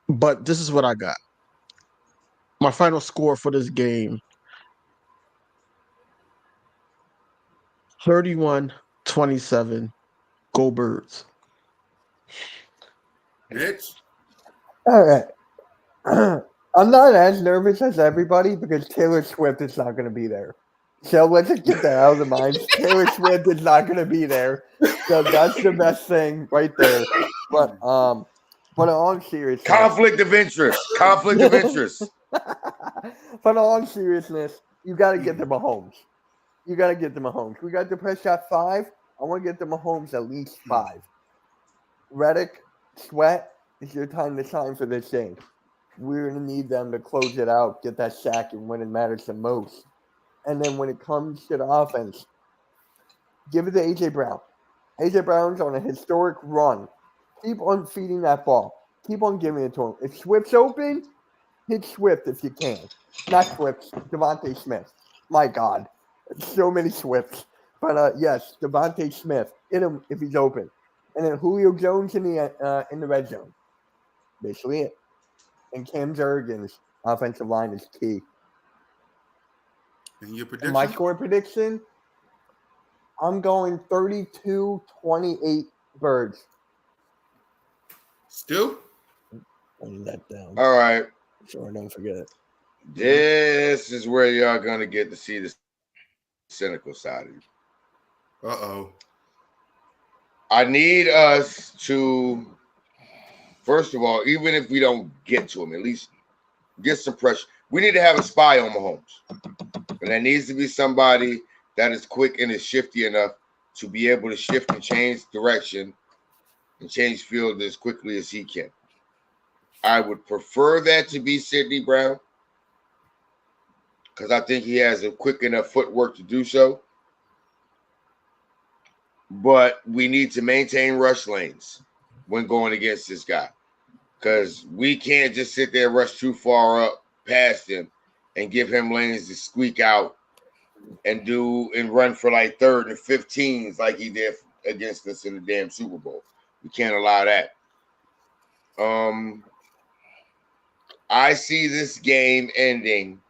But this is what I got. My final score for this game: 31-27. Go Birds. Mitch? All right. I'm not as nervous as everybody because Taylor Swift is not going to be there. So let's just get that out of the minds. Taylor Swift is not going to be there. So that's the best thing right there. But in all seriousness, Conflict of interest. Conflict of interest. but in all seriousness, you got to get the Mahomes. You got to get the Mahomes. We got the Prescott 5. I want to get the Mahomes at least 5. Reddick, Sweat, it's your time to shine for this game. We're going to need them to close it out, get that sack, and when it matters the most. And then when it comes to the offense, give it to A.J. Brown. A.J. Brown's on a historic run. Keep on feeding that ball. Keep on giving it to him. If Swift's open, hit Swift if you can. Not Swift, Devontae Smith. My God. So many Swifts. But yes, Devontae Smith. Hit him if he's open. And then Julio Jones in the red zone. Basically it. And Cam Jurgens' offensive line is key. And your prediction? And my score prediction, I'm going 32-28 Birds. Stu? Write that down. All right. So I don't forget. This is where y'all going to get to see the cynical side of you. Uh-oh. I need us to, first of all, even if we don't get to him, at least get some pressure. We need to have a spy on Mahomes. And there needs to be somebody that is quick and is shifty enough to be able to shift and change direction and change field as quickly as he can. I would prefer that to be Sidney Brown because I think he has a quick enough footwork to do so. But we need to maintain rush lanes when going against this guy because we can't just sit there and rush too far up past him and give him lanes to squeak out and run for like 3rd and 15s like he did against us in the damn Super Bowl. We can't allow that. I see this game ending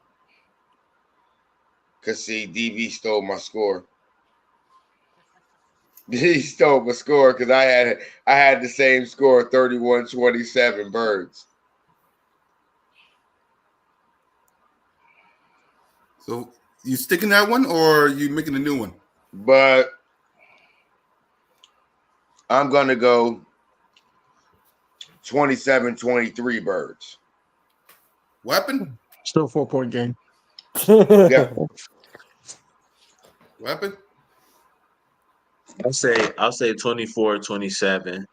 because DB stole my score. He stole my score because I had the same score, 31-27 Birds. So you sticking that one, or are you making a new one? But I'm gonna go 27-23 Birds. Weapon? Still 4-point game. Yeah. Weapon? I'll say 24-27.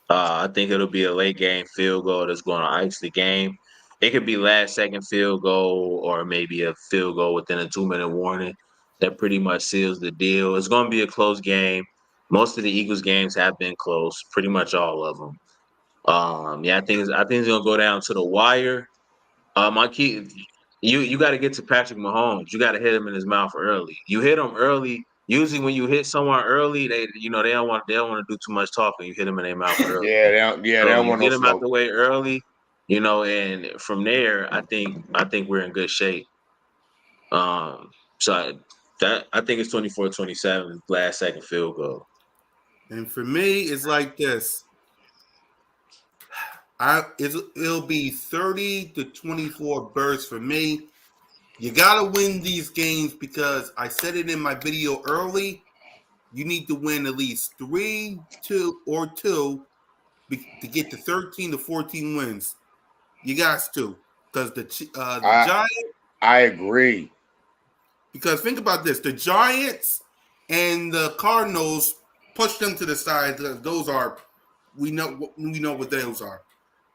I think it'll be a late game field goal that's going to ice the game. It could be last second field goal or maybe a field goal within a 2-minute warning. That pretty much seals the deal. It's going to be a close game. Most of the Eagles games have been close, pretty much all of them. I think it's gonna go down to the wire. My key, you got to get to Patrick Mahomes. You got to hit him in his mouth early. You hit him early. Usually, when you hit someone early, they don't want to do too much talking. You hit them in their mouth early. They don't You want get no them out smoke. the way early. And from there, I think we're in good shape. So I think it's 24-27, last second field goal. And for me, it's like this. It'll be 30-24 Birds for me. You gotta win these games because I said it in my video early. You need to win at least 3, 2, or 2 to get to 13 to 14 wins. You got to, because the Giants. I agree. Because think about this: the Giants and the Cardinals push them to the side. Those are we know what those are.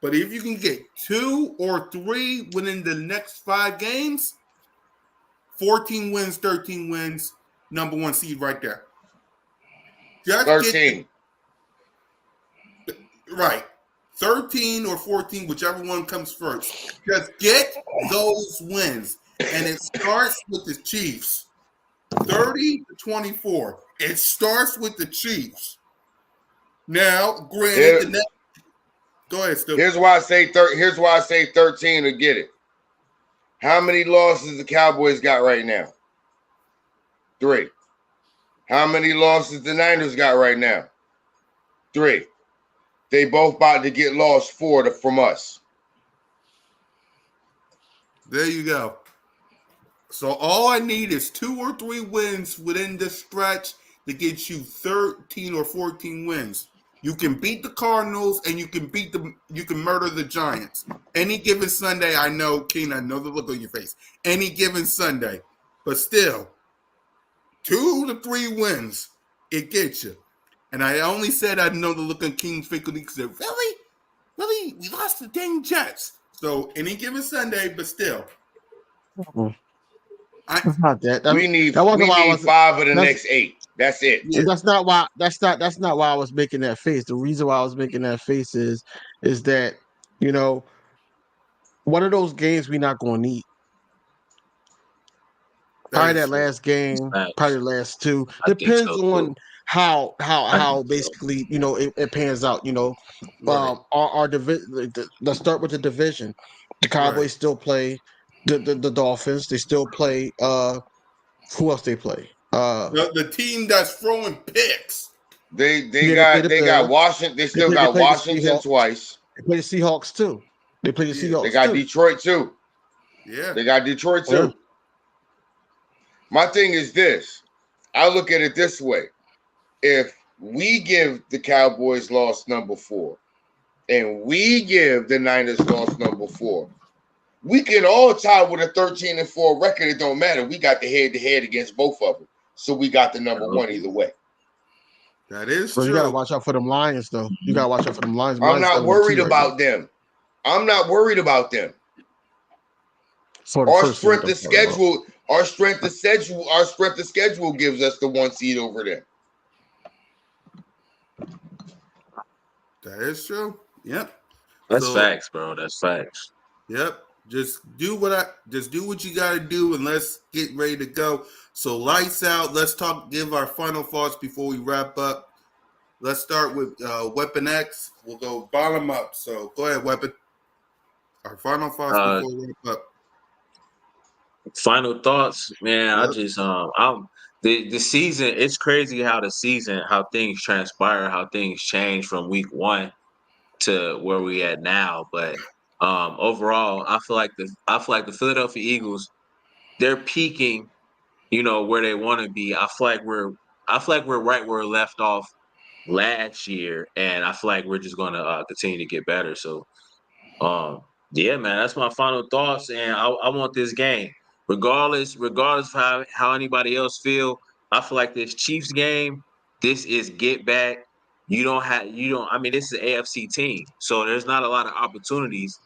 But if you can get 2 or 3 within the next 5 games, 14 wins, 13 wins, number 1 seed right there. Just 13. Right. 13 or 14, whichever one comes first. Just get those wins. And it starts with the Chiefs. 30-24. It starts with the Chiefs. Now, granted, go ahead, Stu. Here's why I say 13 to get it. How many losses the Cowboys got right now? 3. How many losses the Niners got right now? 3. They both about to get lost 4 from us. There you go. So all I need is 2 or 3 wins within this stretch to get you 13 or 14 wins. You can beat the Cardinals and you can murder the Giants. Any given Sunday, I know, Keen, I know the look on your face. Any given Sunday. But still, 2 to 3 wins, it gets you. And I only said I know the look on Keen's face because he said, really? Really? We lost the dang Jets. So any given Sunday, but still. Not that. We need 5 of the next 8. That's it. Yeah. That's not why I was making that face. The reason why I was making that face is that, one of those games we're not going to need. Probably that last game, probably the last 2. Depends on how basically, it pans out, Right. Our division. Let's start with the division. The Cowboys still play the Dolphins. They still play who else they play? The team that's throwing picks. They got Washington. They still got Washington twice. They play the Seahawks too. They play the Seahawks. They got Detroit too. Yeah. They got Detroit too. My thing is this. I look at it this way. If we give the Cowboys loss number 4 and we give the Niners loss number 4, we can all tie with a 13-4 record. It don't matter. We got the head-to-head against both of them. So we got the number 1 either way. That is true. You got to watch out for them Lions, though. You got to watch out for them Lions. I'm not worried about them. I'm not worried about them. Our strength of schedule gives us the 1 seed over them. That is true. Yep. That's facts, bro. That's facts. Yep. Just do what you gotta do and let's get ready to go. So lights out. Let's give our final thoughts before we wrap up. Let's start with Weapon X. We'll go bottom up. So go ahead, Weapon. Our final thoughts before we wrap up. Final thoughts, man. I just the season, it's crazy how things transpire, how things change from week 1 to where we at now. But overall, I feel like the Philadelphia Eagles they're peaking, where they want to be. I feel like we're right where we left off last year, and I feel like we're just going to continue to get better. So, yeah, man, that's my final thoughts, and I want this game, regardless of how anybody else feel. I feel like this Chiefs game, this is get back. I mean, this is an AFC team, so there's not a lot of opportunities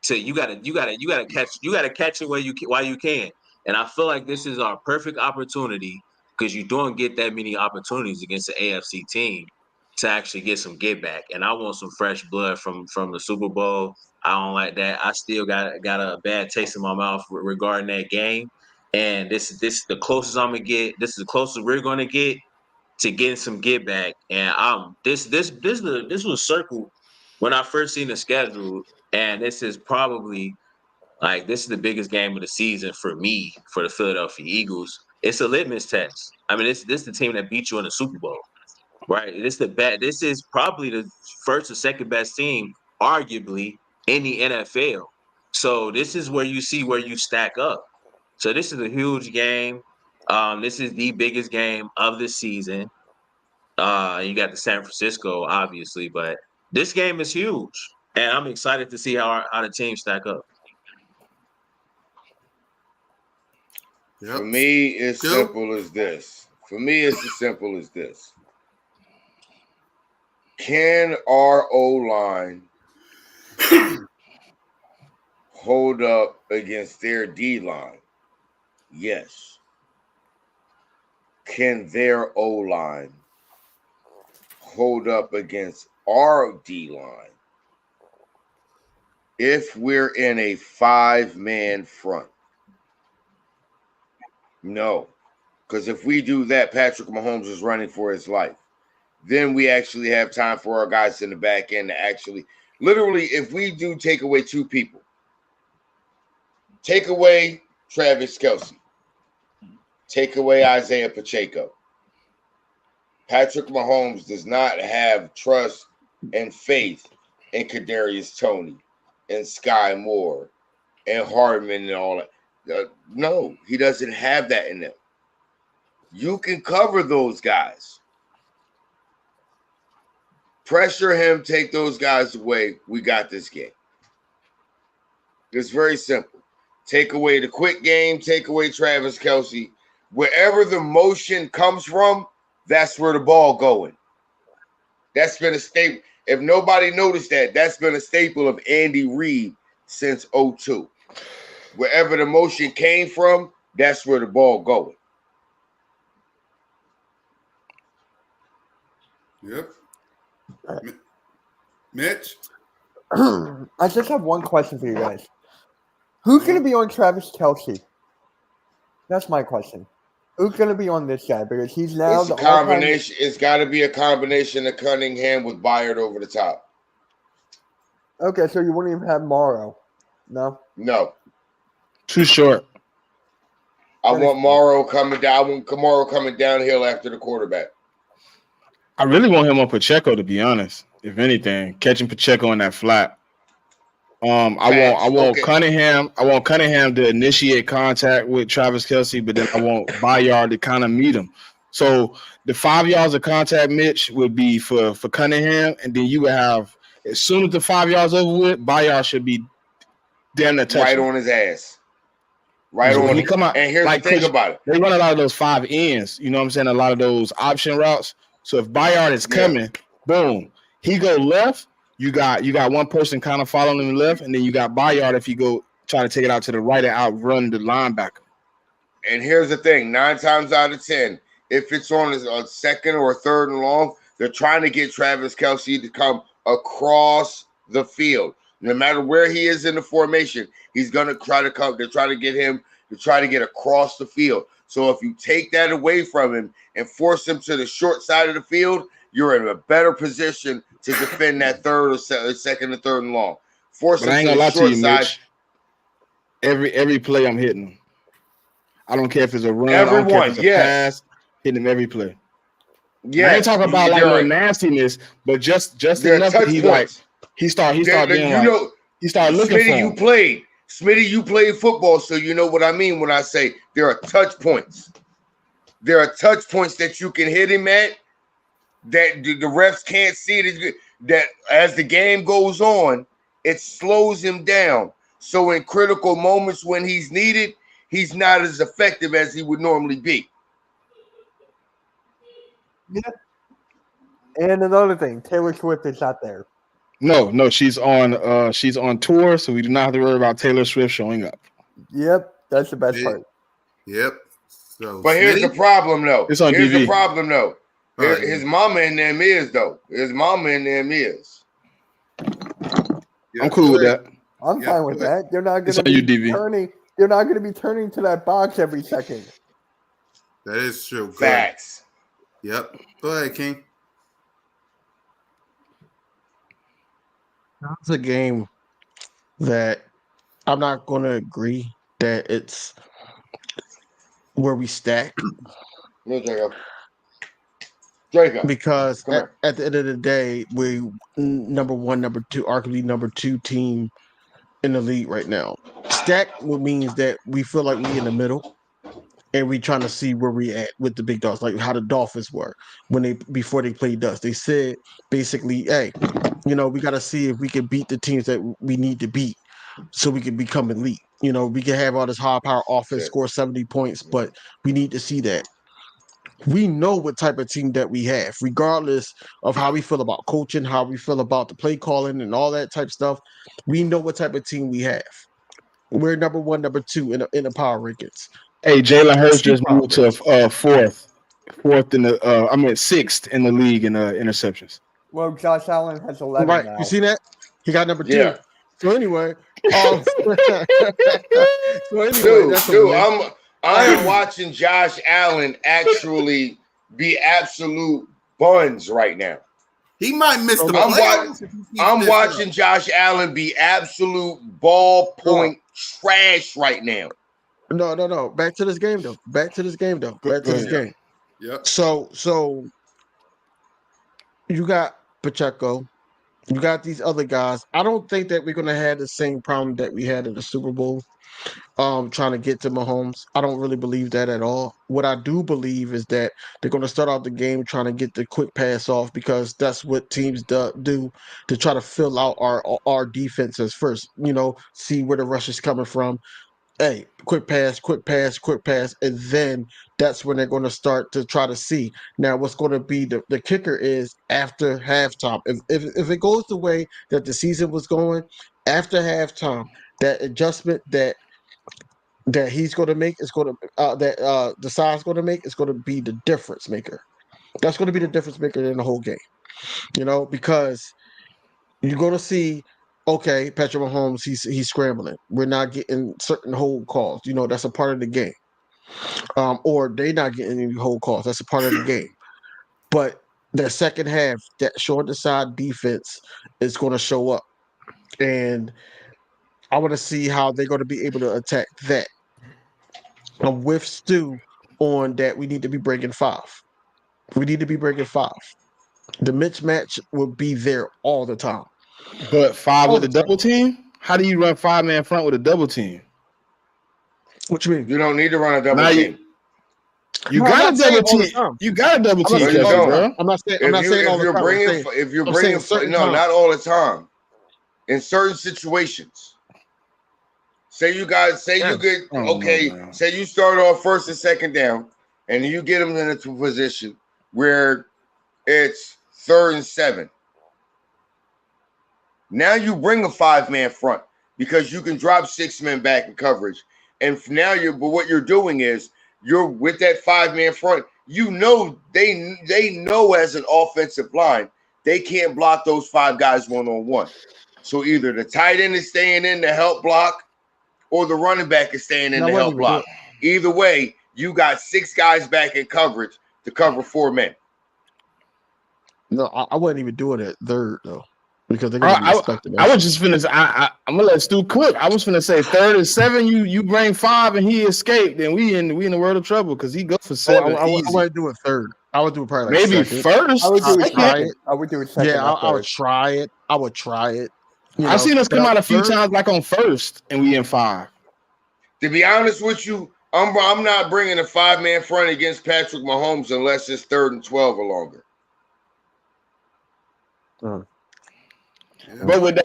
you gotta catch it while you can. And I feel like this is our perfect opportunity because you don't get that many opportunities against an AFC team to actually get some get back. And I want some fresh blood from the Super Bowl. I don't like that. I still got a bad taste in my mouth regarding that game. And this is the closest I'm gonna get. This is the closest we're gonna get to getting some get back. And this was circled when I first seen the schedule, and this is probably this is the biggest game of the season for me, for the Philadelphia Eagles. It's a litmus test. I mean, this is the team that beat you in the Super Bowl, right? This is probably the first or second best team, arguably, in the NFL. So this is where you see where you stack up. So this is a huge game. This is the biggest game of the season. You got the San Francisco, obviously, but this game is huge, and I'm excited to see how the teams stack up. Yep. For me, it's simple as this. Can our O-line hold up against their D-line? Yes. Can their O-line hold up against our D-line if we're in a 5-man front? No. Because if we do that, Patrick Mahomes is running for his life. Then we actually have time for our guys in the back end to actually, literally, if we do take away 2 people, take away Travis Kelce, take away Isaiah Pacheco. Patrick Mahomes does not have trust and faith in Kadarius Toney and Sky Moore and Hardman and all that. No, he doesn't have that in them. You can cover those guys. Pressure him, take those guys away. We got this game. It's very simple. Take away the quick game, take away Travis Kelce. Wherever the motion comes from, that's where the ball going. That's been a staple. If nobody noticed that, that's been a staple of Andy Reid since 2002. Wherever the motion came from, that's where the ball going. Yep. Mitch? I just have one question for you guys. Who's going to be on Travis Kelce? That's my question. Who's going to be on this guy? Because he's now the combination. It's got to be a combination of Cunningham with Byard over the top. Okay, so you wouldn't even have Morrow? No? No. Too short. I want Morrow coming down. I want Kamara coming downhill after the quarterback. I really want him on Pacheco, to be honest. If anything, catching Pacheco in that flat. I want Cunningham. I want Cunningham to initiate contact with Travis Kelce, but then I want Byard to kind of meet him. So the 5 yards of contact, Mitch, would be for Cunningham, and then you would have, as soon as the 5 yards over with, Byard should be damn near touching. Right on his ass. Right on. He come out, and here's the thing about it. They run a lot of those 5 ends. You know what I'm saying? A lot of those option routes. So if Byard is coming, boom, he go left. You got one person kind of following him left, and then you got Byard if you go try to take it out to the right and outrun the linebacker. And here's the thing: 9 times out of 10, if it's on a second or a third and long, they're trying to get Travis Kelce to come across the field. No matter where he is in the formation, he's gonna try to come. They're trying to get him to try to get across the field. So if you take that away from him and force him to the short side of the field, you're in a better position to defend that third or second or third and long. Force him to the short side. Mitch. Every play I'm hitting him. I don't care if it's a run, everyone, pass, hitting him every play. Yeah, I ain't talking about like no nastiness, but just enough that he start being like, he started looking for him. Smitty, you played football, so you know what I mean when I say there are touch points. There are touch points that you can hit him at that the refs can't see it. That as the game goes on, it slows him down. So in critical moments when he's needed, he's not as effective as he would normally be. Yeah. And another thing, Taylor Swift is not there. No, she's on tour, so we do not have to worry about Taylor Swift showing up. Yep, that's the best part. Yep. So, but here's the problem, though. It's on here's DV. the problem, though. Right. His mama in them is, though. His mama in them is. Yeah, I'm cool with that. I'm fine with that. They're not going It's on you, to be DV. turning. They're not going to be turning to that box every second. That is true. Good. Facts. Yep. Go ahead, King. That's a game that I'm not going to agree that it's where we stack. Jacob. Because at the end of the day, we number one, number two, arguably number 2 team in the league right now. Stack means that we feel like we in the middle, and we trying to see where we at with the big dogs, like how the Dolphins were before they played us. They said basically, hey, we got to see if we can beat the teams that we need to beat, so we can become elite. We can have all this high power offense, score 70 points, but we need to see that. We know what type of team that we have, regardless of how we feel about coaching, how we feel about the play calling and all that type of stuff. We know what type of team we have. We're number 1, number 2 in the power rankings. Hey, Jalen Hurts just moved to fourth in sixth in the league in interceptions. Well, Josh Allen has 11 right now. You see that? He got number 2. Yeah. So anyway, dude, I am watching Josh Allen actually be absolute buns right now. He might miss the playoffs. I'm watching Josh Allen be absolute ballpoint trash right now. No. Back to this game though. Yep. So you got Pacheco. You got these other guys. I don't think that we're gonna have the same problem that we had in the Super Bowl. Trying to get to Mahomes. I don't really believe that at all. What I do believe is that they're going to start out the game trying to get the quick pass off, because that's what teams do to try to fill out our defenses first. See where the rush is coming from. Hey, quick pass, and then that's when they're going to start to try to see. Now, what's going to be the kicker is after halftime. If it goes the way that the season was going, after halftime, that adjustment that he's going to make is going to the side's going to make is going to be the difference maker. That's going to be the difference maker in the whole game. Because you're going to see, okay, Patrick Mahomes, he's scrambling. We're not getting certain hold calls. That's a part of the game. Or they're not getting any hold calls. That's a part of the game. But the second half, that short the side defense is going to show up, and I want to see how they're going to be able to attack that. With Stu on that, we need to be breaking 5. The mismatch will be there all the time. But 5 with a double team? How do you run 5-man front with a double team? What you mean? You don't need to run a double team. You got a double team. You got a double team, bro. I'm not saying all the time. If you're bringing, not all the time. In certain situations. Say you start off first and second down, and you get them in a position where it's 3rd and 7. Now you bring a 5-man front because you can drop 6 men back in coverage. And now but what you're doing is you're with that 5-man front. They know as an offensive line, they can't block those 5 guys one-on-one. So either the tight end is staying in to help block, or the running back is staying in to help block. Either way, you got 6 guys back in coverage to cover 4 men. No, I wasn't even doing it 3rd though, because they're going to be expecting that. I was just finna. I'm gonna let Stu clip. I was finna say 3rd and 7. You bring 5 and he escaped, then we in the world of trouble because he goes for 7. I wouldn't do it 3rd. I would do it probably maybe second. first. I would do it second. I would do it second. Yeah, I would try it. I've seen us come out a few times like on first, and we in 5. To be honest with you, I'm not bringing a 5-man front against Patrick Mahomes unless it's 3rd and 12 or longer. But with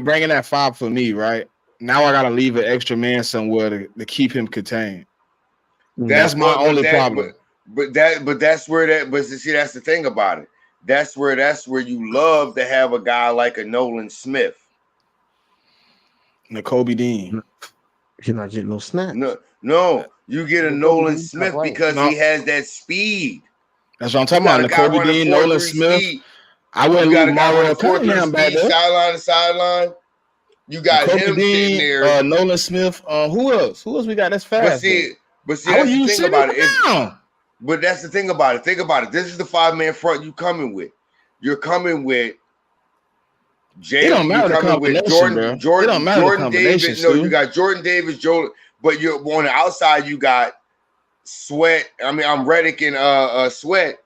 bringing that 5 for me, right? Now I got to leave an extra man somewhere to keep him contained. That's my only problem. But that's where that's the thing about it. That's where you love to have a guy like a Nolan Smith. Nakobe Dean. He's not getting no snaps. No, you get a Nolan Smith because he has that speed. That's what I'm talking about. Nakobe Dean, Nolan Smith. I wouldn't leave Mario Cunningham back there. Sideline to sideline. You got him sitting there. Nolan Smith. Who else? Who else we got that's fast? But see, that's the thing about it. But that's the thing about it. Think about it. This is the 5-man front you coming with. You're coming with Jay. It don't matter the combination, Jordan Davis. No, you got Jordan Davis, but you're on the outside. You got Sweat. I'm Reddick and Sweat.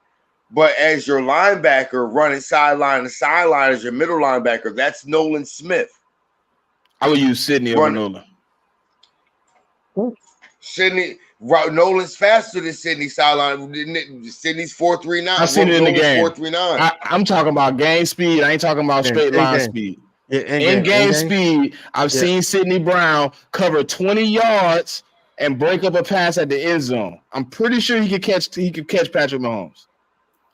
But as your linebacker running sideline to sideline as your middle linebacker, that's Nolan Smith. I would use Sidney over Nolan. Nolan's faster than Sidney sideline. Sidney's 4.39. I've seen it in the game. 4.39. I'm talking about game speed. I ain't talking about straight line speed. In game speed, I've seen Sidney Brown cover 20 yards and break up a pass at the end zone. I'm pretty sure he could catch Patrick Mahomes.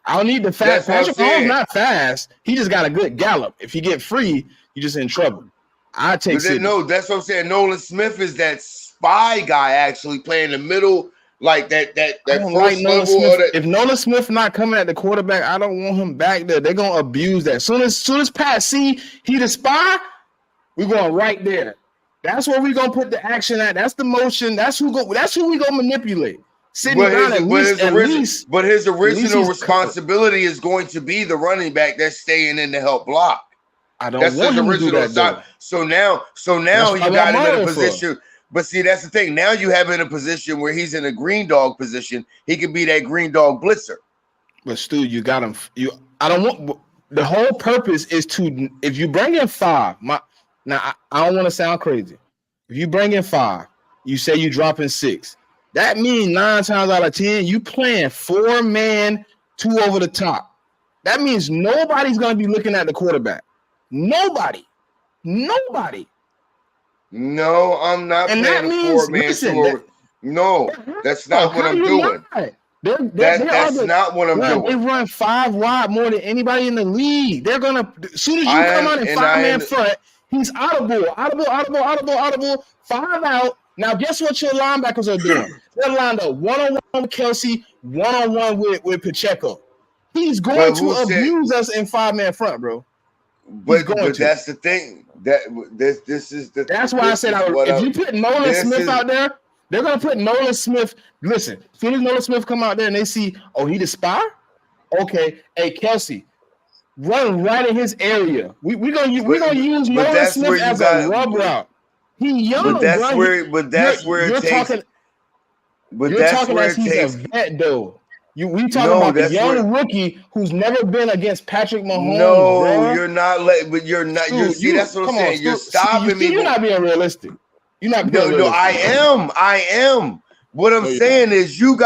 I don't need the fast. Patrick Mahomes not fast. He just got a good gallop. If he get free, you just in trouble. I take Sidney. No, that's what I'm saying. Nolan Smith is that spy guy actually playing the middle, like that first level. If Nolan Smith not coming at the quarterback, I don't want him back there. They're gonna abuse that. Soon as Pat see he the spy, we're going right there. That's where we're gonna put the action at. That's the motion. That's who we gonna manipulate. But his original responsibility is going to be the running back that's staying in to help block. That's his original side. So now you got him in a position. But see, that's the thing. Now you have him in a position where he's in a green dog position. He could be that green dog blitzer. But Stu, you got him. The whole purpose is to, if you bring in 5. I don't want to sound crazy. If you bring in 5, you say you dropping 6. That means 9 times out of 10, you playing 4-man, 2 over the top. That means nobody's going to be looking at the quarterback. Nobody. No, I'm not and playing a 4-man, 2 over. No, that's not what I'm doing. That's not what I'm doing. They run 5 wide more than anybody in the league. They're going to, as soon as you come out in 5-man front, he's audible, 5 out. Now, guess what your linebackers are doing? They're lined up 1-on-1 with Kelsey, 1-on-1 with Pacheco. He's going to abuse us in 5-man front, bro. But that's the thing. That's why I said if you put Nolan Smith out there, they're gonna put Nolan Smith. Listen, as soon as Nolan Smith come out there and they see, he the spy. Okay, hey Kelsey, run right in his area. We're gonna use Nolan Smith as a rub route. He young, But that's where it takes. But that's where it takes. He's a vet though. We talking about the young rookie who's never been against Patrick Mahomes. No, bro. you're not. But you're not. That's what I'm saying. You're stopping me. You're not being realistic. You're not being realistic. No, I am. What I'm saying is, you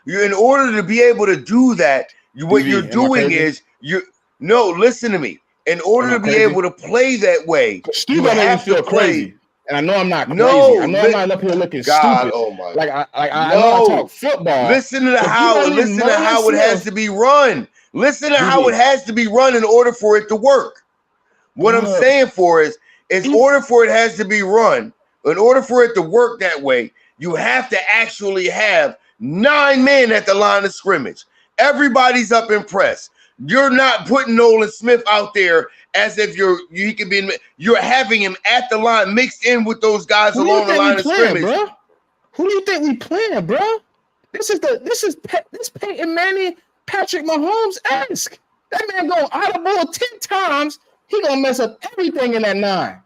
in order to be able to do that, what you're doing is listen to me. In order to be able to play that way, you have to play. And I know I'm not crazy. I know I'm not up here looking stupid. Oh my! I know I talk football. Listen to how it has to be run. Listen to how it has to be run in order for it to work. What I'm saying in order for it has to be run, in order for it to work that way, you have to actually have 9 men at the line of scrimmage. Everybody's up in press. You're not putting Nolan Smith out there as if you're having him at the line mixed in with those guys along the line of scrimmage. Bro? Who do you think we playing, bro? This is Peyton Manning, Patrick Mahomes-esque. That man going audible 10 times. He gonna mess up everything in that 9.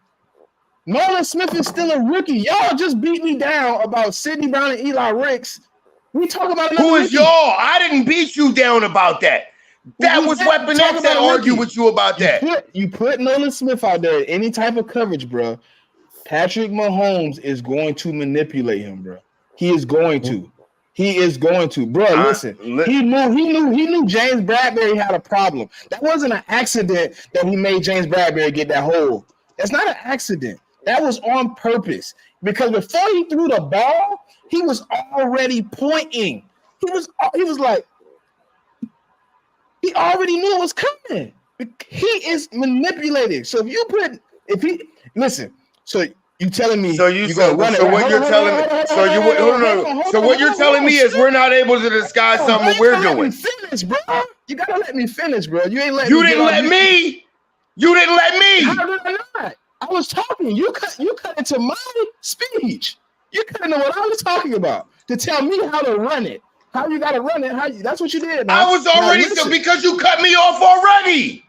Nolan Smith is still a rookie. Y'all just beat me down about Sidney Brown and Eli Ricks. We talk about who is y'all? I didn't beat you down about that. That was Weapon X that argued with you about that. You put Nolan Smith out there, any type of coverage, bro. Patrick Mahomes is going to manipulate him, bro. He is going to. Bro, listen. He knew James Bradbury had a problem. That wasn't an accident that he made James Bradbury get that hole. That's not an accident. That was on purpose. Because before he threw the ball, he was already pointing. He was like, he already knew it was coming. He is manipulating. So listen, so you telling me so what you're telling me is we're not able to disguise something we're doing. Finish, bro. You gotta let me finish, bro. You ain't You didn't let me. You didn't let me. How did I not? I was talking. You cut into my speech. You cut into what I was talking about to tell me how to run it. How you gotta run it? That's what you did. Man. I was already because you cut me off already,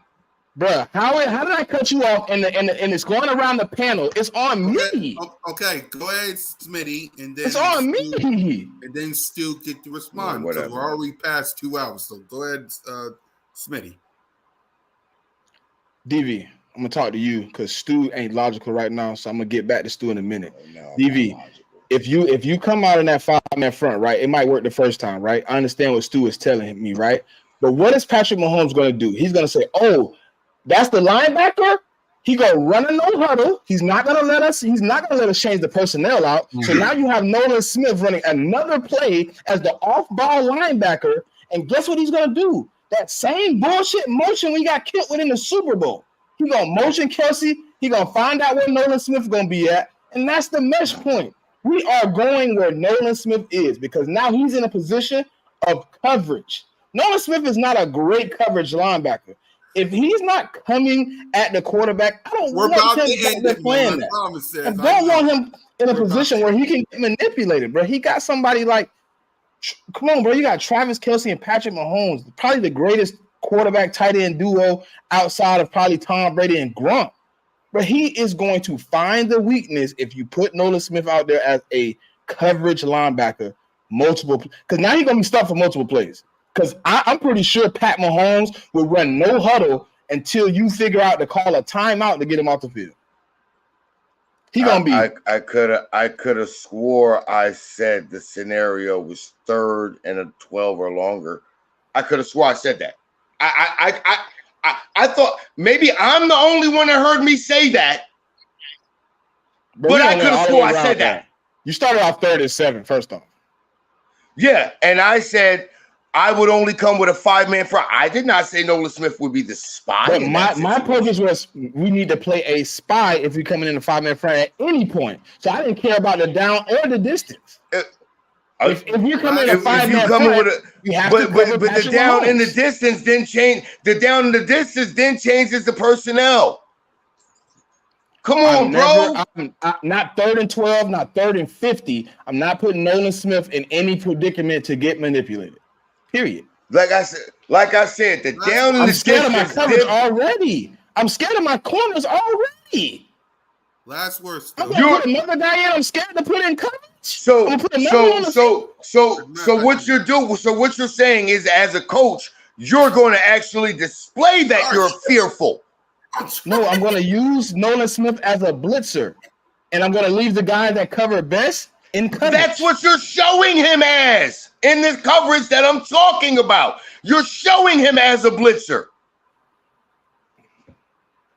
bro. How did I cut you off? And it's going around the panel. It's on me. Okay, go ahead, Smitty, and then it's on me. And then Stu get to respond. So we're already past 2 hours. So go ahead, Smitty. DV, I'm gonna talk to you because Stu ain't logical right now. So I'm gonna get back to Stu in a minute. DV. If you come out in that 5-man front, right, it might work the first time, right? I understand what Stu is telling me, right? But what is Patrick Mahomes going to do? He's going to say, oh, that's the linebacker? He going to run a no huddle. He's not going to let us change the personnel out. So now you have Nolan Smith running another play as the off-ball linebacker. And guess what he's going to do? That same bullshit motion we got killed with in the Super Bowl. He going to motion Kelsey. He going to find out where Nolan Smith is going to be at. And that's the mesh point. We are going where Nolan Smith is because now he's in a position of coverage. Nolan Smith is not a great coverage linebacker. If he's not coming at the quarterback, I don't want him playing that. I don't want him in a position where he can get manipulated, bro. He got somebody like, come on, bro. You got Travis Kelce and Patrick Mahomes, probably the greatest quarterback tight end duo outside of probably Tom Brady and Gronk. But he is going to find the weakness if you put Nolan Smith out there as a coverage linebacker, because now he's going to be stuck for multiple plays. Because I'm pretty sure Pat Mahomes will run no huddle until you figure out to call a timeout to get him off the field. He gonna be. I could have swore I said the scenario was 3rd and a 12 or longer. I could have swore I said that. I thought maybe I'm the only one that heard me say that, but I could have swore I said that. You started off 3rd and 7, first off. Yeah, and I said I would only come with a 5-man front. I did not say Nolan Smith would be the spy. But my purpose was we need to play a spy if we're coming in a 5-man front at any point. So I didn't care about the down or the distance. If you come in a 5-man front, you have to cover but the down in the distance then change. The down in the distance then changes the personnel. Come on, bro. I'm not 3rd and 12, not 3rd and 50. I'm not putting Nolan Smith in any predicament to get manipulated. Period. Like I said, the down in the distance. I'm scared of my coverage already. I'm scared of my corners already. Last words. I'm gonna put another guy in. I'm scared to put in coverage. So what you're saying is, as a coach, you're going to actually display that you're fearful. No, I'm going to use Nolan Smith as a blitzer, and I'm going to leave the guy that covered best in coverage. That's what you're showing him as in this coverage that I'm talking about. You're showing him as a blitzer.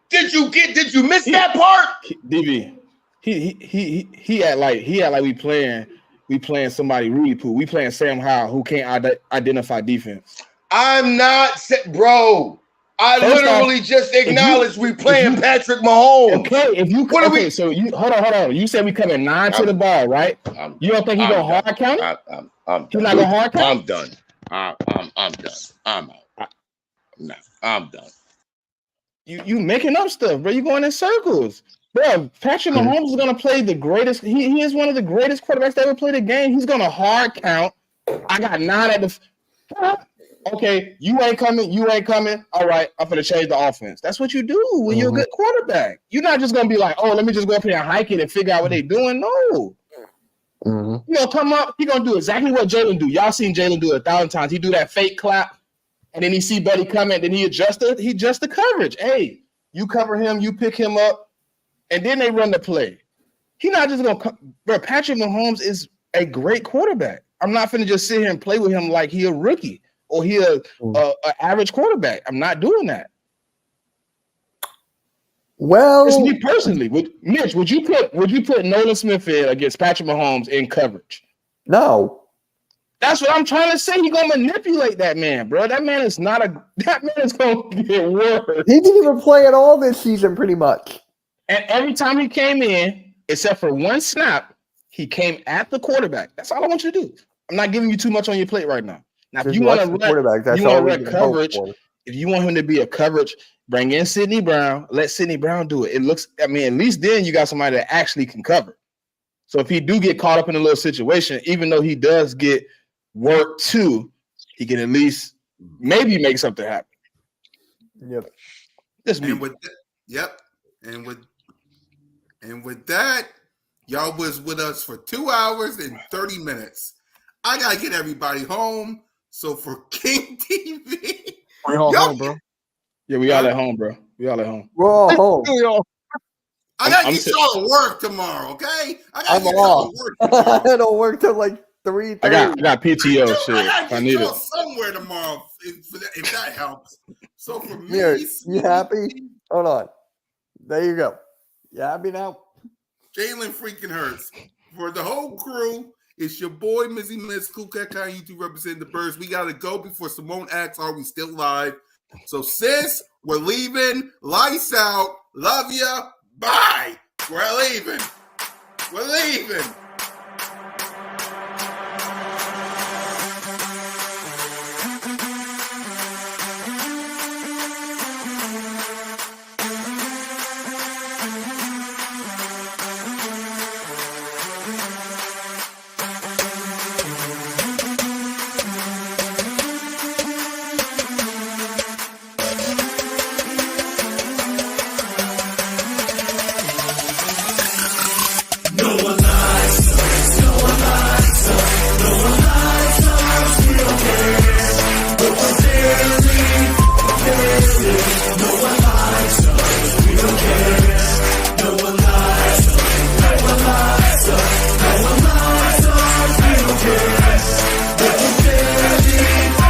Did you miss that part? DB, he act like we playing somebody Rudy Poo. We playing Sam Howell who can't identify defense. I'm not, bro. I literally just acknowledged we playing Patrick Mahomes. Okay, so you hold on. You said we coming 9 to the ball, right? You don't think he gonna hard count it? He's not gonna hard count. I'm done. I'm done. I'm out. No, I'm done. You making up stuff, bro. You going in circles, bro. Patrick Mahomes is gonna play the greatest. He is one of the greatest quarterbacks that ever played the game. He's gonna hard count. I got 9 at the. Okay, you ain't coming. All right, I'm gonna change the offense. That's what you do when you're a good quarterback. You're not just gonna be like, oh, let me just go up here and hike it and figure out what they're doing. No. He gonna come up. He gonna do exactly what Jalen do. Y'all seen Jalen do 1,000 times. He do that fake clap, And then he see Buddy coming, then he adjusts the coverage. Hey, you cover him, you pick him up, and then they run the play. He's not just gonna bro, Patrick Mahomes is a great quarterback. I'm not finna just sit here and play with him like he a rookie or he a average quarterback. I'm not doing that. Well, it's me personally. Mitch, would you put Nolan Smith in against Patrick Mahomes in coverage? No. That's what I'm trying to say. He's gonna manipulate that man, bro. That man is gonna get worse. He didn't even play at all this season, pretty much. And every time he came in, except for one snap, he came at the quarterback. That's all I want you to do. I'm not giving you too much on your plate right now. Now, if you want to run coverage, if you want him to be a coverage, bring in Sidney Brown. Let Sidney Brown do it. At least then you got somebody that actually can cover. So if he do get caught up in a little situation, even though he does get work too, he can at least maybe make something happen. Yep. And with that, y'all was with us for 2 hours and 30 minutes. I gotta get everybody home. So for King TV, we all home, bro. Yeah, we all at home, bro. We all at home. We're all home. I gotta get y'all to work tomorrow, okay? I don't work till like 3:30. I got PTO shit. I gotta need get y'all it somewhere tomorrow if that helps. So for me, you happy? Hold on. There you go. You happy now? Jalen freaking Hurts. For the whole crew, it's your boy Mizzy Miz, Cool Cat Kai, YouTube representing the Birds. We gotta go before Simone asks, are we still live? So sis, we're leaving. Lights out. Love ya. Bye. We're leaving.